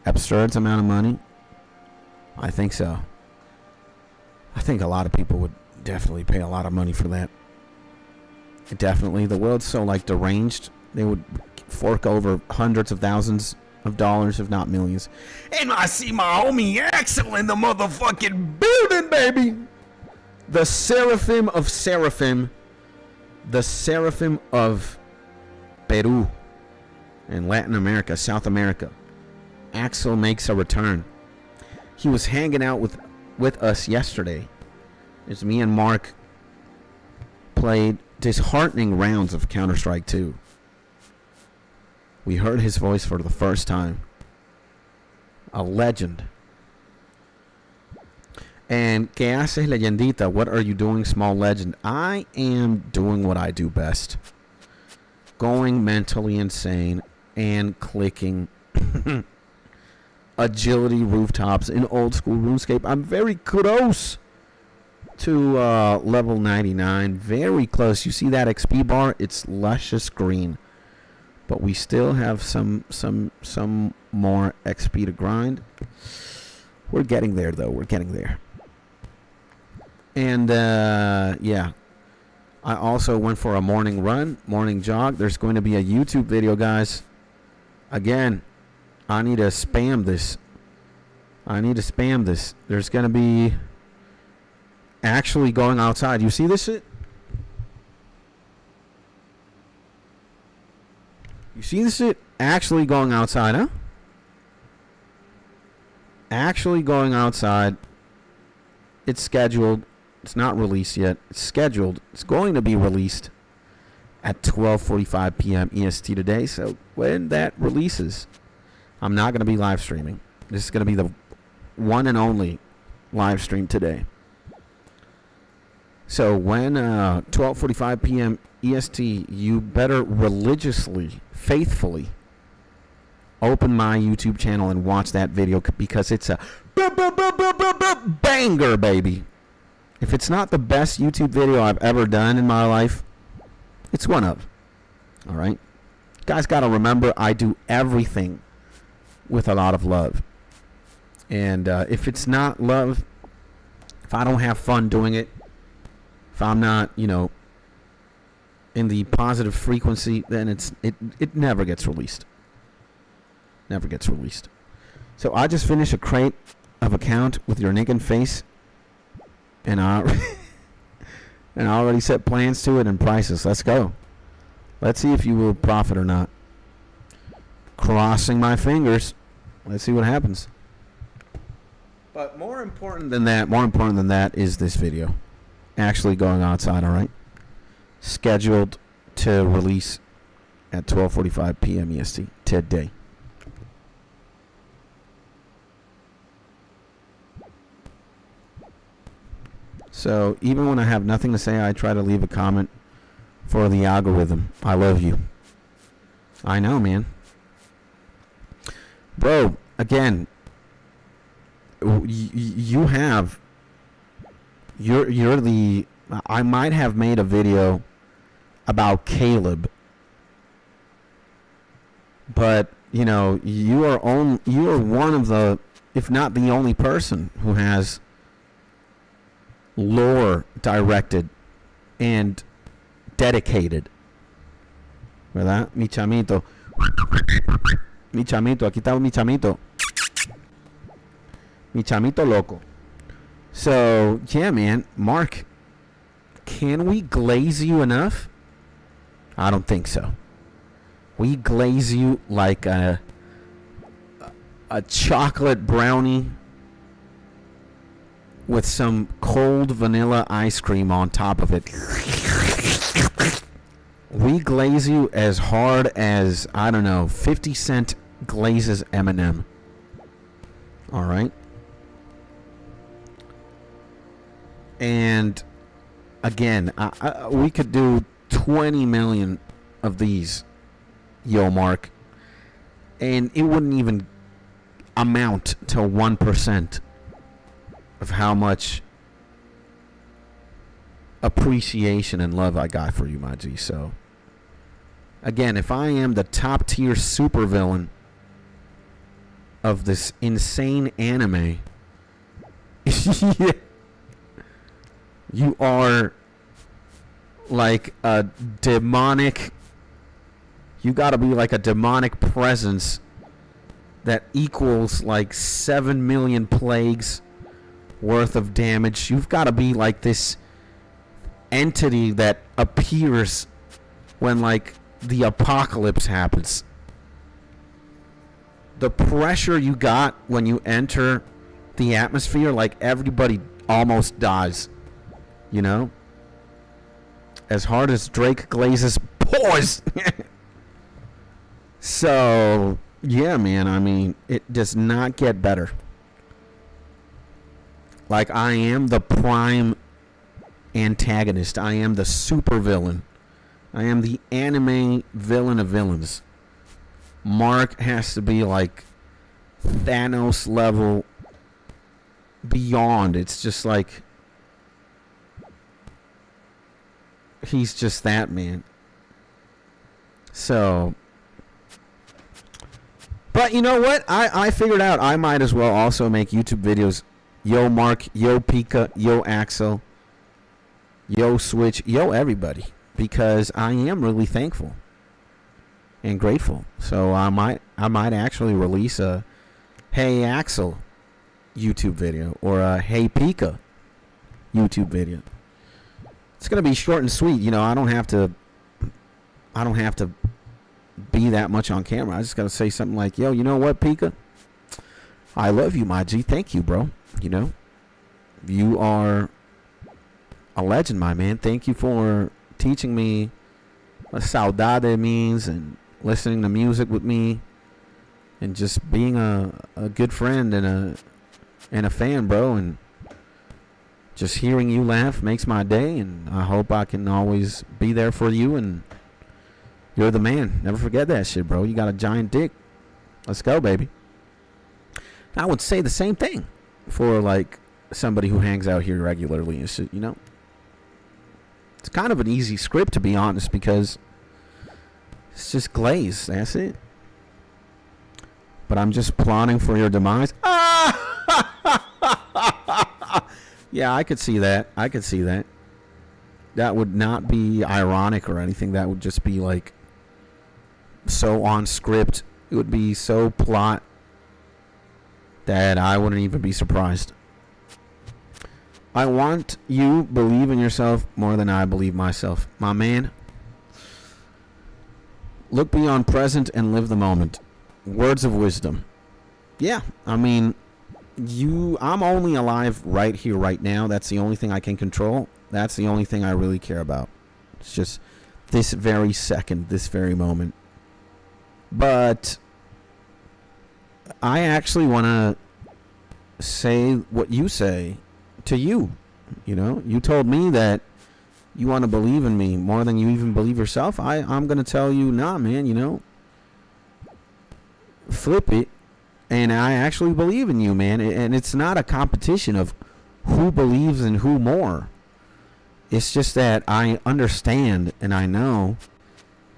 [SPEAKER 1] Absurd amount of money? I think so. I think a lot of people would definitely pay a lot of money for that. Definitely. The world's so like deranged. They would fork over hundreds of thousands of dollars, if not millions. And I see my homie Axel in the motherfucking building, baby. The Seraphim of Seraphim. The Seraphim of Peru. And Latin America, South America. Axel makes a return. He was hanging out with us yesterday. As me and Mark played disheartening rounds of Counter-Strike 2. We heard his voice for the first time. A legend. And ¿qué haces, leyendita? What are you doing, small legend? I am doing what I do best. Going mentally insane and clicking agility rooftops in old school RuneScape. I'm very close to level 99. Very close. You see that XP bar? It's luscious green. But we still have some more XP to grind. We're getting there, though. We're getting there. And, yeah. I also went for a morning run, morning jog. There's going to be a YouTube video, guys. Again, I need to spam this. There's going to be actually going outside. You see this shit? You see this shit? Actually going outside, huh? Actually going outside. It's scheduled. It's not released yet. It's scheduled. It's going to be released at 12:45 p.m. EST today. So when that releases, I'm not going to be live streaming. This is going to be the one and only live stream today. So when 12:45 p.m. EST, you better religiously, faithfully open my YouTube channel and watch that video because it's a banger, baby. If it's not the best YouTube video I've ever done in my life, it's one of. All right? You guys got to remember, I do everything with a lot of love. And if it's not love, if I don't have fun doing it, If I'm not, in the positive frequency, then it never gets released. Never gets released. So I just finished a crate of account with your naked face, and I already set plans to it and prices. Let's go. Let's see if you will profit or not. Crossing my fingers. Let's see what happens. But more important than that is this video actually going outside, all right? Scheduled to release at 12:45 p.m. EST today. So even when I have nothing to say, I try to leave a comment for the algorithm. I love you. I know, man. Bro, again, you're the, I might have made a video about Caleb, but you are one of the, if not the only person who has lore directed and dedicated. ¿Verdad? Mi chamito. Mi chamito. Aquí está mi chamito. Mi chamito loco. So, yeah, man. Mark, can we glaze you enough? I don't think so. We glaze you like a chocolate brownie with some cold vanilla ice cream on top of it. We glaze you as hard as, I don't know, 50 Cent glazes Eminem. All right? And again, we could do 20 million of these, yo, Mark, and it wouldn't even amount to 1% of how much appreciation and love I got for you, my G. So, again, if I am the top tier supervillain of this insane anime, you are like a demonic, you gotta be like a demonic presence that equals like 7 million plagues worth of damage. You've got to be like this entity that appears when like the apocalypse happens. The pressure you got when you enter the atmosphere, like everybody almost dies, as hard as Drake glazes pores. So yeah, man, I mean, it does not get better. Like, I am the prime antagonist. I am the super villain. I am the anime villain of villains. Mark has to be like Thanos level beyond. It's just like, he's just that, man. So, but you know what? I figured out I might as well also make YouTube videos. Yo Mark, yo Pika, yo Axel, yo Switch, yo everybody. Because I am really thankful and grateful. So I might actually release a Hey Axel YouTube video or a Hey Pika YouTube video. It's gonna be short and sweet, I don't have to be that much on camera. I just gotta say something like, yo, you know what, Pika? I love you, my G. Thank you, bro. You are a legend, my man. Thank you for teaching me what saudade means and listening to music with me and just being a good friend and a fan, bro. And just hearing you laugh makes my day, and I hope I can always be there for you, and you're the man. Never forget that shit, bro. You got a giant dick. Let's go, baby. I would say the same thing for like somebody who hangs out here regularly and shit, It's kind of an easy script, to be honest, because it's just glaze. That's it. But I'm just plotting for your demise. Yeah, I could see that. that would not be ironic or anything. That would just be like so on script. It would be so plot that I wouldn't even be surprised. I want you believe in yourself more than I believe myself. My man, look beyond present and live the moment. Words of wisdom. Yeah, I mean, I'm only alive right here, right now. That's the only thing I can control. That's the only thing I really care about. It's just this very second, this very moment. But I actually want to say what you say to you. You know, you told me that you want to believe in me more than you even believe yourself. I'm going to tell you, nah, man, you know, flip it. And I actually believe in you, man. And it's not a competition of who believes in who more. It's just that I understand and I know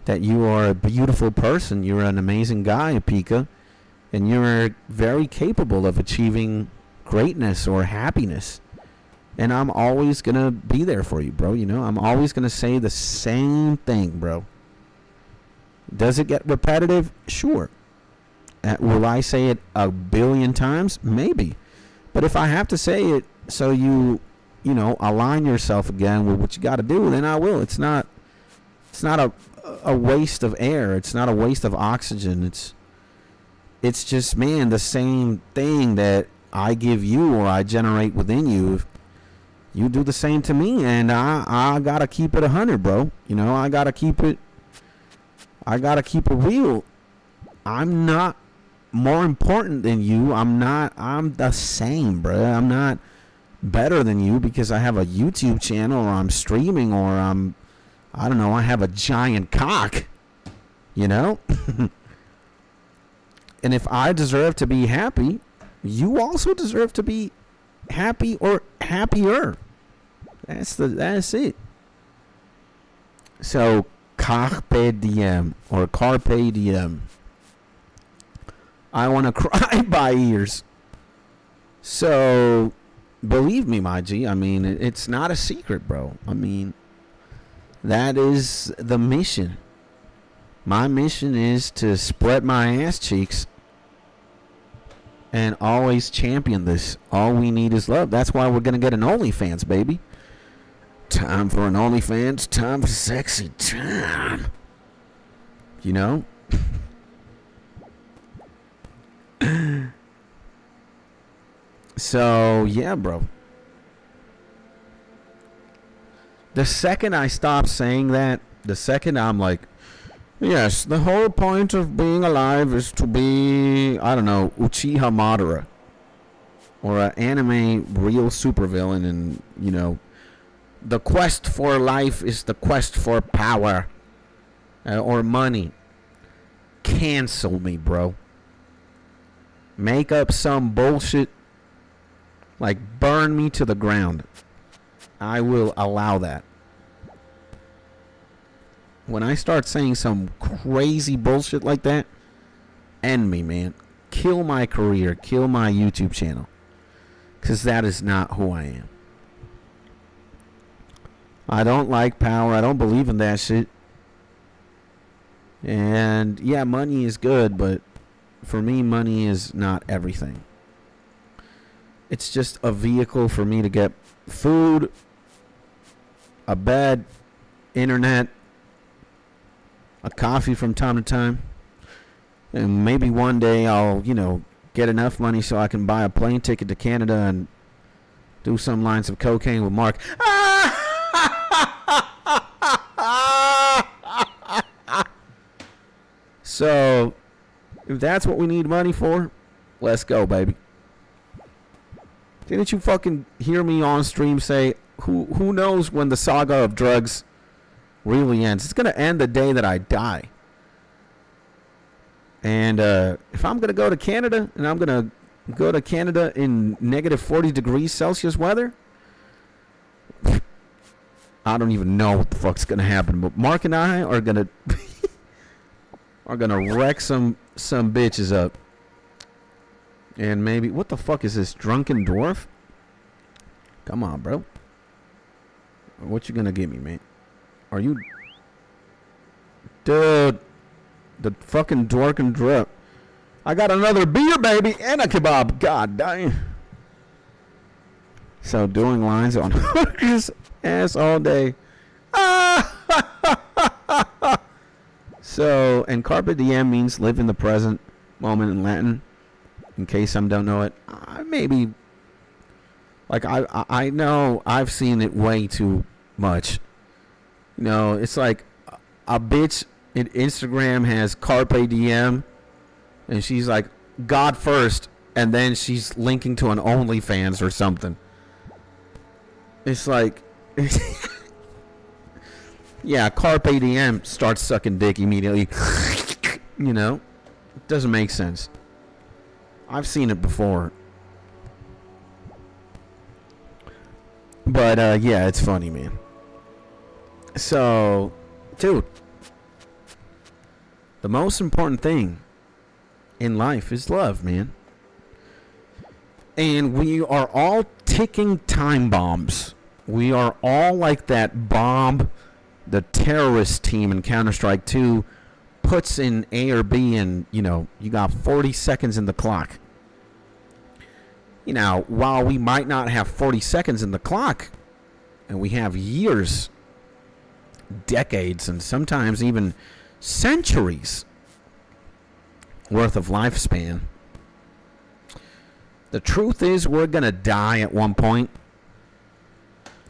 [SPEAKER 1] that you are a beautiful person. You're an amazing guy, Pika. And you're very capable of achieving greatness or happiness. And I'm always going to be there for you, bro. You know, I'm always going to say the same thing, bro. Does it get repetitive? Sure. Will I say it a billion times? Maybe. But if I have to say it so you know, align yourself again with what you got to do, then I will. It's not a waste of air. It's not a waste of oxygen. It's just, man, the same thing that I give you or I generate within you. You do the same to me, and I got to keep it 100, bro. You know, I got to keep it real. I'm not more important than you. I'm the same, bro. I'm not better than you because I have a YouTube channel or I'm streaming or I don't know, I have a giant cock, you know? And if I deserve to be happy, you also deserve to be happy or happier. That's it. So, carpe diem or carpe diem. I want to cry by ears. So, believe me, my G. I mean, it's not a secret, bro. I mean, that is the mission. My mission is to spread my ass cheeks and always champion this. All we need is love. That's why we're going to get an OnlyFans, baby. Time for an OnlyFans. Time for sexy time. You know? So, yeah, bro. The second I stop saying that, the second I'm like, yes, the whole point of being alive is to be, I don't know, Uchiha Madara. Or an anime real supervillain, and, you know, the quest for life is the quest for power. Or money. Cancel me, bro. Make up some bullshit. Like, burn me to the ground. I will allow that. When I start saying some crazy bullshit like that, end me, man. Kill my career. Kill my YouTube channel. Because that is not who I am. I don't like power. I don't believe in that shit. And, yeah, money is good, but for me, money is not everything. It's just a vehicle for me to get food, a bed, internet, a coffee from time to time. And maybe one day I'll, you know, get enough money so I can buy a plane ticket to Canada and do some lines of cocaine with Mark. So, if that's what we need money for, let's go, baby. Didn't you fucking hear me on stream say, who knows when the saga of drugs really ends? It's going to end the day that I die. And if I'm going to go to Canada, and I'm going to go to Canada in negative 40 degrees Celsius weather, I don't even know what the fuck's going to happen. But Mark and I are going to wreck some bitches up. And maybe, what the fuck is this, drunken dwarf? Come on, bro. What you gonna give me, mate? Are you... Dude. The fucking dork and drip. I got another beer, baby, and a kebab. God damn. So doing lines on hookers ass all day. So, and carpe diem means live in the present moment in Latin. In case some don't know it, maybe. Like I know I've seen it way too much. You know, it's like a bitch in Instagram has carpe diem, and she's like God first, and then she's linking to an OnlyFans or something. It's like, yeah, carpe diem starts sucking dick immediately. You know, it doesn't make sense. I've seen it before. But, yeah, it's funny, man. So, dude, the most important thing in life is love, man. And we are all ticking time bombs. We are all like that bomb the terrorist team in Counter-Strike 2 puts in A or B, and, you know, you got 40 seconds in the clock. You know, while we might not have 40 seconds in the clock, and we have years, decades, and sometimes even centuries worth of lifespan, the truth is we're going to die at one point.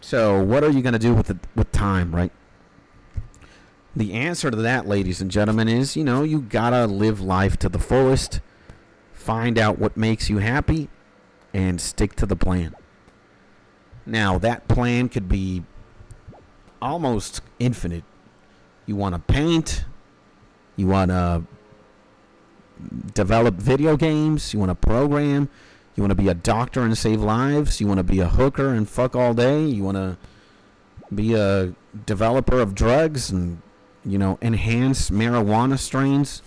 [SPEAKER 1] So what are you going to do with time, right? The answer to that, ladies and gentlemen, is, you know, you got to live life to the fullest, find out what makes you happy, and stick to the plan. Now, that plan could be almost infinite. You want to paint, you want to develop video games, you want to program, you want to be a doctor and save lives, you want to be a hooker and fuck all day, you want to be a developer of drugs and, you know, enhance marijuana strains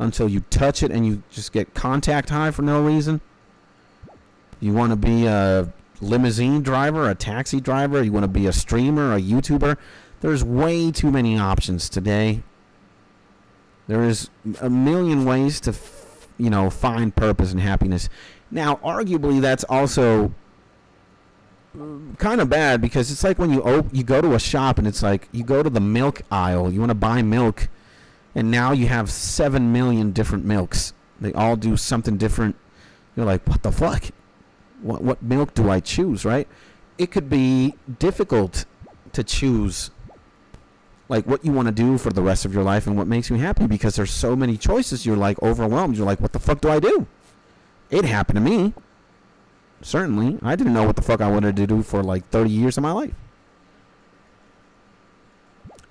[SPEAKER 1] until you touch it and you just get contact high for no reason. You want to be a limousine driver, a taxi driver, you want to be a streamer, a YouTuber. There's way too many options today. There is a million ways to, you know, find purpose and happiness. Now, arguably, that's also kind of bad, because it's like when you go to a shop and it's like you go to the milk aisle, you want to buy milk, and now you have 7 million different milks. They all do something different. You're like, what the fuck? What milk do I choose, right? It could be difficult to choose like what you want to do for the rest of your life and what makes you happy, because there's so many choices. You're like overwhelmed. You're like, what the fuck do I do? It happened to me. Certainly. I didn't know what the fuck I wanted to do for like 30 years of my life.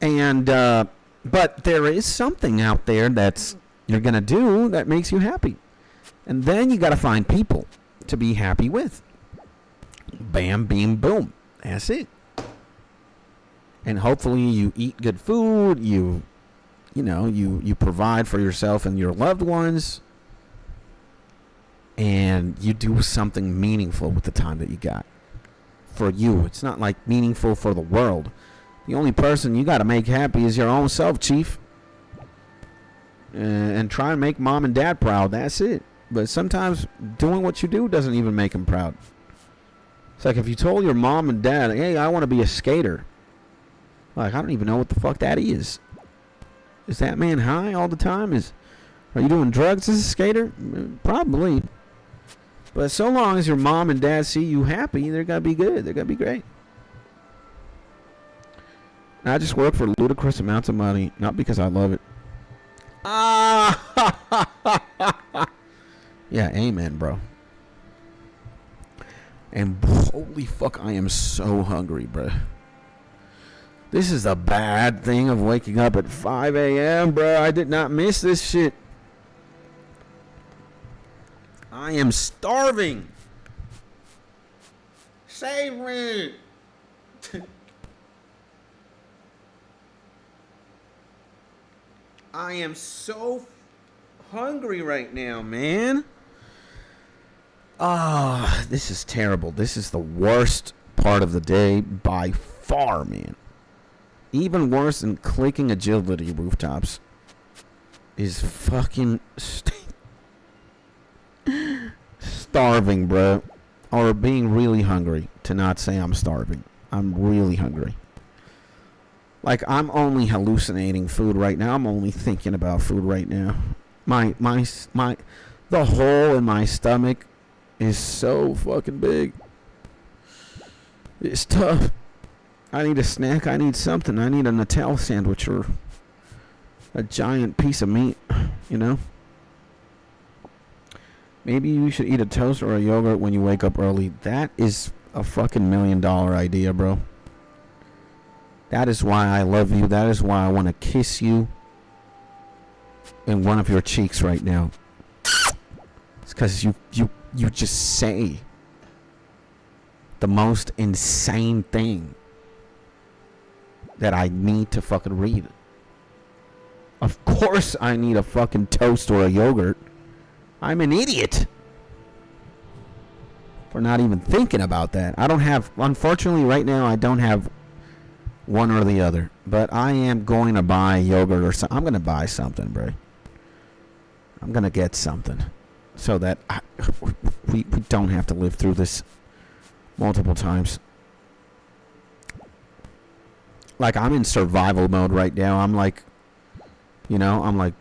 [SPEAKER 1] And, but there is something out there that's you're going to do that makes you happy. And then you got to find people to be happy with. Bam, beam, boom. That's it. And hopefully you eat good food. You provide for yourself and your loved ones. And you do something meaningful with the time that you got. For you. It's not like meaningful for the world. The only person you got to make happy is your own self, chief. And try and make mom and dad proud. That's it. But sometimes doing what you do doesn't even make them proud. It's like if you told your mom and dad, hey, I want to be a skater. Like, I don't even know what the fuck that is. Is that man high all the time? Are you doing drugs as a skater? Probably. But so long as your mom and dad see you happy, they're going to be good. They're going to be great. I just work for ludicrous amounts of money, not because I love it. Yeah, amen, bro. And holy fuck, I am so hungry, bro. This is the bad thing of waking up at 5 a.m., bro. I did not miss this shit. I am starving. Save me. I am so hungry right now, man. Ah, this is terrible. This is the worst part of the day by far, man. Even worse than clicking agility rooftops is fucking starving, bro. Or being really hungry. To not say I'm starving. I'm really hungry. Like, I'm only hallucinating food right now. I'm only thinking about food right now. The hole in my stomach is so fucking big. It's tough. I need a snack. I need something. I need a Nutella sandwich or a giant piece of meat, you know? Maybe you should eat a toast or a yogurt when you wake up early. That is a fucking $1 million idea, bro. That is why I love you. That is why I want to kiss you in one of your cheeks right now. It's because you just say the most insane thing that I need to fucking read. Of course I need a fucking toast or a yogurt. I'm an idiot for not even thinking about that. I don't have, unfortunately right now, I don't have one or the other. But I am going to buy yogurt or something. I'm going to buy something, bro. I'm going to get something so that we don't have to live through this multiple times. Like, I'm in survival mode right now. I'm like, you know, I'm like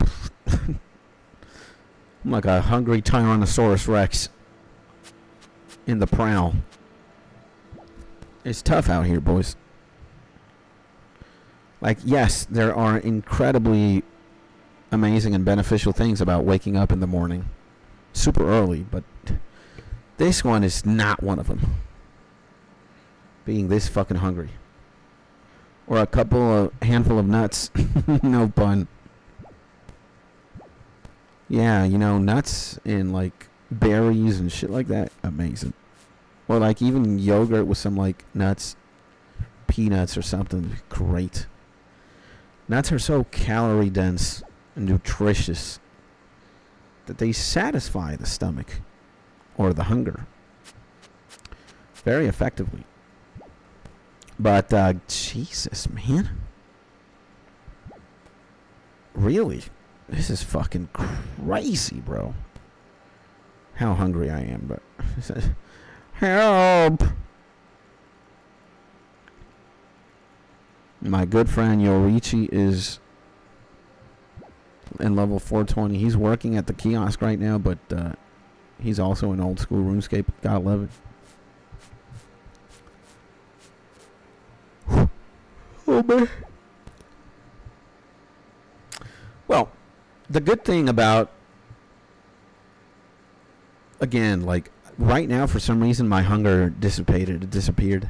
[SPEAKER 1] I'm like a hungry Tyrannosaurus Rex in the prowl. It's tough out here, boys. Like, yes, there are incredibly amazing and beneficial things about waking up in the morning super early, but this one is not one of them. Being this fucking hungry. Or a handful of nuts. No pun. Yeah, you know, nuts and like berries and shit like that. Amazing. Or like even yogurt with some like nuts, peanuts or something. Great. Nuts are so calorie dense and nutritious that they satisfy the stomach or the hunger very effectively. But Jesus, man. Really? This is fucking crazy, bro. How hungry I am, but help. My good friend Yorichi is in level 420. He's working at the kiosk right now, but he's also in old school RuneScape. Gotta love it. Oh, man. Well, the good thing about, again, like, right now, for some reason, my hunger dissipated. It disappeared.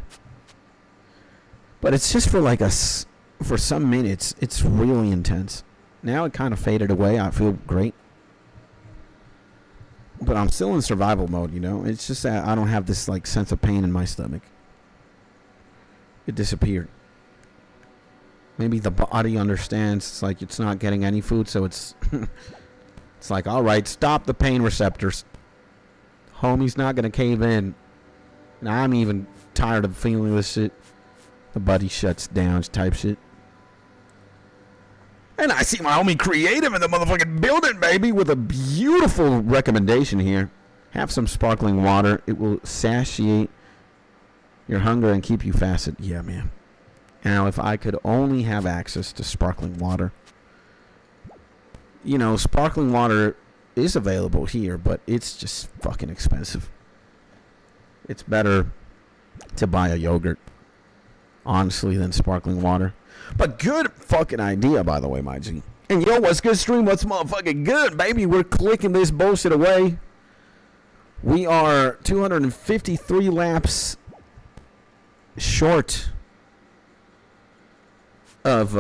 [SPEAKER 1] But it's just for, like, for some minutes. It's really intense. Now it kind of faded away. I feel great. But I'm still in survival mode, you know? It's just that I don't have this, like, sense of pain in my stomach. It disappeared. Maybe the body understands. It's like it's not getting any food, so it's it's like, all right, stop the pain receptors. Homie's not gonna cave in. And I'm even tired of feeling this shit. The body shuts down type shit. And I see my homie Creative in the motherfucking building, baby, with a beautiful recommendation here. Have some sparkling water. It will satiate your hunger and keep you fasted. Yeah, man. Now, if I could only have access to sparkling water. You know, sparkling water is available here, but it's just fucking expensive. It's better to buy a yogurt, honestly, than sparkling water. But good fucking idea, by the way, my G. And yo, what's good, stream? What's motherfucking good, baby? We're clicking this bullshit away. We are 253 laps short of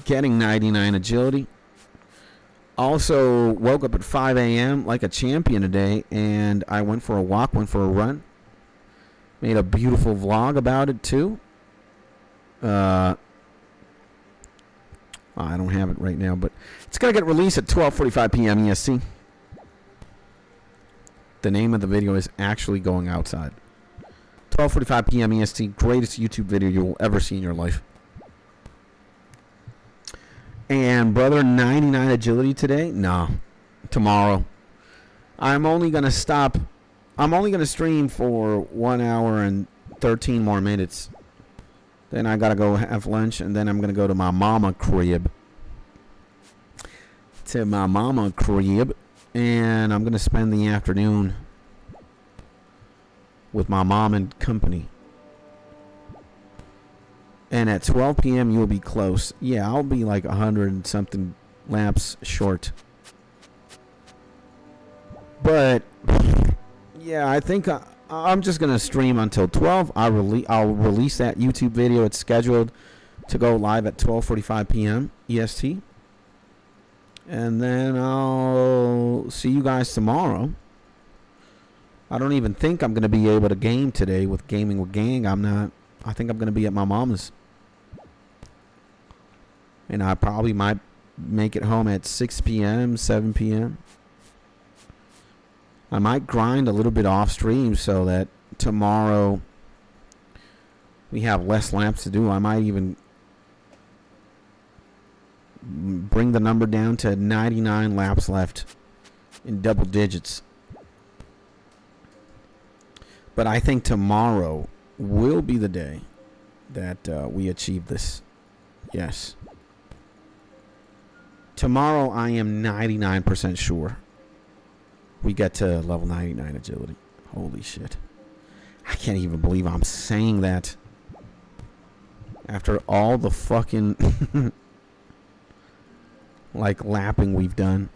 [SPEAKER 1] getting 99 agility. Also woke up at 5 a.m. like a champion today, and I went for a walk, went for a run. Made a beautiful vlog about it too. I don't have it right now, but it's gonna get released at 12:45 p.m. EST. The name of the video is Actually Going Outside. 12:45 p.m. EST. Greatest YouTube video you will ever see in your life. And brother, 99 agility today? No. Tomorrow. I'm only going to stream for 1 hour and 13 more minutes. Then I got to go have lunch, and then I'm going to go to my mama crib. And I'm going to spend the afternoon with my mom and company. And at 12 p.m. you'll be close. Yeah, I'll be like 100 and something laps short. But yeah, I think I'm just gonna stream until 12. I'll release that YouTube video. It's scheduled to go live at 12:45 p.m. EST. And then I'll see you guys tomorrow. I don't even think I'm gonna be able to game today with Gaming with Gang. I'm not. I think I'm gonna be at my mama's. And I probably might make it home at 6 p.m., 7 p.m. I might grind a little bit off stream so that tomorrow we have less laps to do. I might even bring the number down to 99 laps left in double digits. But I think tomorrow will be the day that we achieve this. Yes. Tomorrow I am 99% sure we get to level 99 agility. Holy shit. I can't even believe I'm saying that. After all the fucking like lapping we've done.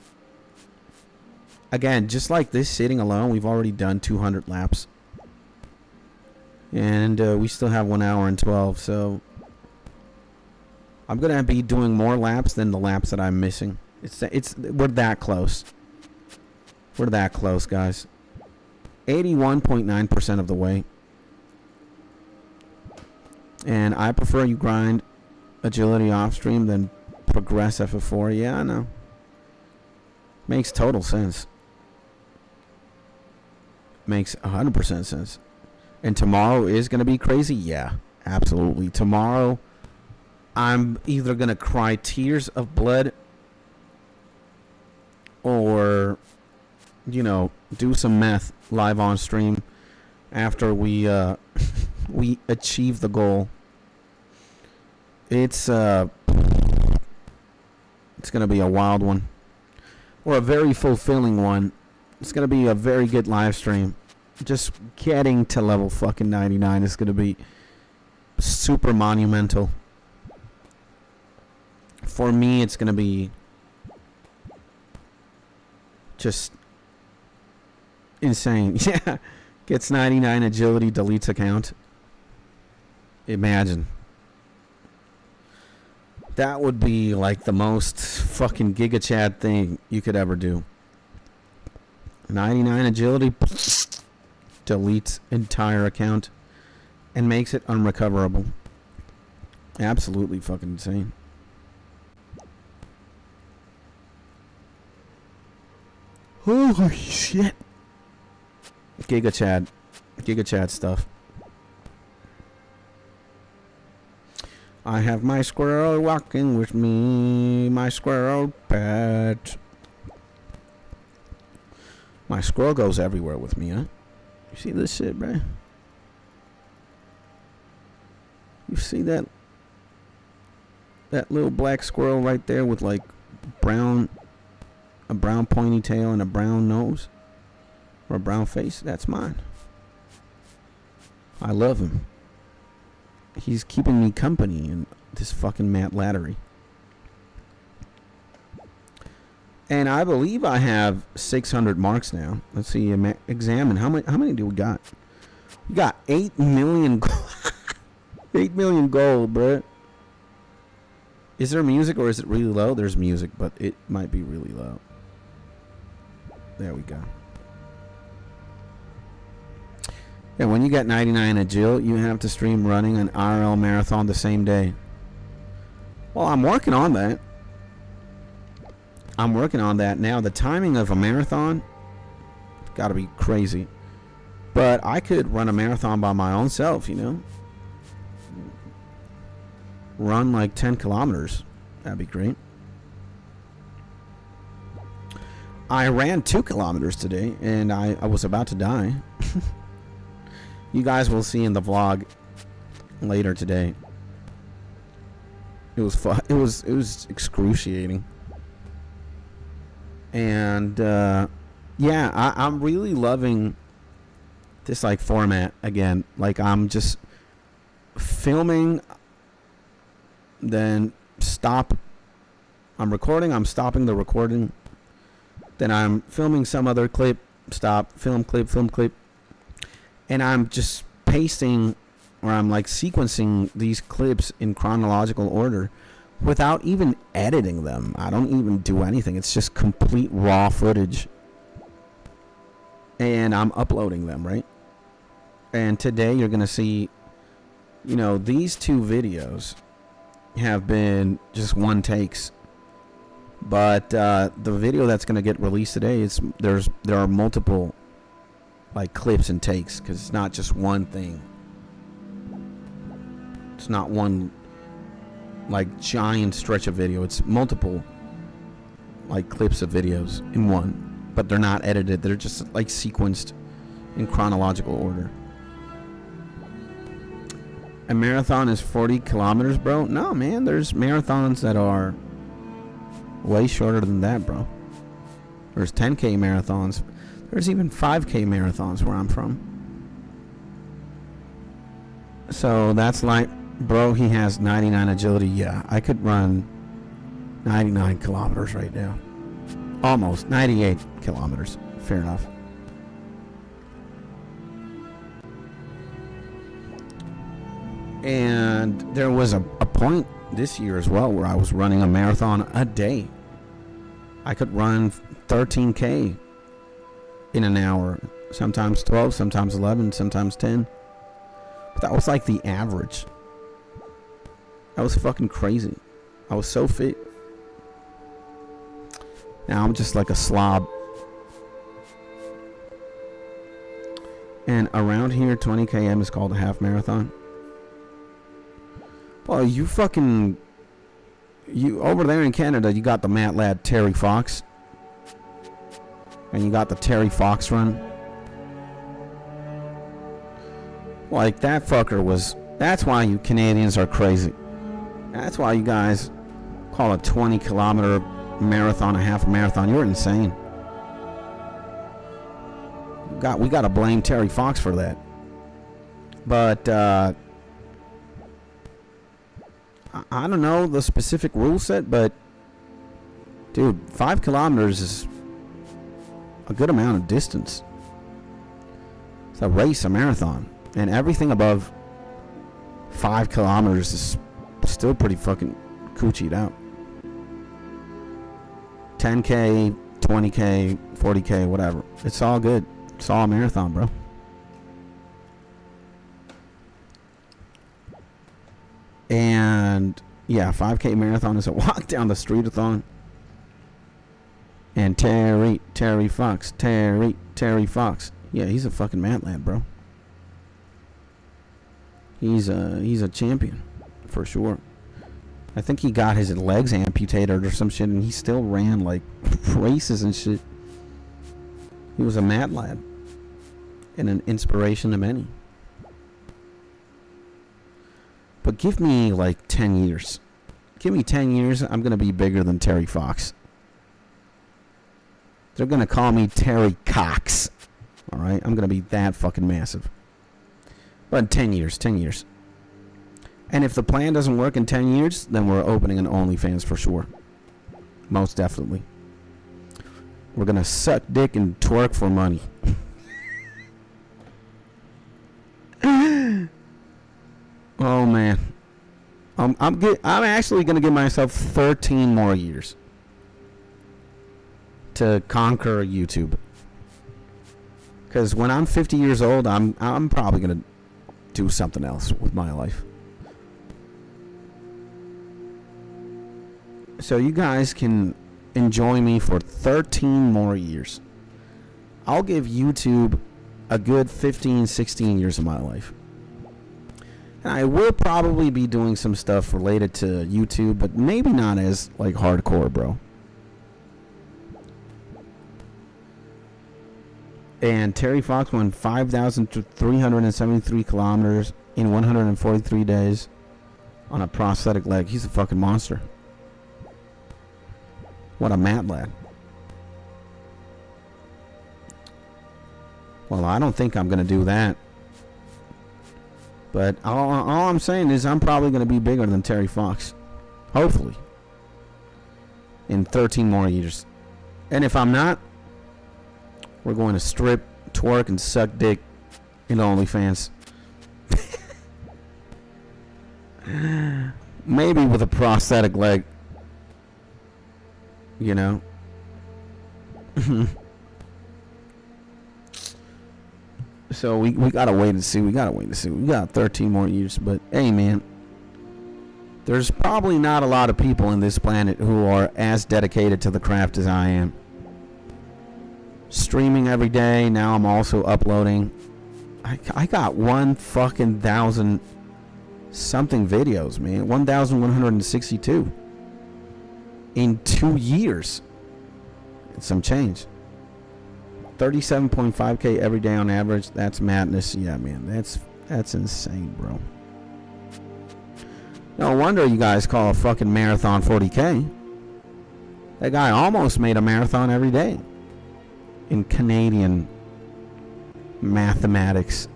[SPEAKER 1] Again, just like this sitting alone, we've already done 200 laps. And we still have 1 hour and 12, so I'm gonna be doing more laps than the laps that I'm missing. We're that close. We're that close, guys. 81.9% of the way. And I prefer you grind agility off stream than progress FF4. Yeah, I know. Makes total sense. Makes 100% sense. And tomorrow is gonna be crazy. Yeah, absolutely. Tomorrow, I'm either going to cry tears of blood or, you know, do some meth live on stream after we we achieve the goal. It's going to be a wild one, or a very fulfilling one. It's going to be a very good live stream. Just getting to level fucking 99 is going to be super monumental. For me, it's going to be just insane. Yeah. Gets 99 agility, deletes account. Imagine. That would be like the most fucking Giga Chad thing you could ever do. 99 agility, deletes entire account and makes it unrecoverable. Absolutely fucking insane. Holy shit. Giga Chad stuff. I have my squirrel walking with me, my squirrel pet. My squirrel goes everywhere with me, huh? You see this shit, bro? You see that little black squirrel right there with like a brown pointy tail and a brown nose or a brown face? That's mine. I love him. He's keeping me company in this fucking Matt Lattery. And I believe I have 600 marks now. Let's see. Examine how many do we got? We got 8 million. 8 million gold, bro. Is there music or is it really low? There's music, but it might be really low. There we go. Yeah, when you get 99 agil, you have to stream running an RL marathon the same day. Well, I'm working on that. Now. The timing of a marathon got to be crazy. But I could run a marathon by my own self, you know? Run like 10 kilometers. That'd be great. I ran 2 kilometers today, and I was about to die. You guys will see in the vlog later today. It was fun. It was excruciating. And yeah, I'm really loving this like format again. Like I'm just filming, then stop. I'm recording. I'm stopping the recording. Then I'm filming some other clip. Stop. Film clip. Film clip. And I'm just pasting, or I'm like sequencing these clips in chronological order without even editing them. I don't even do anything. It's just complete raw footage. And I'm uploading them, right? And today you're going to see, you know, these 2 videos have been just one takes. But the video that's going to get released today, there are multiple like clips and takes, because it's not just one thing. It's not one like giant stretch of video. It's multiple like clips of videos in one, but they're not edited. They're just like sequenced in chronological order. A marathon is 40 kilometers, bro? No, man. There's marathons that are way shorter than that, bro. There's 10K marathons. There's even 5K marathons where I'm from. So that's like, bro, he has 99 agility. Yeah, I could run 99 kilometers right now. Almost 98 kilometers. Fair enough. And there was a point this year as well where I was running a marathon a day. I could run 13K in an hour, sometimes 12, sometimes 11, sometimes 10. But that was like the average. That was fucking crazy. I was so fit. Now I'm just like a slob. And around here, 20 km is called a half marathon. Well, you over there in Canada, you got the Matt Lad Terry Fox. And you got the Terry Fox run. Like, that fucker was... That's why you Canadians are crazy. That's why you guys call a 20 kilometer marathon a half marathon. You're insane. We got to blame Terry Fox for that. But, I don't know the specific rule set, but dude, 5 kilometers is a good amount of distance. It's a race, a marathon, and everything above 5 kilometers is still pretty fucking coochied out. 10K, 20K, 40K, whatever. It's all good. It's all a marathon, bro. And yeah, 5K marathon is a walk down the street-a-thon. And Terry Fox. Yeah, he's a fucking Matt Lad, bro. He's a champion for sure. I think he got his legs amputated or some shit, and he still ran like races and shit. He was a Matt Lad and an inspiration to many. But give me like 10 years. Give me 10 years, I'm going to be bigger than Terry Fox. They're going to call me Terry Cox. Alright? I'm going to be that fucking massive. But 10 years. And if the plan doesn't work in 10 years, then we're opening an OnlyFans for sure. Most definitely. We're going to suck dick and twerk for money. Oh man, I'm actually gonna give myself 13 more years to conquer YouTube. Because when I'm 50 years old, I'm probably gonna do something else with my life. So you guys can enjoy me for 13 more years. I'll give YouTube a good 15, 16 years of my life. And I will probably be doing some stuff related to YouTube, but maybe not as like hardcore, bro. And Terry Fox won 5,373 kilometers in 143 days on a prosthetic leg. He's a fucking monster. What a mad lad. Well, I don't think I'm going to do that. But all I'm saying is I'm probably going to be bigger than Terry Fox. Hopefully. In 13 more years. And if I'm not, we're going to strip, twerk, and suck dick in OnlyFans. Maybe with a prosthetic leg. You know? So we gotta wait and see. We got 13 more years. But hey, man, there's probably not a lot of people in this planet who are as dedicated to the craft as I am. Streaming every day. Now I'm also uploading. I got 1,000 something videos, man. 1,162 in 2 years. It's some change. 37.5K every day on average. That's madness. Yeah, man. That's insane, bro. No wonder you guys call a fucking marathon 40K. That guy almost made a marathon every day in Canadian mathematics.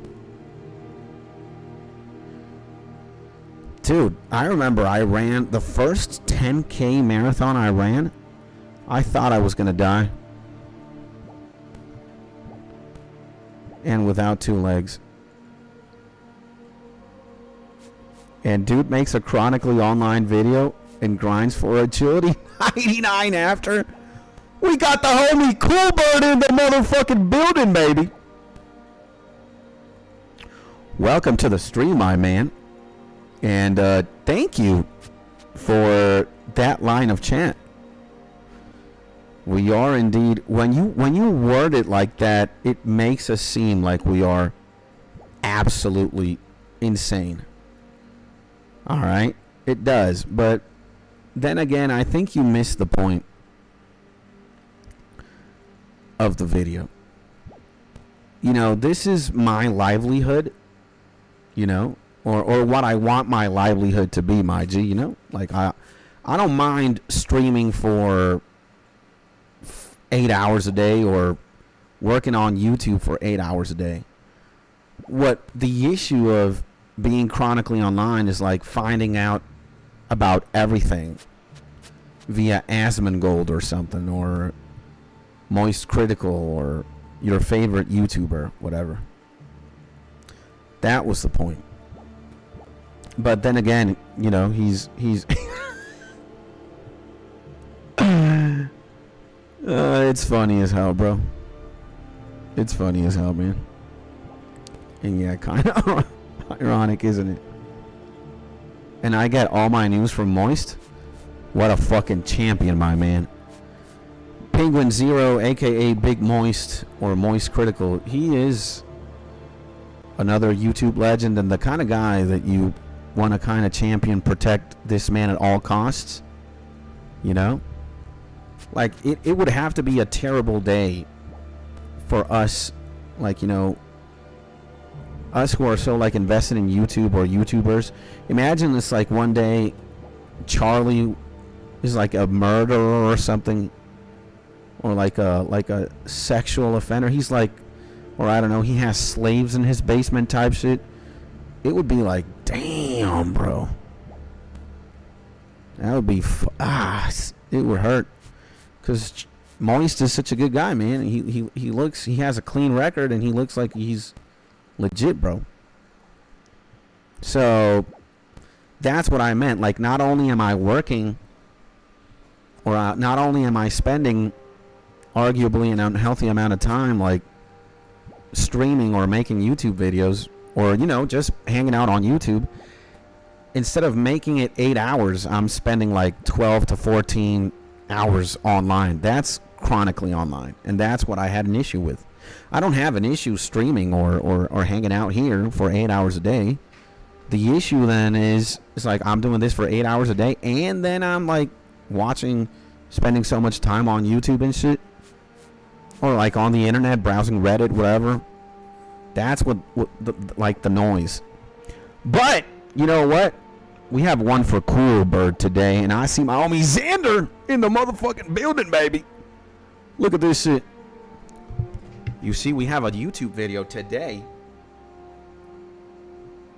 [SPEAKER 1] Dude, I remember I ran the first 10K marathon I ran. I thought I was going to die. And without two legs. And dude makes a chronically online video and grinds for agility 99 after. We got the homie Cool Bird in the motherfucking building, baby. Welcome to the stream, my man. And thank you for that line of chant. We are indeed, when you word it like that, it makes us seem like we are absolutely insane. All right? It does. But then again, I think you missed the point of the video. You know, this is my livelihood, you know, or what I want my livelihood to be, my G, you know? Like, I don't mind streaming for 8 hours a day or working on YouTube for 8 hours a day. What the issue of being chronically online is like finding out about everything via Asmongold or something, or Moist Critical, or your favorite YouTuber, whatever. That was the point. But then again, you know, he's it's funny as hell, bro. It's funny as hell, man. And yeah, kind of ironic, isn't it? And I get all my news from Moist. What a fucking champion, my man. Penguin Zero, aka Big Moist, or Moist Critical, he is another YouTube legend and the kind of guy that you want to kind of champion, protect this man at all costs. You know? Like, it would have to be a terrible day for us, like, you know, us who are so, like, invested in YouTube or YouTubers. Imagine this, like, one day Charlie is, like, a murderer or something, or, like a sexual offender. He's, like, or, I don't know, he has slaves in his basement type shit. It would be like, damn, bro. That would be, it would hurt. Because Moist is such a good guy, man. He has a clean record, and he looks like he's legit, bro. So that's what I meant. Like, not only am I working, or not only am I spending arguably an unhealthy amount of time, like, streaming or making YouTube videos, or, you know, just hanging out on YouTube. Instead of making it 8 hours, I'm spending like 12 to 14 hours online. That's chronically online, and that's what I had an issue with. I don't have an issue streaming or hanging out here for 8 hours a day. The issue then is, it's like I'm doing this for 8 hours a day, and then I'm like spending so much time on YouTube and shit, or like on the internet, browsing Reddit, whatever. That's what the noise. But you know what? We have one for Cool Bird today, and I see my homie Xander in the motherfucking building, baby. Look at this shit. You see, we have a YouTube video today.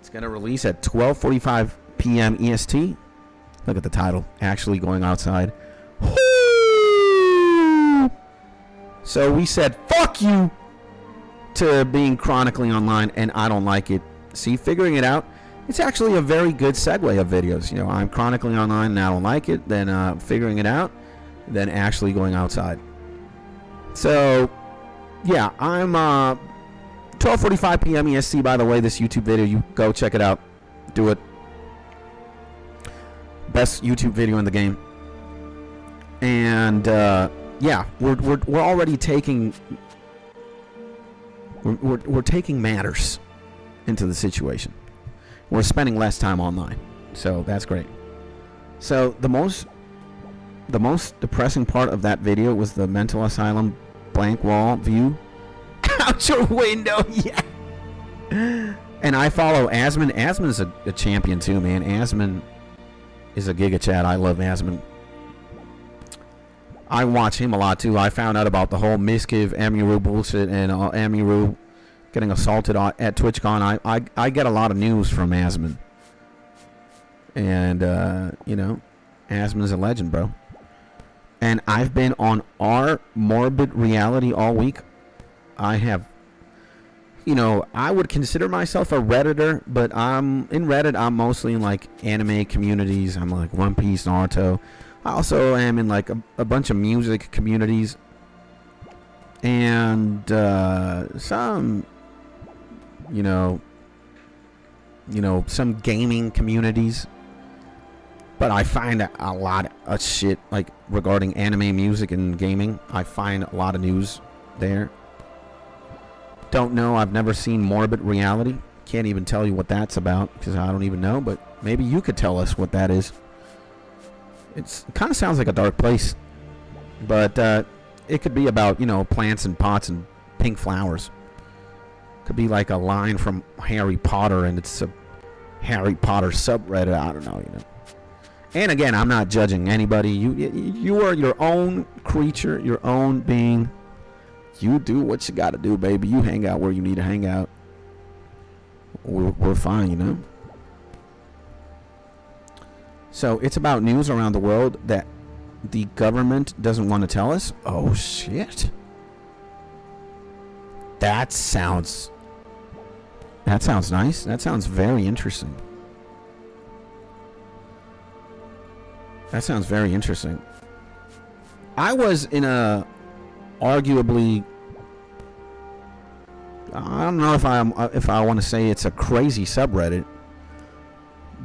[SPEAKER 1] It's gonna release at 12:45 p.m. EST. Look at the title. Actually going outside. So we said, fuck you to being chronically online, and I don't like it. See, figuring it out, it's actually a very good segue of videos. You know, I'm chronically online and I don't like it, then figuring it out, then actually going outside. So, yeah, I'm 12:45 p.m. EST, by the way, this YouTube video. You go check it out. Do it. Best YouTube video in the game. And, yeah, we're already taking... We're taking matters into the situation. We're spending less time online, so that's great. So the most depressing part of that video was the mental asylum blank wall view out your window. Yeah. And I follow Asmon. Asmon is a champion too, man. Asmon is a giga chat. I love Asmon. I watch him a lot too. I found out about the whole Miskiv Amiru bullshit and Amiru getting assaulted at TwitchCon. I get a lot of news from Asmon. And, you know, Asmon's a legend, bro. And I've been on our morbid reality all week. I have, you know, I would consider myself a Redditor, but in Reddit, I'm mostly in, like, anime communities. I'm like One Piece, Naruto. I also am in, like, a bunch of music communities. And, some... You know, some gaming communities. But I find a lot of shit, like, regarding anime, music, and gaming. I find a lot of news there. Don't know. I've never seen Morbid Reality. Can't even tell you what that's about, because I don't even know. But maybe you could tell us what that is. It kind of sounds like a dark place. But it could be about, you know, plants and pots and pink flowers. Could be like a line from Harry Potter, and it's a Harry Potter subreddit. I don't know, you know. And again, I'm not judging anybody. You are your own creature, your own being. You do what you got to do, baby. You hang out where you need to hang out. We're fine, you know. So it's about news around the world that the government doesn't want to tell us. Oh shit. That sounds nice. That sounds very interesting. That sounds very interesting. I was in a arguably, I don't know if I want to say it's a crazy subreddit,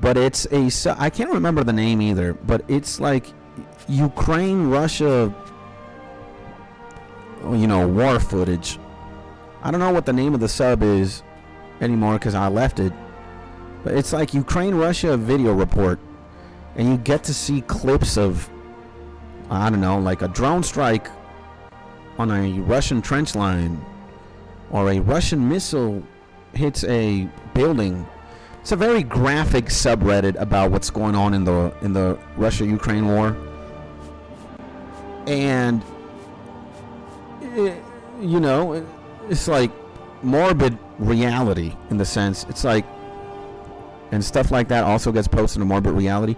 [SPEAKER 1] but it's I can't remember the name either, but it's like Ukraine, Russia, you know, war footage. I don't know what the name of the sub is anymore because I left it. But it's like Ukraine-Russia video report. And you get to see clips of, I don't know, like a drone strike on a Russian trench line. Or a Russian missile hits a building. It's a very graphic subreddit about what's going on in the Russia-Ukraine war. And, you know, it's like morbid reality in the sense. It's like, and stuff like that also gets posted in morbid reality.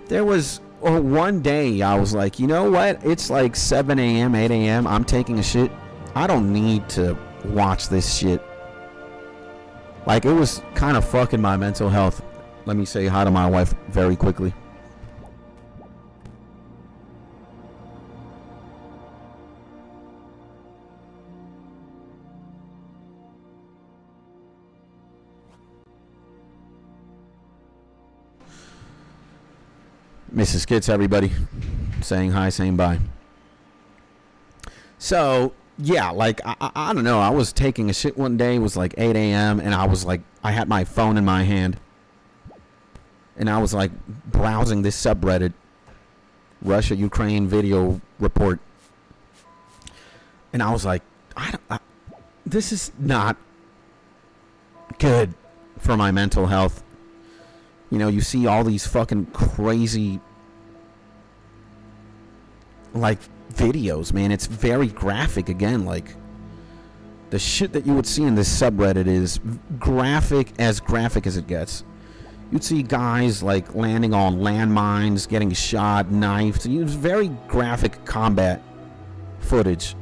[SPEAKER 1] There was one day I was like, you know what? It's like 7 a.m., 8 a.m. I'm taking a shit. I don't need to watch this shit. Like, it was kind of fucking my mental health. Let me say hi to my wife very quickly. Mrs. Skits, everybody. Saying hi, saying bye. So, yeah, like I don't know. I was taking a shit one day. It was like 8 a.m. and I was like, I had my phone in my hand, and I was like browsing this subreddit, Russia-Ukraine video report, and I was like, this is not good for my mental health. You know, you see all these fucking crazy like videos, man. It's very graphic. Again, like the shit that you would see in this subreddit is graphic as it gets. You'd see guys like landing on landmines, getting shot, knifed. It's very graphic combat footage,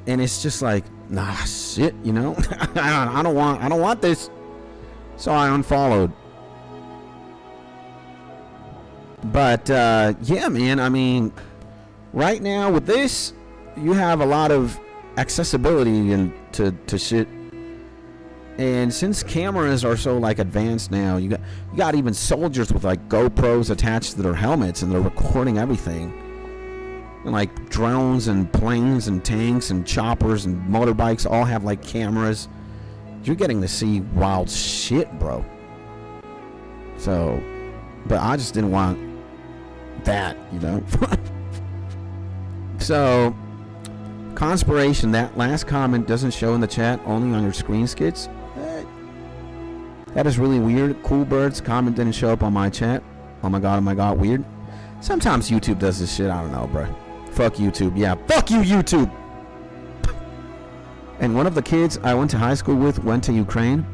[SPEAKER 1] and it's just like, nah, shit, you know. I don't want this, so I unfollowed. But yeah, man, I mean, right now with this, you have a lot of accessibility to shit. And since cameras are so like advanced now, you got even soldiers with like GoPros attached to their helmets, and they're recording everything. And like drones and planes and tanks and choppers and motorbikes all have like cameras. You're getting to see wild shit, bro. So, but I just didn't want that, you know. So, conspiration, that last comment doesn't show in the chat, only on your screen skits. That is really weird. Cool Birds comment didn't show up on my chat. Oh my god, weird. Sometimes YouTube does this shit, I don't know, bro. Fuck YouTube. Yeah, fuck you, YouTube. And one of the kids I went to high school with went to Ukraine.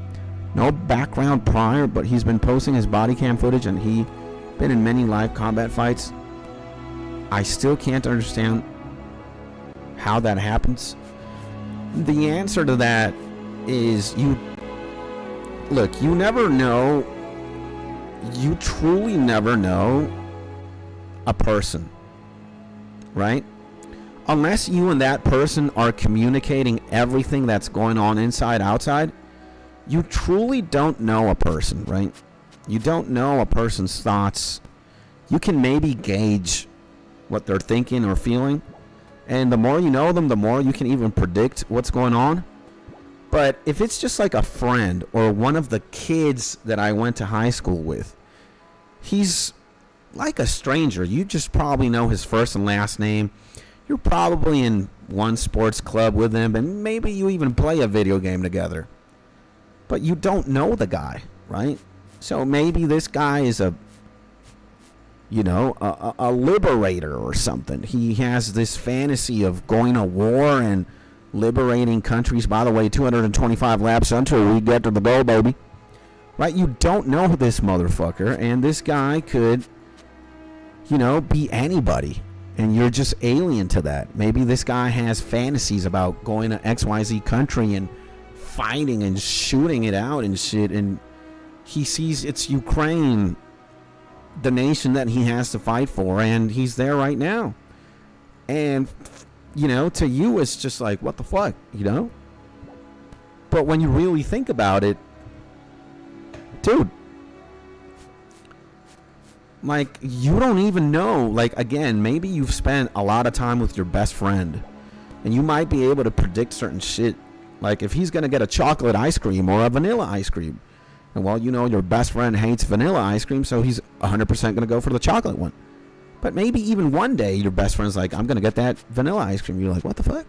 [SPEAKER 1] No background prior, but he's been posting his body cam footage, and he been in many live combat fights. I still can't understand how that happens. The answer to that is you never know. You truly never know a person, right? Unless you and that person are communicating everything that's going on inside, outside, you truly don't know a person, right? You don't know a person's thoughts. You can maybe gauge what they're thinking or feeling. And the more you know them, the more you can even predict what's going on. But if it's just like a friend or one of the kids that I went to high school with, he's like a stranger. You just probably know his first and last name. You're probably in one sports club with him, and maybe you even play a video game together. But you don't know the guy, right? So maybe this guy is a liberator or something. He has this fantasy of going to war and liberating countries. By the way, 225 laps until we get to the goal, baby. Right? You don't know this motherfucker, and this guy could, be anybody, and you're just alien to that. Maybe this guy has fantasies about going to XYZ country and fighting and shooting it out and shit, and he sees it's Ukraine, the nation that he has to fight for, and he's there right now. And to you it's just like, what the fuck, But when you really think about it, dude, like, you don't even know. Like, again, maybe you've spent a lot of time with your best friend, and you might be able to predict certain shit. Like, if he's gonna get a chocolate ice cream or a vanilla ice cream, and well, your best friend hates vanilla ice cream, so he's 100% gonna go for the chocolate one. But maybe even one day your best friend's like, I'm gonna get that vanilla ice cream. You're like, what the fuck?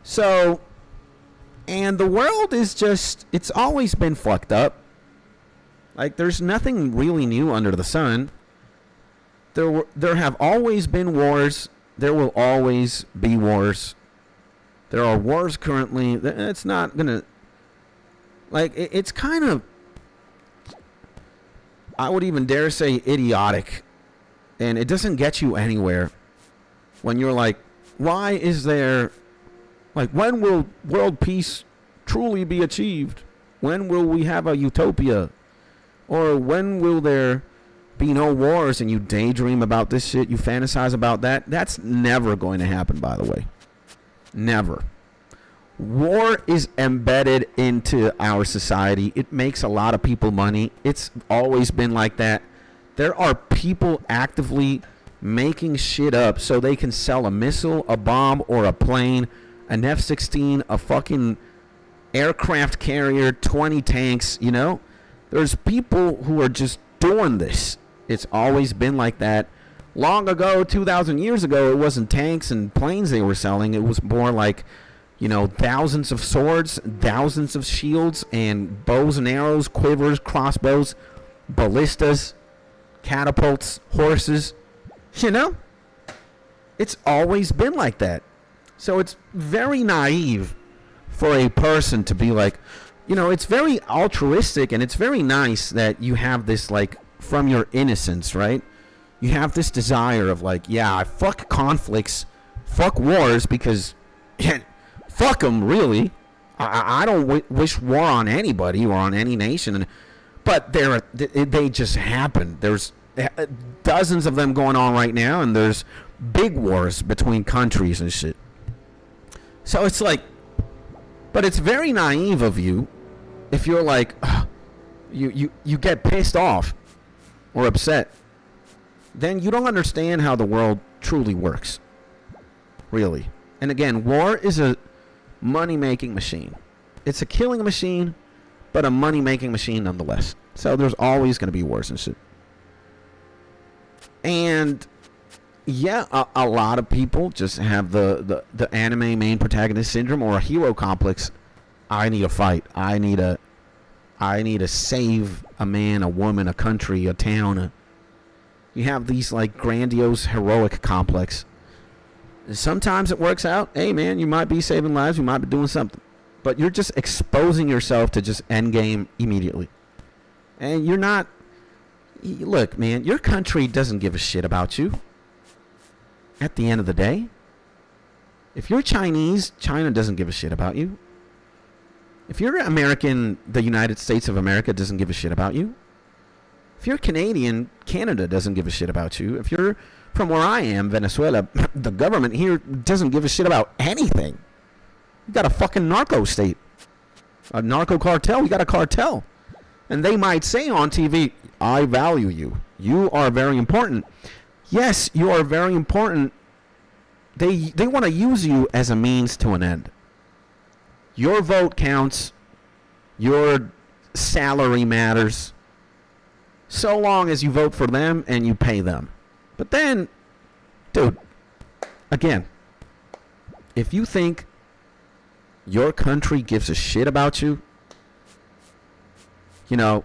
[SPEAKER 1] So, and the world is just, it's always been fucked up. Like, there's nothing really new under the sun. There have always been wars. There will always be wars. There are wars currently. It's not gonna, like, it's kind of, I would even dare say, idiotic. And it doesn't get you anywhere when you're like, why is there, like, when will world peace truly be achieved? When will we have a utopia? Or when will there be no wars? And you daydream about this shit, you fantasize about that. That's never going to happen, by the way. Never. War is embedded into our society. It makes a lot of people money. It's always been like that. There are people actively making shit up so they can sell a missile, a bomb, or a plane, an F-16, a fucking aircraft carrier, 20 tanks, you know? There's people who are just doing this. It's always been like that. Long ago, 2,000 years ago, it wasn't tanks and planes they were selling. It was more like, you know, thousands of swords, thousands of shields, and bows and arrows, quivers, crossbows, ballistas, catapults, horses. You know? It's always been like that. So it's very naive for a person to be like, you know, it's very altruistic and it's very nice that you have this, like, from your innocence, right? You have this desire of like, yeah, fuck conflicts, fuck wars, because fuck them, really. I don't wish war on anybody or on any nation, but they just happen. There's dozens of them going on right now, and there's big wars between countries and shit. So it's like, but it's very naive of you if you're like, you get pissed off or upset. Then you don't understand how the world truly works. Really. And again, war is a money-making machine. It's a killing machine, but a money-making machine nonetheless. So there's always going to be wars and shit. And yeah, a lot of people just have the anime main protagonist syndrome or a hero complex. I need a fight. I need to save a man, a woman, a country, a town. You have these like grandiose heroic complex. Sometimes it works out. Hey man, you might be saving lives, you might be doing something, but you're just exposing yourself to just end game immediately. And you're not. Look, man, your country doesn't give a shit about you. At the end of the day, if you're Chinese, China doesn't give a shit about you. If you're American, the United States of America doesn't give a shit about you. If you're Canadian, Canada doesn't give a shit about you. If you're from where I am, Venezuela, the government here doesn't give a shit about anything. You got a fucking narco state. A narco cartel. We got a cartel. And they might say on TV, I value you. You are very important. Yes, you are very important. They want to use you as a means to an end. Your vote counts. Your salary matters. So long as you vote for them and you pay them. But then, dude, again, if you think your country gives a shit about you, you know,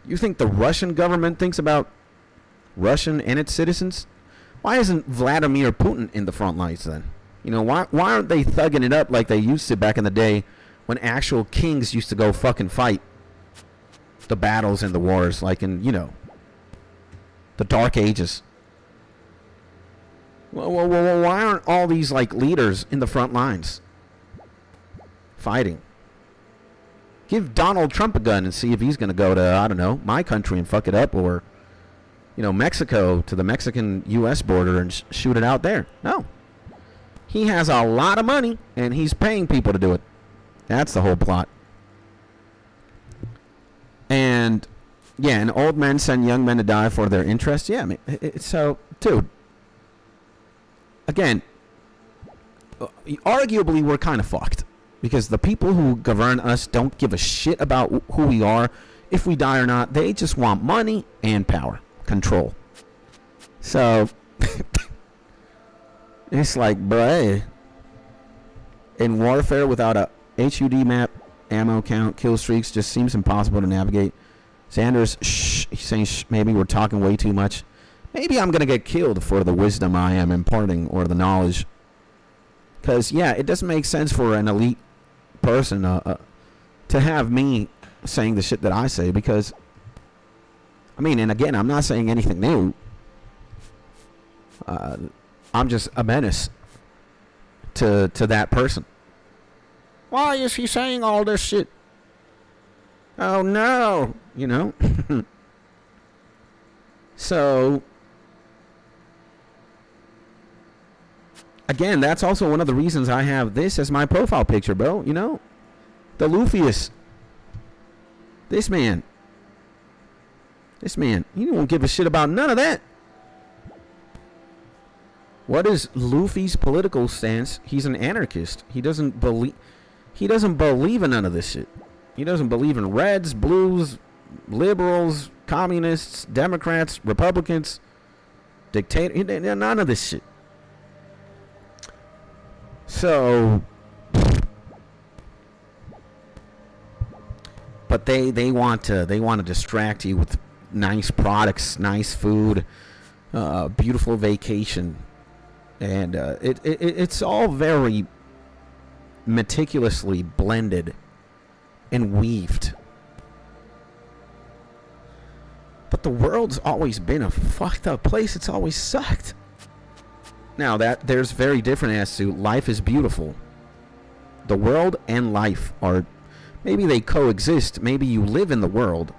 [SPEAKER 1] you think the Russian government thinks about Russian and its citizens? Why isn't Vladimir Putin in the front lines then? You know, why aren't they thugging it up like they used to back in the day when actual kings used to go fucking fight the battles and the wars, like in, you know, the Dark Ages? Well, why aren't all these, like, leaders in the front lines fighting? Give Donald Trump a gun and see if he's going to go to, I don't know, my country and fuck it up, or, you know, Mexico to the Mexican-U.S. border and shoot it out there. No. He has a lot of money, and he's paying people to do it. That's the whole plot. And, yeah, and old men send young men to die for their interests. Yeah, I mean, so, dude, again, arguably we're kind of fucked. Because the people who govern us don't give a shit about who we are, if we die or not. They just want money and power, control. So, it's like, bruh, in warfare without a HUD map, ammo count, kill streaks just seems impossible to navigate. Xander's he's saying maybe we're talking way too much. Maybe I'm going to get killed for the wisdom I am imparting or the knowledge. Because, yeah, it doesn't make sense for an elite person to have me saying the shit that I say, because, I mean, and again, I'm not saying anything new. I'm just a menace to that person. Why is he saying all this shit? Oh no, you know. So, again, that's also one of the reasons I have this as my profile picture, bro. You know, the Luffyist. This man. This man, he don't give a shit about none of that. What is Luffy's political stance? He's an anarchist. He doesn't believe in none of this shit. He doesn't believe in reds, blues, liberals, communists, Democrats, Republicans, dictators, none of this shit. So, but they want to distract you with nice products, nice food, beautiful vacation, and it's all very meticulously blended and weaved. But the world's always been a fucked up place. It's always sucked. Now that there's very different as to life is beautiful. The world and life are, maybe they coexist. Maybe you live in the world,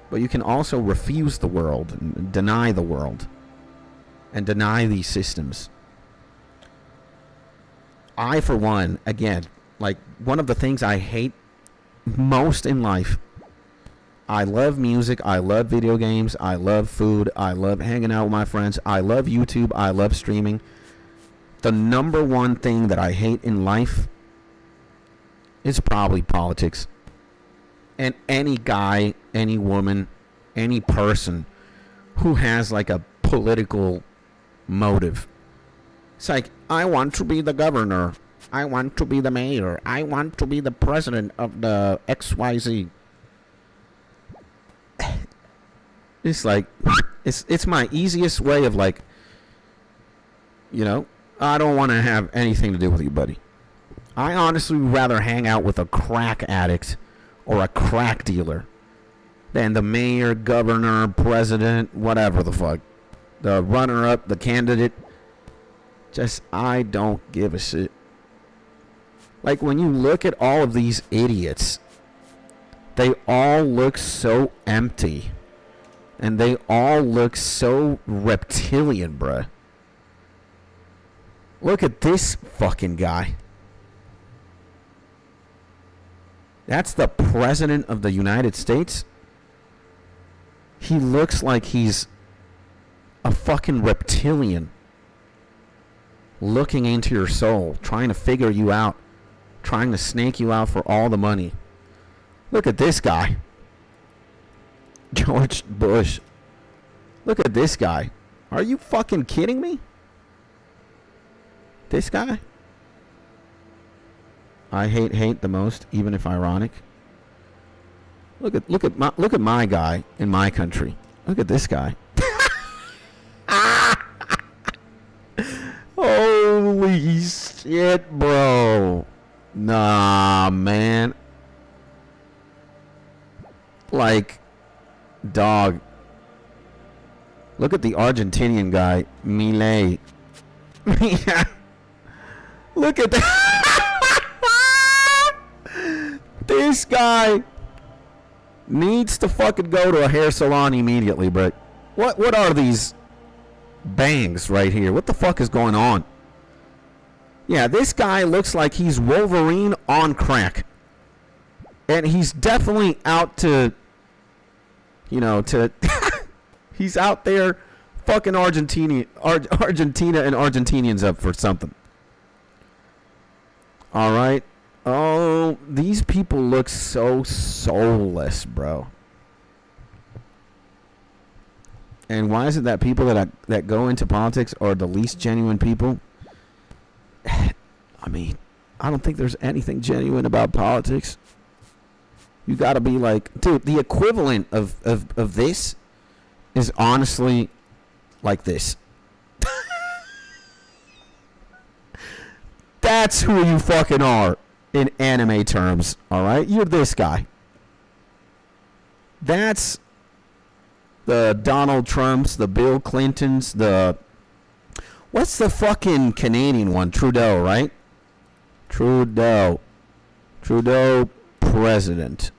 [SPEAKER 1] but you can also refuse the world and deny the world and deny these systems. I, for one, again, like one of the things I hate most in life, I love music, I love video games, I love food, I love hanging out with my friends, I love YouTube, I love streaming. The number one thing that I hate in life is probably politics. And any guy, any woman, any person who has like a political motive. It's like, I want to be the governor. I want to be the mayor. I want to be the president of the XYZ. It's like, it's my easiest way of like, you know, I don't want to have anything to do with you, buddy. I honestly would rather hang out with a crack addict or a crack dealer than the mayor, governor, president, whatever the fuck. The runner-up, the candidate. Just, I don't give a shit. Like, when you look at all of these idiots, they all look so empty. And they all look so reptilian, bruh. Look at this fucking guy. That's the president of the United States. He looks like he's a fucking reptilian. Looking into your soul, trying to figure you out, trying to snake you out for all the money. Look at this guy. George Bush. Look at this guy. Are you fucking kidding me? This guy? I hate the most, even if ironic. Look at my guy in my country. Look at this guy. Holy shit, bro. Nah, man. Like, dog. Look at the Argentinian guy, Milei. Look at that. This guy needs to fucking go to a hair salon immediately, bro. What are these bangs right here? What the fuck is going on? Yeah, this guy looks like he's Wolverine on crack. And he's definitely out to, you know, to... he's out there fucking Argentina and Argentinians up for something. Alright? Oh, these people look so soulless, bro. And why is it that people that go into politics are the least genuine people? I mean, I don't think there's anything genuine about politics. You gotta be like, dude, the equivalent of this is honestly like this. That's who you fucking are in anime terms, alright? You're this guy. That's the Donald Trumps, the Bill Clintons, the... What's the fucking Canadian one? Trudeau, right? Trudeau, president.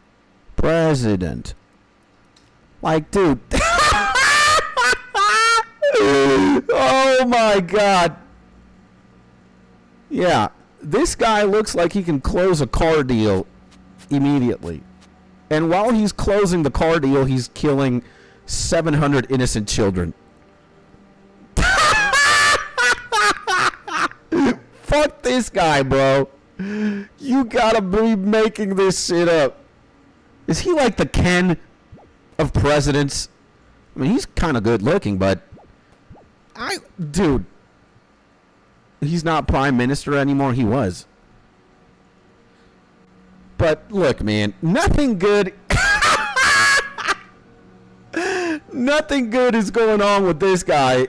[SPEAKER 1] Like, dude. Oh my god. Yeah, this guy looks like he can close a car deal immediately. And while he's closing the car deal, he's killing 700 innocent children. Fuck this guy, bro. You gotta be making this shit up. Is he like the Ken of presidents? I mean, he's kind of good looking, but dude, he's not prime minister anymore. He was. But look, man, nothing good. Nothing good is going on with this guy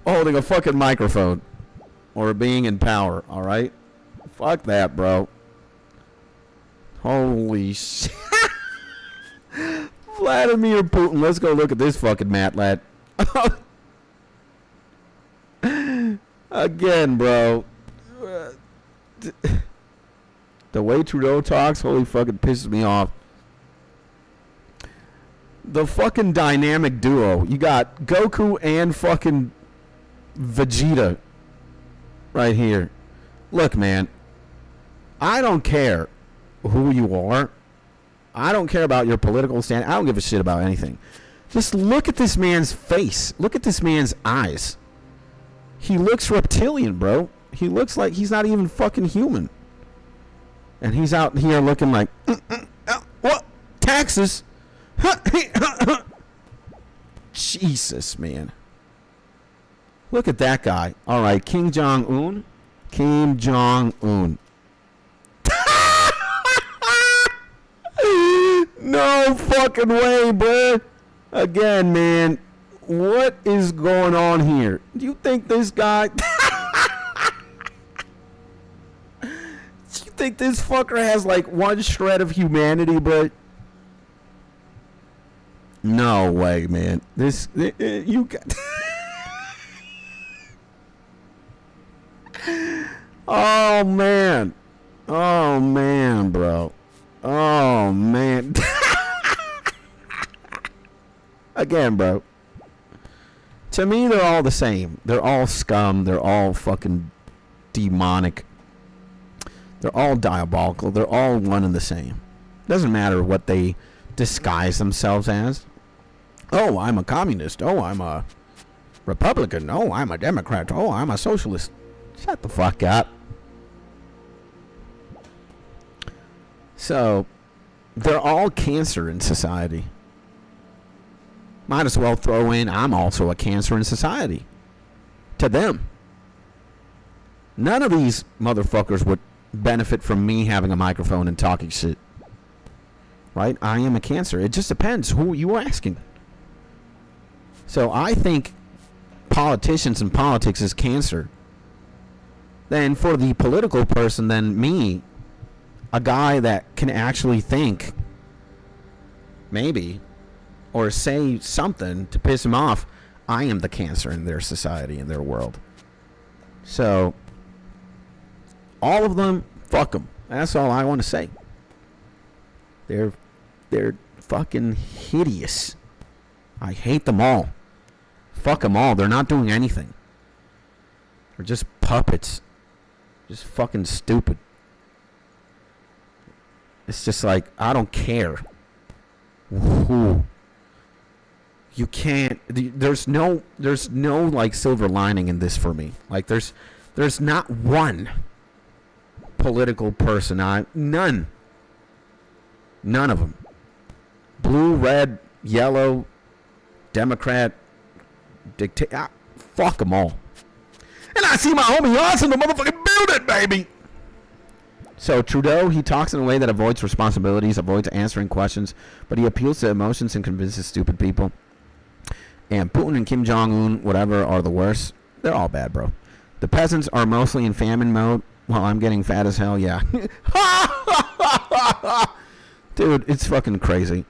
[SPEAKER 1] holding a fucking microphone or being in power, all right? Fuck that, bro. Holy shit. Vladimir Putin. Let's go look at this fucking mat lad. Again, bro. The way Trudeau talks, holy fucking pisses me off. The fucking dynamic duo. You got Goku and fucking Vegeta right here. Look, man. I don't care who you are. I don't care about your political stand. I don't give a shit about anything. Just look at this man's face. Look at this man's eyes. He looks reptilian, bro. He looks like he's not even fucking human. And he's out here looking like, what? Taxes? Jesus, man. Look at that guy. All right, Kim Jong-un. Kim Jong-un. No fucking way, bro. Again, man. What is going on here? Do you think this guy... Do you think this fucker has like one shred of humanity, bro? No way, man. This... you got... Oh, man. Oh, man, bro. Oh, man. Again, bro. To me, they're all the same. They're all scum. They're all fucking demonic. They're all diabolical. They're all one and the same. Doesn't matter what they disguise themselves as. Oh, I'm a communist. Oh, I'm a Republican. Oh, I'm a Democrat. Oh, I'm a socialist. Shut the fuck up. So, they're all cancer in society. Might as well throw in, I'm also a cancer in society. To them. None of these motherfuckers would benefit from me having a microphone and talking shit. Right? I am a cancer. It just depends who you are asking. So I think politicians and politics is cancer. Then for the political person, then me, a guy that can actually think, maybe, or say something to piss him off, I am the cancer in their society, in their world. So, all of them, fuck them. That's all I want to say. They're fucking hideous. I hate them all. Fuck them all. They're not doing anything. They're just puppets. Just fucking stupid. It's just like, I don't care who. You can't, there's no like silver lining in this for me. Like there's not one political person. None of them. Blue, red, yellow, Democrat, dictator, fuck them all. And I see my homie Ross in the motherfucking building, baby. So Trudeau, he talks in a way that avoids responsibilities, avoids answering questions, but he appeals to emotions and convinces stupid people. And Putin and Kim Jong-un, whatever, are the worst. They're all bad, bro. The peasants are mostly in famine mode while I'm getting fat as hell, yeah. Dude, it's fucking crazy.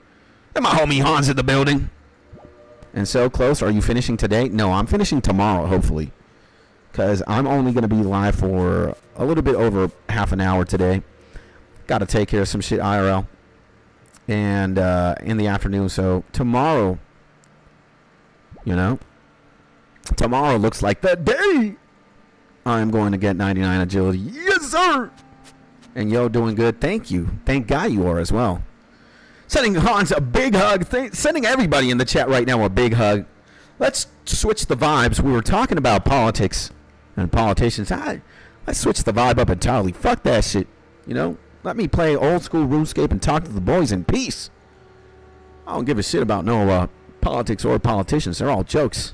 [SPEAKER 1] And my homie Hans in the building. And so close, are you finishing today? No, I'm finishing tomorrow, hopefully. Because I'm only going to be live for a little bit over half an hour today. Got to take care of some shit IRL. And in the afternoon. So tomorrow, you know, tomorrow looks like the day I'm going to get 99 agility. Yes, sir. And yo, doing good. Thank you. Thank God you are as well. Sending Hans a big hug. Sending everybody in the chat right now a big hug. Let's switch the vibes. We were talking about politics and politicians. Let's switch the vibe up entirely. Fuck that shit. You know? Let me play old school RuneScape and talk to the boys in peace. I don't give a shit about no politics or politicians. They're all jokes.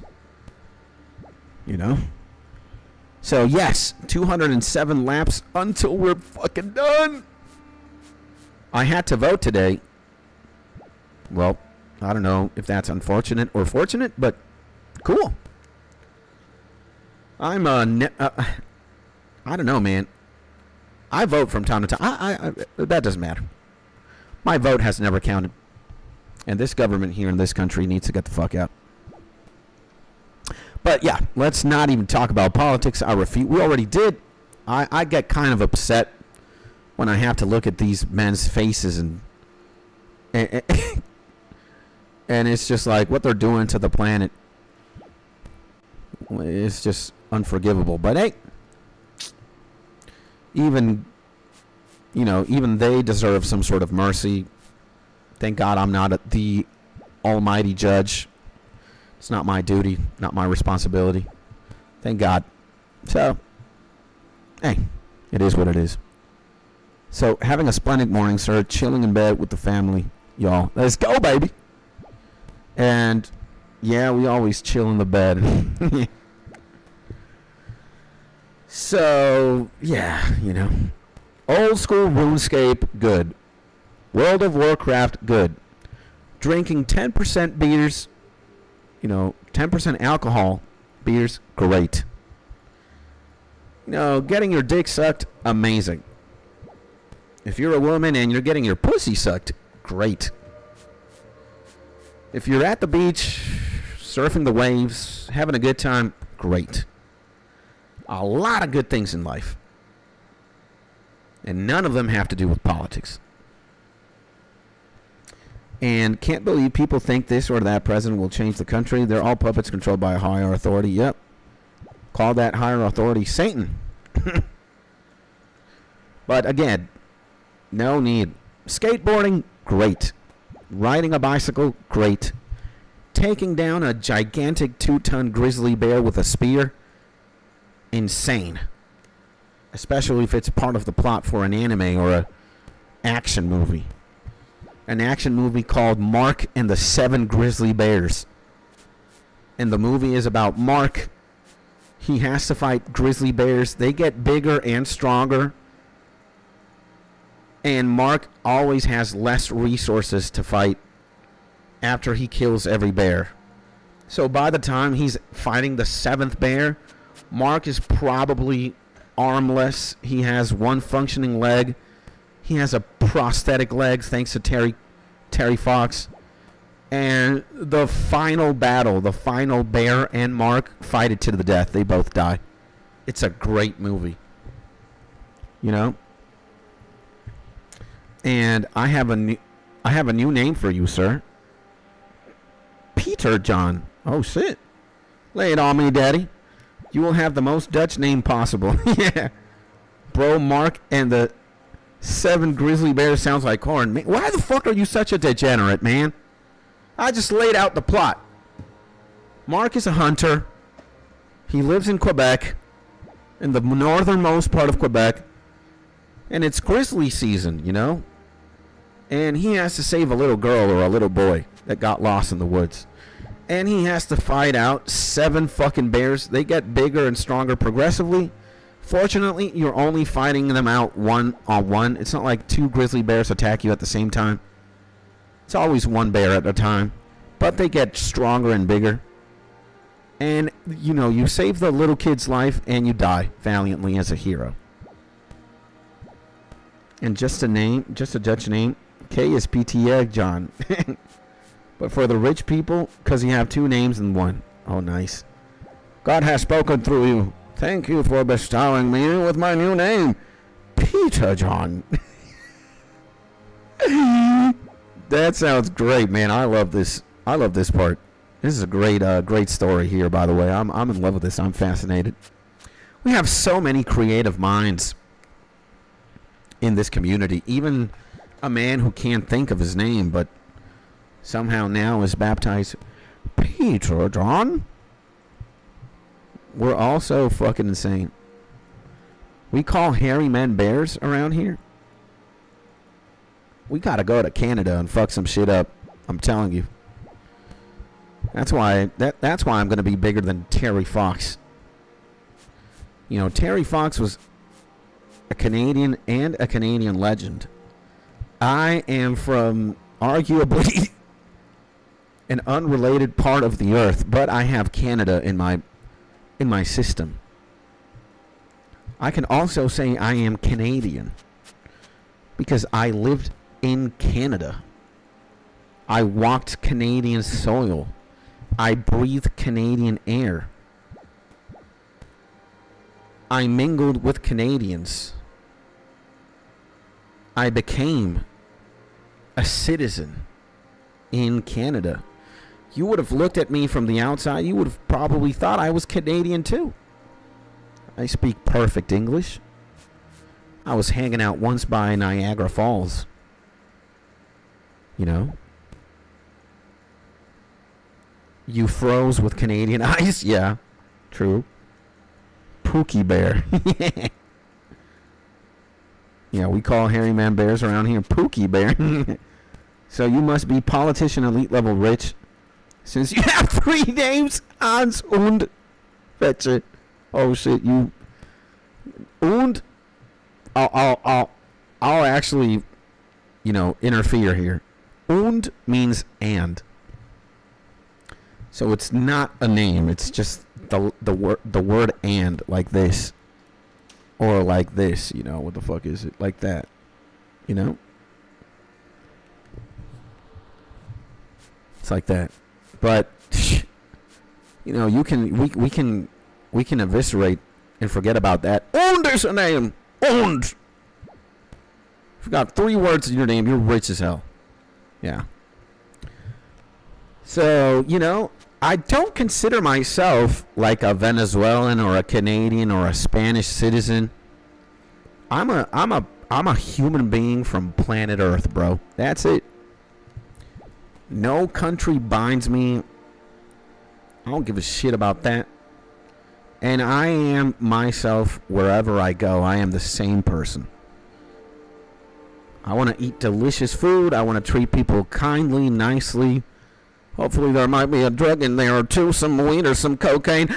[SPEAKER 1] You know? So, yes, 207 laps until we're fucking done. I had to vote today. Well, I don't know if that's unfortunate or fortunate, but cool. I don't know, man. I vote from time to time. That doesn't matter. My vote has never counted. And this government here in this country needs to get the fuck out. But yeah, let's not even talk about politics. I refute. We already did. I get kind of upset when I have to look at these men's faces and it's just like what they're doing to the planet. It's just unforgivable. But hey, even they deserve some sort of mercy. Thank God I'm not the almighty judge. It's not my duty, not my responsibility. Thank God. So, hey, it is what it is. So, having a splendid morning, sir. Chilling in bed with the family. Y'all, let's go, baby. And, yeah, we always chill in the bed. So, yeah, you know. Old school RuneScape, good. World of Warcraft, good. Drinking 10% beers, 10% alcohol beers, great. Getting your dick sucked, amazing. If you're a woman and you're getting your pussy sucked, great. If you're at the beach, surfing the waves, having a good time, great. A lot of good things in life. And none of them have to do with politics. And can't believe people think this or that president will change the country. They're all puppets controlled by a higher authority. Yep. Call that higher authority Satan. But again, no need. Skateboarding, great. Riding a bicycle, great. Taking down a gigantic 2-ton grizzly bear with a spear, insane. Especially if it's part of the plot for an anime or a action movie. An action movie called Mark and the 7 Grizzly Bears. And the movie is about Mark. He has to fight grizzly bears. They get bigger and stronger. And Mark always has less resources to fight after he kills every bear. So by the time he's fighting the 7th bear, Mark is probably armless. He has one functioning leg. He has a prosthetic leg thanks to Terry Fox. And the final battle, the final bear and Mark fight it to the death. They both die. It's a great movie. And I have a new name for you, sir. Peter John. Oh shit. Lay it on me, daddy. You will have the most Dutch name possible. Yeah. Bro, Mark and the 7 grizzly bears sounds like corn. Man, why the fuck are you such a degenerate, man? I just laid out the plot. Mark is a hunter. He lives in Quebec, in the northernmost part of Quebec. And it's grizzly season, And he has to save a little girl or a little boy that got lost in the woods. And he has to fight out 7 fucking bears. They get bigger and stronger progressively. Fortunately, you're only fighting them out one-on-one. It's not like 2 grizzly bears attack you at the same time. It's always 1 bear at a time. But they get stronger and bigger. And, you save the little kid's life and you die valiantly as a hero. And just a Dutch name, K is PT John. But for the rich people, because you have 2 names in one. Oh, nice. God has spoken through you. Thank you for bestowing me with my new name, Peter John. That sounds great, man. I love this. I love this part. This is a great story here, by the way. I'm in love with this. I'm fascinated. We have so many creative minds in this community. Even a man who can't think of his name, but somehow now is baptized Peter John. We're all so fucking insane. We call hairy men bears around here. We gotta go to Canada and fuck some shit up. I'm telling you. That's why I'm gonna be bigger than Terry Fox. You know, Terry Fox was a Canadian and a Canadian legend. I am from arguably an unrelated part of the earth, but I have Canada in my system. I can also say I am Canadian because I lived in Canada. I walked Canadian soil. I breathed Canadian air. I mingled with Canadians. I became a citizen in Canada. You would have looked at me from the outside. You would have probably thought I was Canadian too. I speak perfect English. I was hanging out once by Niagara Falls. You know? You froze with Canadian ice? Yeah, true. Pookie bear. Yeah, we call hairy man bears around here Pookie bear. So you must be politician elite level rich, since you have 3 names. Hans und Fetche. Oh shit, you und. I'll actually, you know, interfere here. Und means and. So it's not a name. It's just the word and, like this. Or like this, you know, what the fuck is it? Like that. You know? It's like that. But you know, we can eviscerate and forget about that. Und is a name. Und. If you got 3 words in your name, you're rich as hell. Yeah. So, you know, I don't consider myself like a Venezuelan or a Canadian or a Spanish citizen. I'm a human being from planet Earth, bro. That's it. No country binds me. I don't give a shit about that. And I am myself wherever I go. I am the same person. I want to eat delicious food. I want to treat people kindly, nicely. Hopefully there might be a drug in there or two, some weed or some cocaine.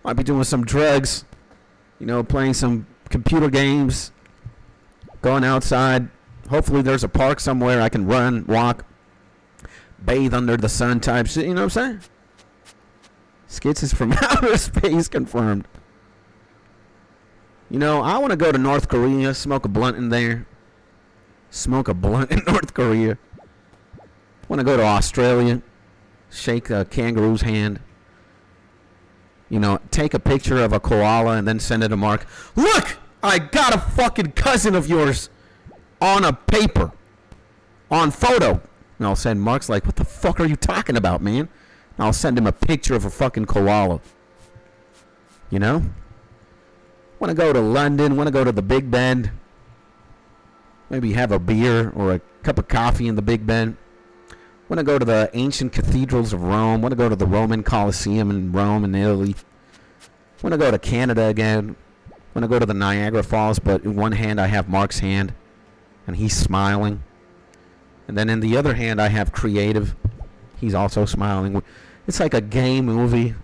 [SPEAKER 1] Might be doing some drugs. You know, playing some computer games. Going outside. Hopefully there's a park somewhere I can run, walk, bathe under the sun type shit. You know what I'm saying? Skits is from outer space confirmed. You know, I want to go to North Korea, smoke a blunt in there. Smoke a blunt in North Korea. Want to go to Australia, shake a kangaroo's hand. You know, take a picture of a koala and then send it to Mark. Look, I got a fucking cousin of yours on a paper, on photo. And I'll send Mark's like, what the fuck are you talking about, man? And I'll send him a picture of a fucking koala. You know? Want to go to London, want to go to the Big Ben. Maybe have a beer or a cup of coffee in the Big Ben. Want to go to the ancient cathedrals of Rome. Want to go to the Roman Colosseum in Rome and Italy. Want to go to Canada again. Want to go to the Niagara Falls, but in one hand I have Mark's hand, and he's smiling. And then in the other hand I have Creative. He's also smiling. It's like a gay movie.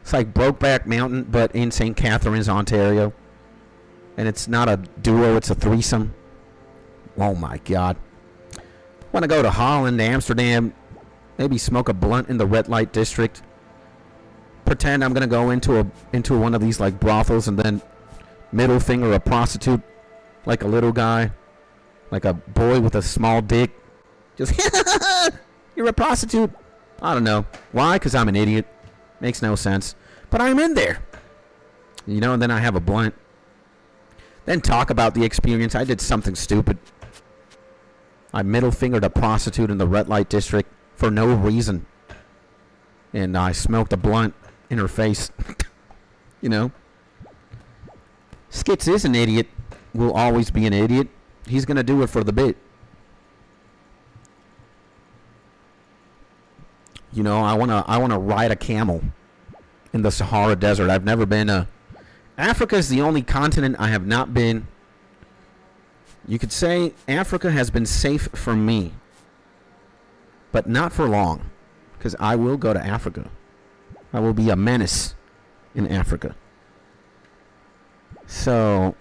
[SPEAKER 1] It's like Brokeback Mountain, but in St. Catharines, Ontario. And it's not a duo, it's a threesome. Oh my god. Want to go to Holland, Amsterdam, maybe smoke a blunt in the red light district. Pretend I'm going to go into one of these like brothels and then middle finger a prostitute like a little guy, like a boy with a small dick. Just you're a prostitute. I don't know. Why? Cuz I'm an idiot. Makes no sense. But I'm in there. You know, and then I have a blunt. Then talk about the experience. I did something stupid. I middle fingered a prostitute in the red light district for no reason. And I smoked a blunt in her face. You know? Skits is an idiot. will always be an idiot. He's going to do it for the bit. You know, I want to ride a camel in the Sahara Desert. I've never been. Africa is the only continent I have not been. You could say Africa has been safe for me, but not for long, because I will go to Africa. I will be a menace in Africa. So,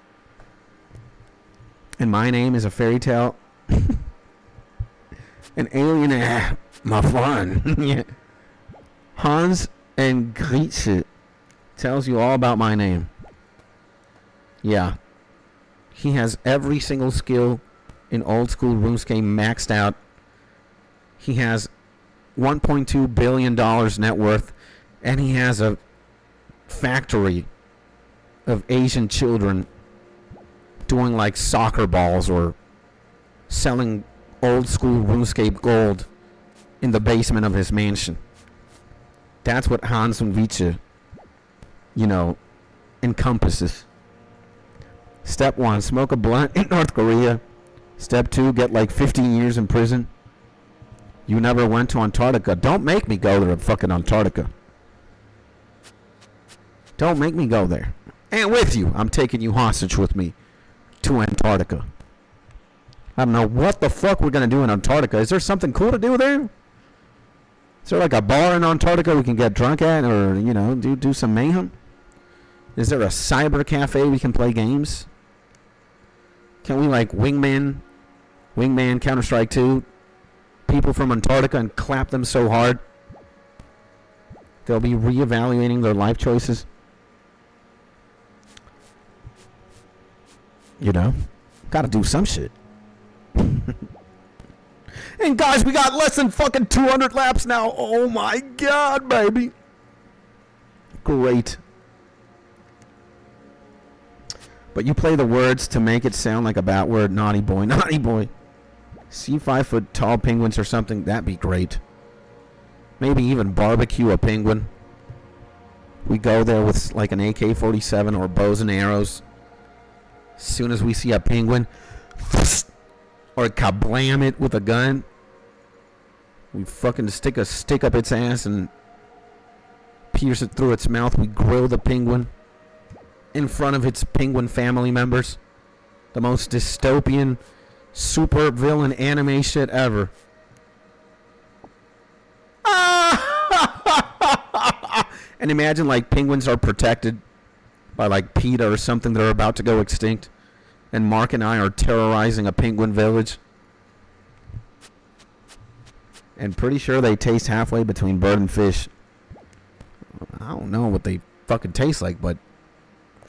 [SPEAKER 1] and my name is a fairy tale. An alien, my fun. Yeah. Hans and Grietzsche tells you all about my name. Yeah. He has every single skill in old school RuneScape maxed out. He has $1.2 billion net worth, and he has a factory of Asian children doing like soccer balls or selling old school RuneScape gold in the basement of his mansion. That's what Hans und Vice, you know, encompasses. Step 1, smoke a blunt in North Korea. Step 2, get like 15 years in prison. You never went to Antarctica. Don't make me go to fucking Antarctica. Don't make me go there. And with you, I'm taking you hostage with me to Antarctica. I don't know what the fuck we're going to do in Antarctica. Is there something cool to do there? Is there like a bar in Antarctica we can get drunk at, or, you know, do some mayhem? Is there a cyber cafe we can play games? Can we like wingman Counter-Strike 2 people from Antarctica and clap them so hard they'll be reevaluating their life choices? You know, gotta do some shit. And guys, we got less than fucking 200 laps now. Oh my god, baby. Great. But you play the words to make it sound like a bat word. Naughty boy, naughty boy. See 5 foot tall penguins or something. That'd be great. Maybe even barbecue a penguin. We go there with like an AK-47 or bows and arrows. As soon as we see a penguin, or kablam it with a gun, we fucking stick a stick up its ass and pierce it through its mouth. We grill the penguin in front of its penguin family members. The most dystopian super villain anime shit ever. And imagine like penguins are protected by like PETA or something that are about to go extinct, and Mark and I are terrorizing a penguin village. And pretty sure they taste halfway between bird and fish. I don't know what they fucking taste like, but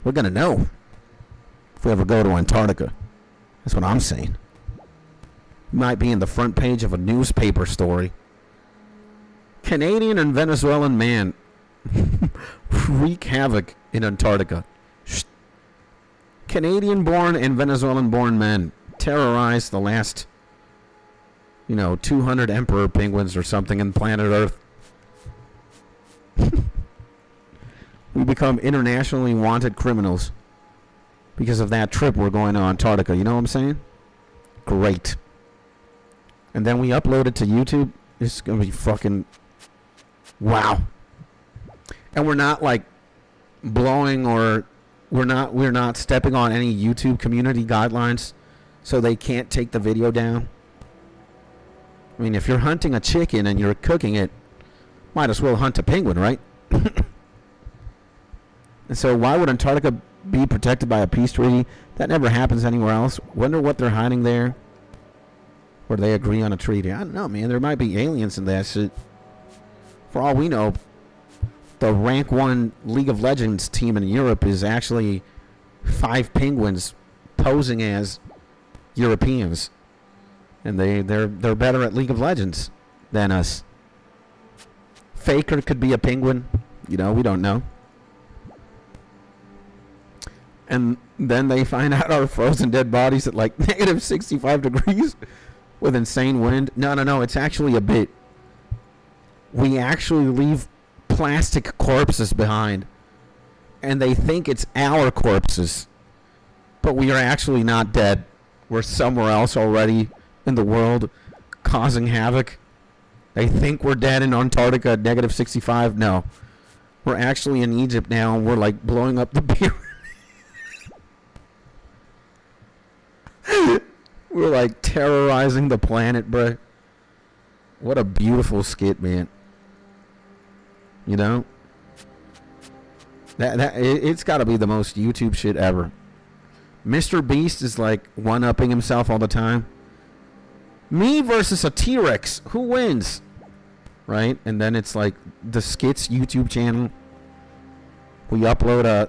[SPEAKER 1] we're gonna know if we ever go to Antarctica. That's what I'm saying. Might be in the front page of a newspaper story. Canadian and Venezuelan man wreak havoc in Antarctica. Canadian-born and Venezuelan-born men terrorize the last, 200 emperor penguins or something in planet Earth. We become internationally wanted criminals because of that trip we're going to Antarctica. You know what I'm saying? Great. And then we upload it to YouTube. It's going to be fucking... wow. And we're not like blowing, or we're not stepping on any YouTube community guidelines so they can't take the video down. I mean, if you're hunting a chicken and you're cooking it, might as well hunt a penguin, right? And so why would Antarctica be protected by a peace treaty? That never happens anywhere else. Wonder what they're hiding there, where they agree on a treaty. I don't know, man. There might be aliens in that shit. For all we know, the rank 1 League of Legends team in Europe is actually 5 penguins posing as Europeans. And they're better at League of Legends than us. Faker could be a penguin. We don't know. And then they find out our frozen dead bodies at like negative 65 degrees with insane wind. No, it's actually a bit. We actually leave plastic corpses behind, and they think it's our corpses. but we are actually not dead. We're somewhere else already in the world, causing havoc. They think we're dead in Antarctica at -65. No. We're actually in Egypt now, and we're like blowing up the pyramid. We're like terrorizing the planet, bro. What a beautiful skit, man. You know? It's got to be the most YouTube shit ever. Mr. Beast is like one-upping himself all the time. Me versus a T-Rex. Who wins? Right? And then it's like the Skits YouTube channel. We upload a...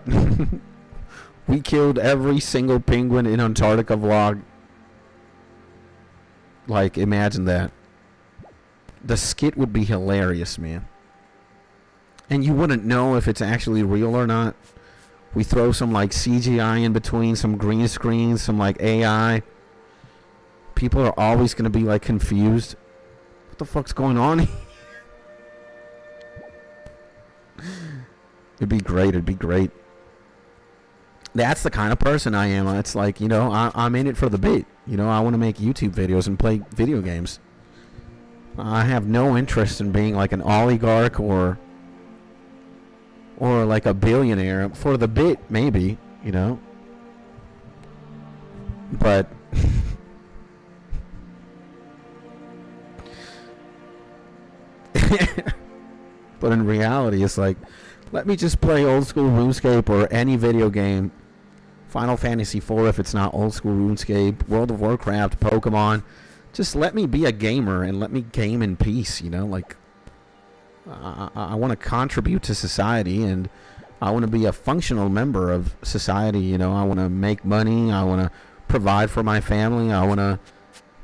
[SPEAKER 1] we killed every single penguin in Antarctica vlog. Like, imagine that. The skit would be hilarious, man. And you wouldn't know if it's actually real or not. We throw some like CGI in between, some green screens, some like AI. People are always going to be like confused. What the fuck's going on here? It'd be great. It'd be great. That's the kind of person I am. It's like, you know, I'm in it for the bit. You know, I want to make YouTube videos and play video games. I have no interest in being like an oligarch or like a billionaire. For the bit, maybe, you know. But but in reality, it's like, let me just play old school RuneScape or any video game. Final Fantasy IV if it's not old school RuneScape, World of Warcraft, Pokemon. Just let me be a gamer and let me game in peace, you know? Like, I want to contribute to society, and I want to be a functional member of society, you know? I want to make money. I want to provide for my family. I want to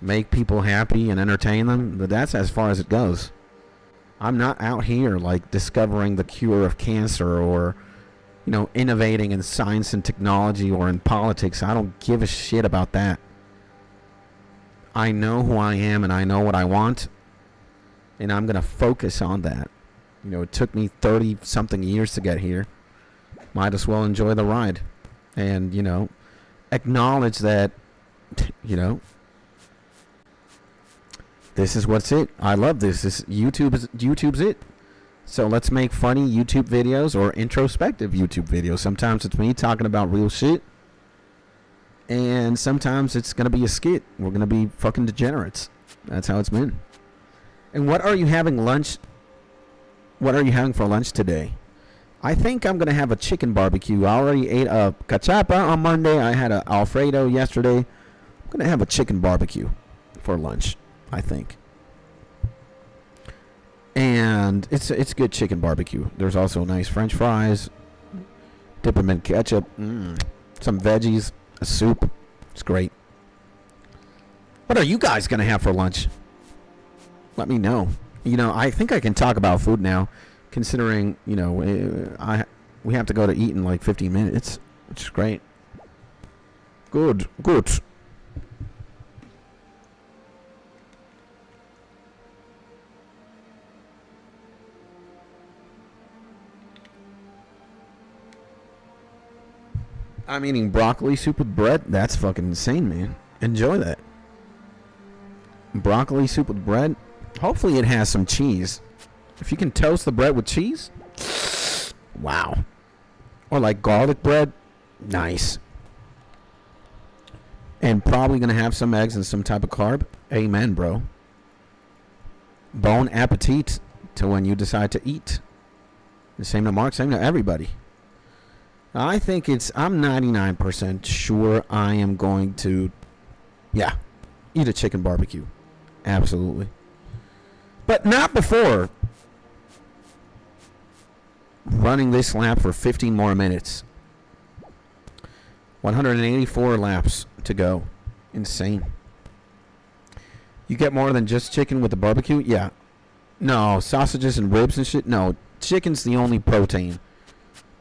[SPEAKER 1] make people happy and entertain them. But that's as far as it goes. I'm not out here, like, discovering the cure of cancer or, you know, innovating in science and technology or in politics. I don't give a shit about that. I know who I am and I know what I want, and I'm going to focus on that. You know, it took me 30-something years to get here. Might as well enjoy the ride. And, you know, acknowledge that, you know, this is what's it. I love this. YouTube's it. So let's make funny YouTube videos or introspective YouTube videos. Sometimes it's me talking about real shit. And sometimes it's going to be a skit. We're going to be fucking degenerates. That's how it's been. And what are you having lunch? What are you having for lunch today? I think I'm going to have a chicken barbecue. I already ate a cachapa on Monday. I had a Alfredo yesterday. I'm going to have a chicken barbecue for lunch, I think. And it's good chicken barbecue. There's also nice French fries. Dip them in ketchup. Some veggies. A soup. It's great. What are you guys going to have for lunch? Let me know. You know, I think I can talk about food now, considering, you know, we have to go to eat in like 15 minutes, which is great. Good. I'm eating broccoli soup with bread. That's fucking insane, man. Enjoy that. Broccoli soup with bread. Hopefully it has some cheese. If you can toast the bread with cheese. Wow. Or like garlic bread. Nice. And probably going to have some eggs and some type of carb. Amen, bro. Bon appetit to when you decide to eat. The same to Mark, same to everybody. I think I'm 99% sure I am going to, eat a chicken barbecue. Absolutely. But not before running this lap for 15 more minutes. 184 laps to go. Insane. You get more than just chicken with the barbecue? Yeah. No, sausages and ribs and shit? No, chicken's the only protein.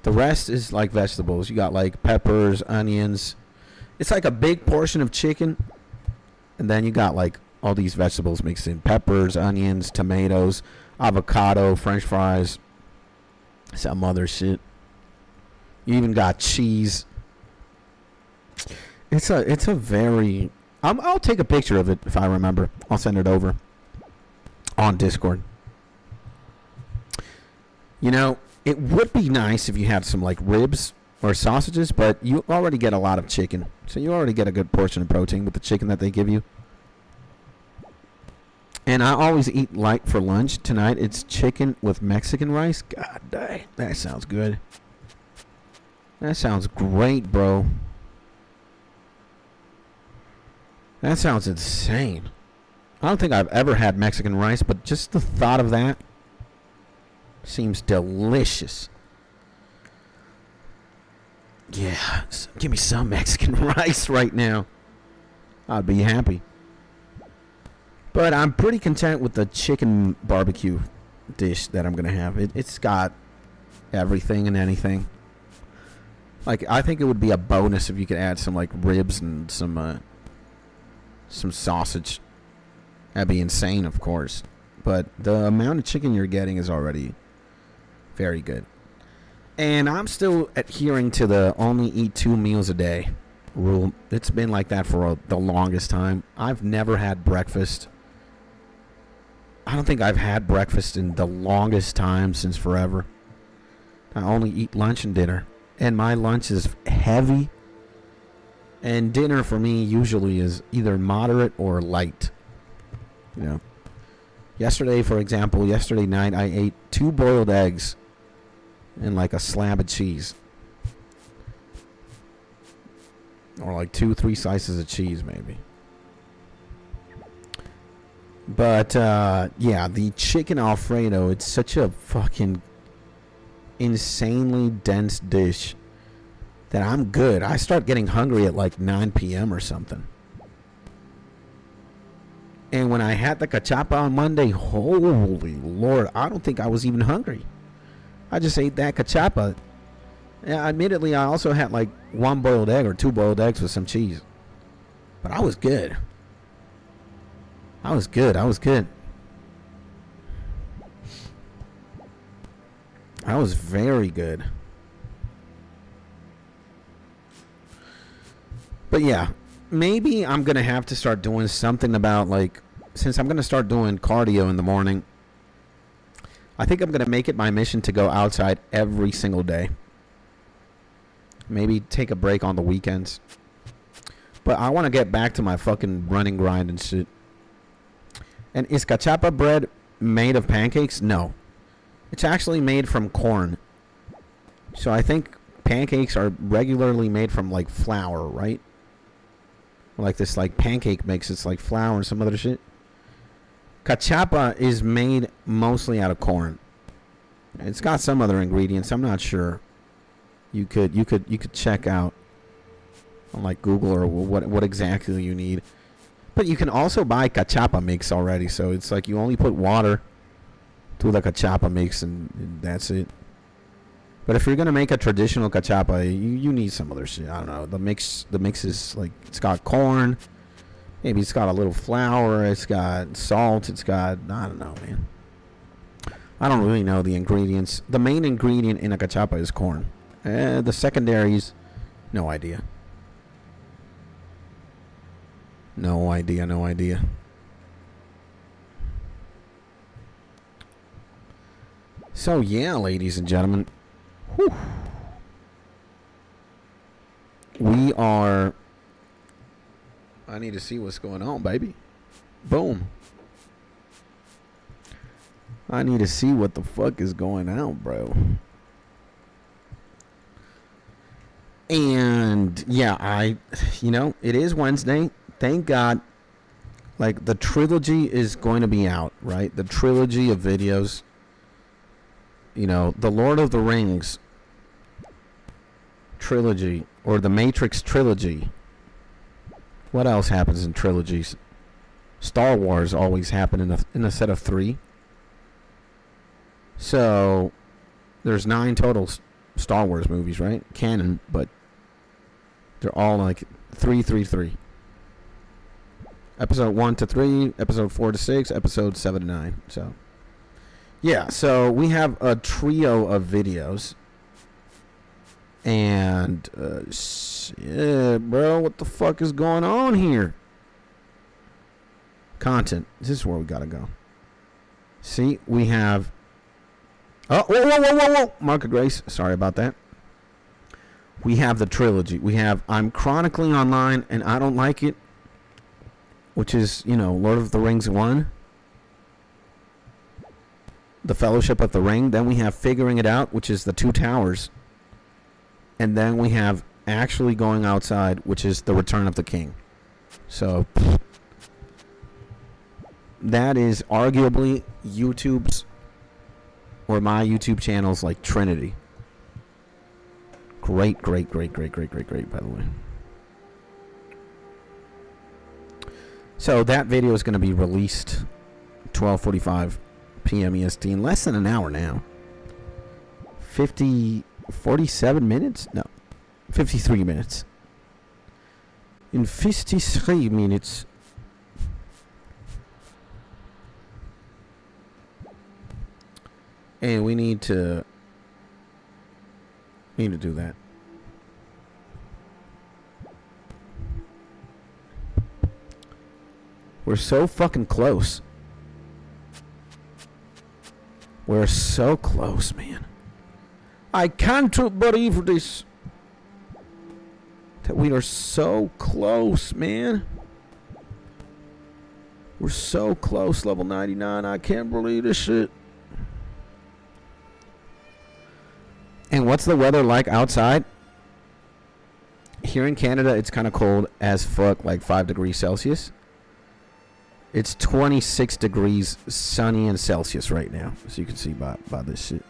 [SPEAKER 1] The rest is like vegetables. You got like peppers, onions. It's like a big portion of chicken. And then you got like all these vegetables mixed in. Peppers, onions, tomatoes, avocado, french fries. Some other shit. You even got cheese. It's a very. I'll take a picture of it if I remember. I'll send it over on Discord. You know, it would be nice if you had some like ribs or sausages, but you already get a lot of chicken, so you already get a good portion of protein with the chicken that they give you. And I always eat light for lunch. Tonight it's chicken with Mexican rice. God dang, that sounds good. That sounds great, bro. That sounds insane. I don't think I've ever had Mexican rice, but just the thought of that seems delicious. Yeah, give me some Mexican rice right now. I'd be happy. But I'm pretty content with the chicken barbecue dish that I'm going to have. It's got everything and anything. Like, I think it would be a bonus if you could add some, like, ribs and some sausage. That'd be insane, of course. But the amount of chicken you're getting is already very good. And I'm still adhering to the only eat 2 meals a day rule. It's been like that for the longest time. I've never had breakfast. I don't think I've had breakfast in the longest time since forever. I only eat lunch and dinner. And my lunch is heavy. And dinner for me usually is either moderate or light. You know. Yesterday, for example, yesterday night I ate 2 boiled eggs and like a slab of cheese. Or like 2-3 slices of cheese maybe. But, yeah, the chicken Alfredo, it's such a fucking insanely dense dish that I'm good. I start getting hungry at like 9 p.m. or something. And when I had the cachapa on Monday, holy Lord, I don't think I was even hungry. I just ate that cachapa. Yeah, admittedly, I also had like 1 boiled egg or 2 boiled eggs with some cheese. But I was good. I was good. I was very good. But yeah, maybe I'm going to have to start doing something about, like, since I'm going to start doing cardio in the morning, I think I'm going to make it my mission to go outside every single day. Maybe take a break on the weekends. But I want to get back to my fucking running grind and shit. And is cachapa bread made of pancakes? No. It's actually made from corn. So I think pancakes are regularly made from, like, flour, right? Like this, like, pancake mix. It's like flour and some other shit. Cachapa is made mostly out of corn. It's got some other ingredients. I'm not sure. You could check out on, like, Google or what exactly you need. But you can also buy cachapa mix already. So it's like you only put water to the cachapa mix and that's it. But if you're going to make a traditional cachapa, you need some other shit. I don't know. The mix is like, it's got corn. Maybe it's got a little flour. It's got salt. It's got, I don't know, man. I don't really know the ingredients. The main ingredient in a cachapa is corn. The secondaries, no idea. No idea. So, yeah, ladies and gentlemen. Whew. We are... I need to see what's going on, baby. Boom. I need to see what the fuck is going on, bro. And, yeah, it is Wednesday. Thank God. Like, the trilogy is going to be out, right? The trilogy of videos. You know, the Lord of the Rings trilogy, or the Matrix trilogy. What else happens in trilogies? Star Wars always happen in a set of 3. So, there's 9 total Star Wars movies, right? Canon, but they're all like 3. Episode 1 to 3, episode 4 to 6, episode 7 to 9. So, yeah, so we have a trio of videos. And, shit, bro, what the fuck is going on here? Content. This is where we gotta go. See, we have... Oh, whoa. Mark of Grace. Sorry about that. We have the trilogy. We have I'm Chronicling Online, and I don't like it. Which is, you know, Lord of the Rings 1. The Fellowship of the Ring. Then we have Figuring It Out, which is the Two Towers. And then we have Actually Going Outside, which is The Return of the King. So, that is arguably YouTube's, or my YouTube channel's, like, Trinity. Great, by the way. So, that video is going to be released 12:45 p.m. EST in less than an hour now. 47 minutes? No. 53 minutes. In 53 minutes. And we need to do that. We're so fucking close. We're so close, man. I can't believe this. That we are so close, man. We're so close, level 99. I can't believe this shit. And what's the weather like outside? Here in Canada, it's kind of cold as fuck, like 5 degrees Celsius. It's 26 degrees sunny and Celsius right now, as you can see by this shit.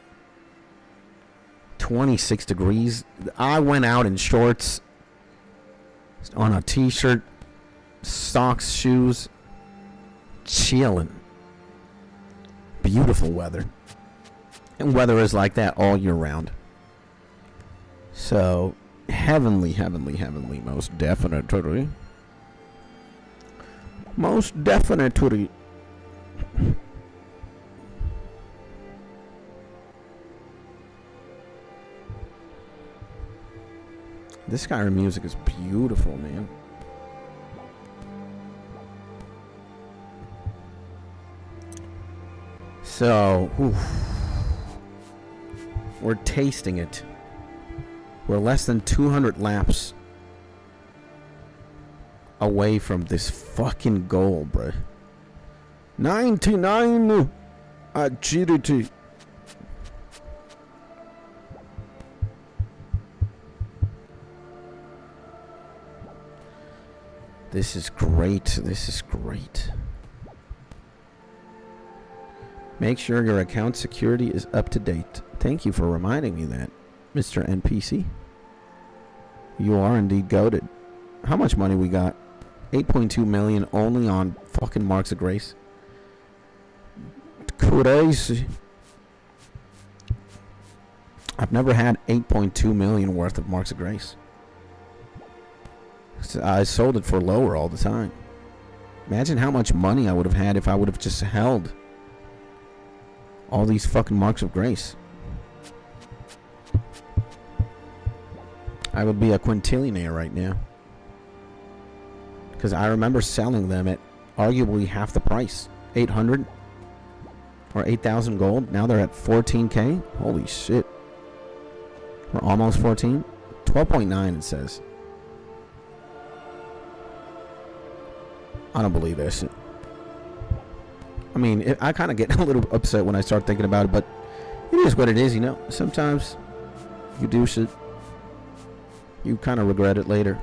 [SPEAKER 1] 26 degrees. I went out in shorts, on a t-shirt, socks, shoes, chilling. Beautiful weather. And weather is like that all year round. So, heavenly, most definitely. Most definitely. This Skyrim music is beautiful, man. So, we're tasting it. We're less than 200 laps away from this fucking goal, bruh. 99 agility. This is great. This is great. Make sure your account security is up to date. Thank you for reminding me that, Mr. NPC. You are indeed goated. How much money we got? 8.2 million only on fucking Marks of Grace. Crazy. I've never had 8.2 million worth of Marks of Grace. I sold it for lower all the time. Imagine how much money I would have had if I would have just held all these fucking Marks of Grace. I would be a quintillionaire right now. Because I remember selling them at arguably half the price. 800 or 8,000 gold. Now they're at 14k. Holy shit. We're almost 14. 12.9 it says. I don't believe this. I mean, I kind of get a little upset when I start thinking about it, but it is what it is, you know. Sometimes you do shit. You kind of regret it later.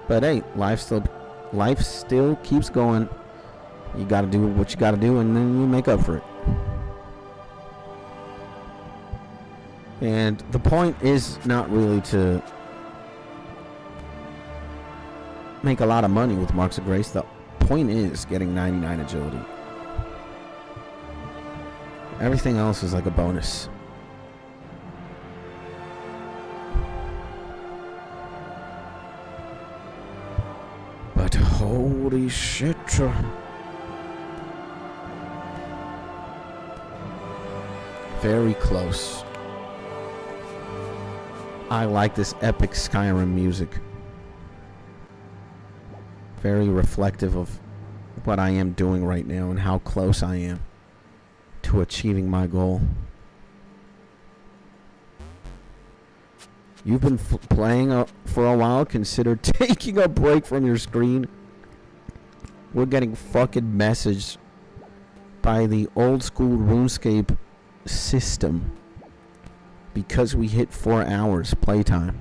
[SPEAKER 1] But hey, life still keeps going. You got to do what you got to do, and then you make up for it. And the point is not really to make a lot of money with Marks of Grace. The point is getting 99 agility. Everything else is like a bonus. But holy shit. Very close. I like this epic Skyrim music. Very reflective of what I am doing right now and how close I am to achieving my goal. You've been playing for a while. Consider taking a break from your screen. We're getting fucking messaged by the old school RuneScape system because we hit 4 hours playtime.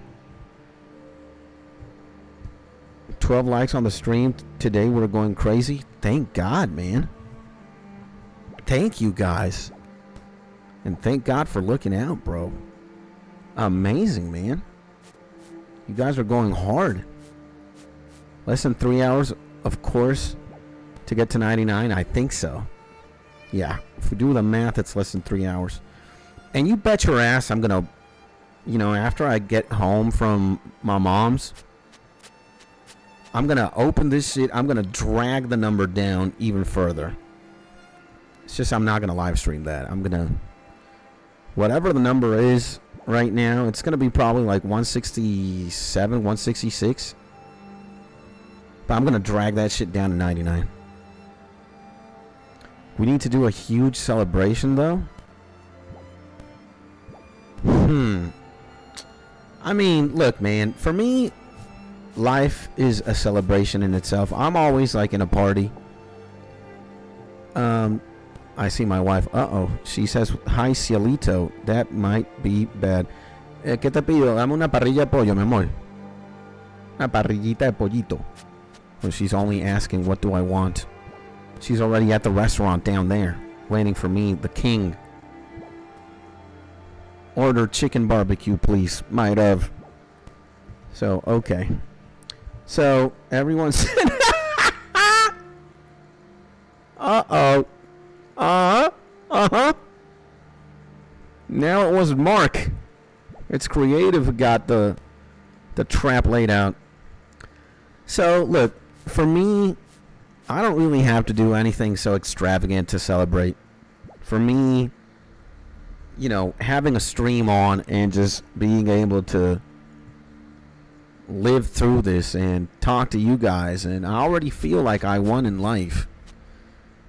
[SPEAKER 1] 12 likes on the stream today. We're going crazy. Thank God, man. Thank you guys. And thank God for looking out, bro. Amazing, man. You guys are going hard. Less than 3 hours, of course, to get to 99. I think so. Yeah. If we do the math, it's less than 3 hours. And you bet your ass I'm going to, you know, after I get home from my mom's, I'm going to open this shit. I'm going to drag the number down even further. It's just I'm not going to live stream that. I'm going to, whatever the number is right now, it's going to be probably like 167, 166. But I'm going to drag that shit down to 99. We need to do a huge celebration, though. I mean, look, man, for me, life is a celebration in itself. I'm always like in a party. I see my wife. Uh-oh. She says, hi, cielito. That might be bad. ¿Qué te pido? Dame una parrilla de pollo, mi amor. Una parrillita de pollito. Well, she's only asking, what do I want? She's already at the restaurant down there, waiting for me, the king. Order chicken barbecue, please. Might have. So, okay. So, everyone's... Uh-oh. Uh-huh. Now it was Mark. It's creative who got the trap laid out. So, look, for me, I don't really have to do anything so extravagant to celebrate. For me, you know, having a stream on and just being able to live through this and talk to you guys, and I already feel like I won in life.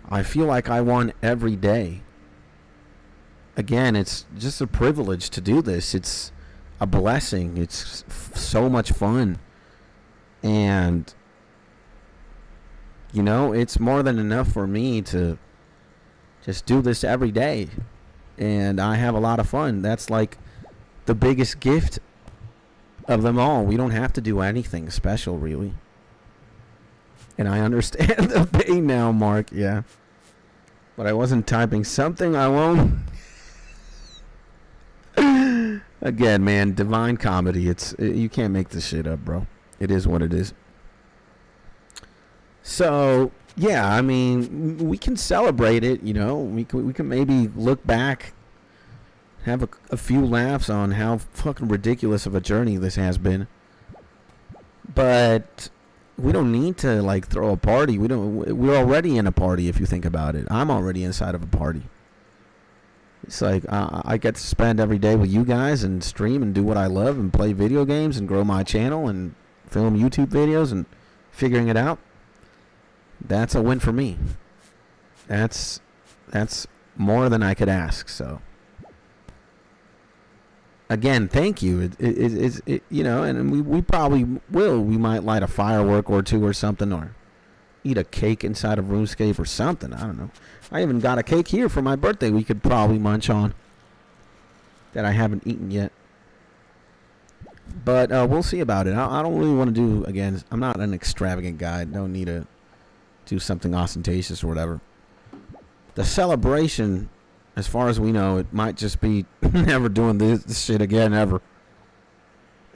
[SPEAKER 1] I feel like I won every day. Again, it's just a privilege to do this. It's a blessing. It's so much fun. And, you know, it's more than enough for me to just do this every day. And I have a lot of fun. That's like the biggest gift of them all. We don't have to do anything special, really. And I understand the pain now, Mark. Yeah. But I wasn't typing something I won't. Again, man, divine comedy. You can't make this shit up, bro. It is what it is. So, yeah, I mean, we can celebrate it, you know. We can maybe look back, have a few laughs on how fucking ridiculous of a journey this has been. But we don't need to like throw a party. We're already in a party if you think about it. I'm already inside of a party. It's like I get to spend every day with you guys and stream and do what I love and play video games and grow my channel and film YouTube videos and figuring it out. That's a win for me. That's more than I could ask. So again, thank you. It you know, and we probably will. We might light a firework or two or something, or eat a cake inside of RuneScape or something. I don't know. I even got a cake here for my birthday we could probably munch on that I haven't eaten yet. But we'll see about it. I don't really want to do, again, I'm not an extravagant guy. I don't need to do something ostentatious or whatever. The celebration, as far as we know, it might just be never doing this shit again ever.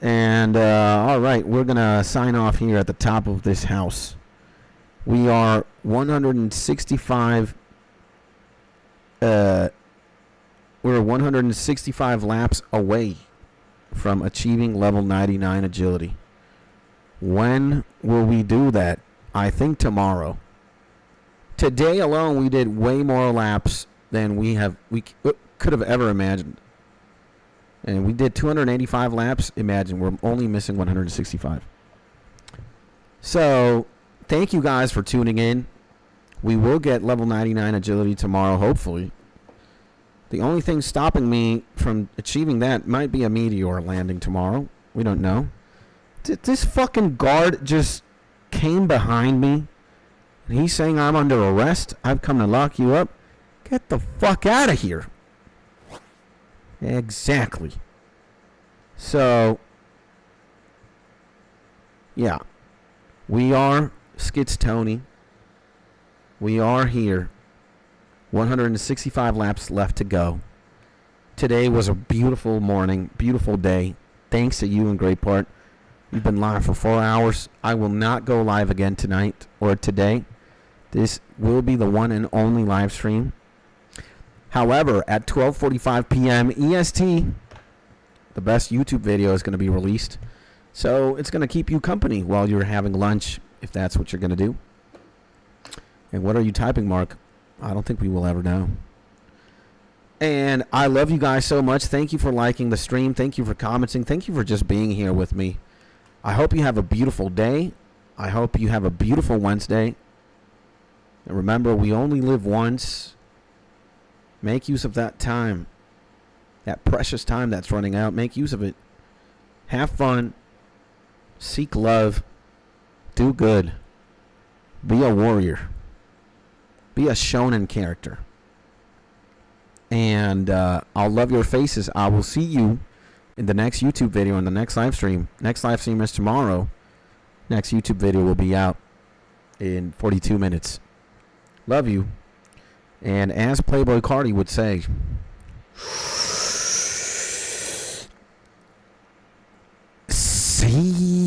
[SPEAKER 1] And all right, we're gonna sign off here at the top of this house. We are 165. We're 165 laps away from achieving level 99 agility. When will we do that? I think tomorrow. Today alone, we did way more laps than we could have ever imagined. And we did 285 laps. Imagine, we're only missing 165. So, thank you guys for tuning in. We will get level 99 agility tomorrow, hopefully. The only thing stopping me from achieving that might be a meteor landing tomorrow. We don't know. This fucking guard just came behind me. And he's saying I'm under arrest. I've come to lock you up. Get the fuck out of here. Exactly. So, yeah. We are Skits Tony. We are here. 165 laps left to go. Today was a beautiful morning, beautiful day. Thanks to you in great part. We've been live for 4 hours. I will not go live again tonight or today. This will be the one and only live stream. However, at 12:45 p.m. EST, the best YouTube video is going to be released. So it's going to keep you company while you're having lunch, if that's what you're going to do. And what are you typing, Mark? I don't think we will ever know. And I love you guys so much. Thank you for liking the stream. Thank you for commenting. Thank you for just being here with me. I hope you have a beautiful day. I hope you have a beautiful Wednesday. And remember, we only live once. Make use of that time. That precious time that's running out. Make use of it. Have fun. Seek love. Do good. Be a warrior. Be a shonen character. And I'll love your faces. I will see you in the next YouTube video, in the next live stream. Next live stream is tomorrow. Next YouTube video will be out in 42 minutes. Love you. And as Playboy Cardi would say, see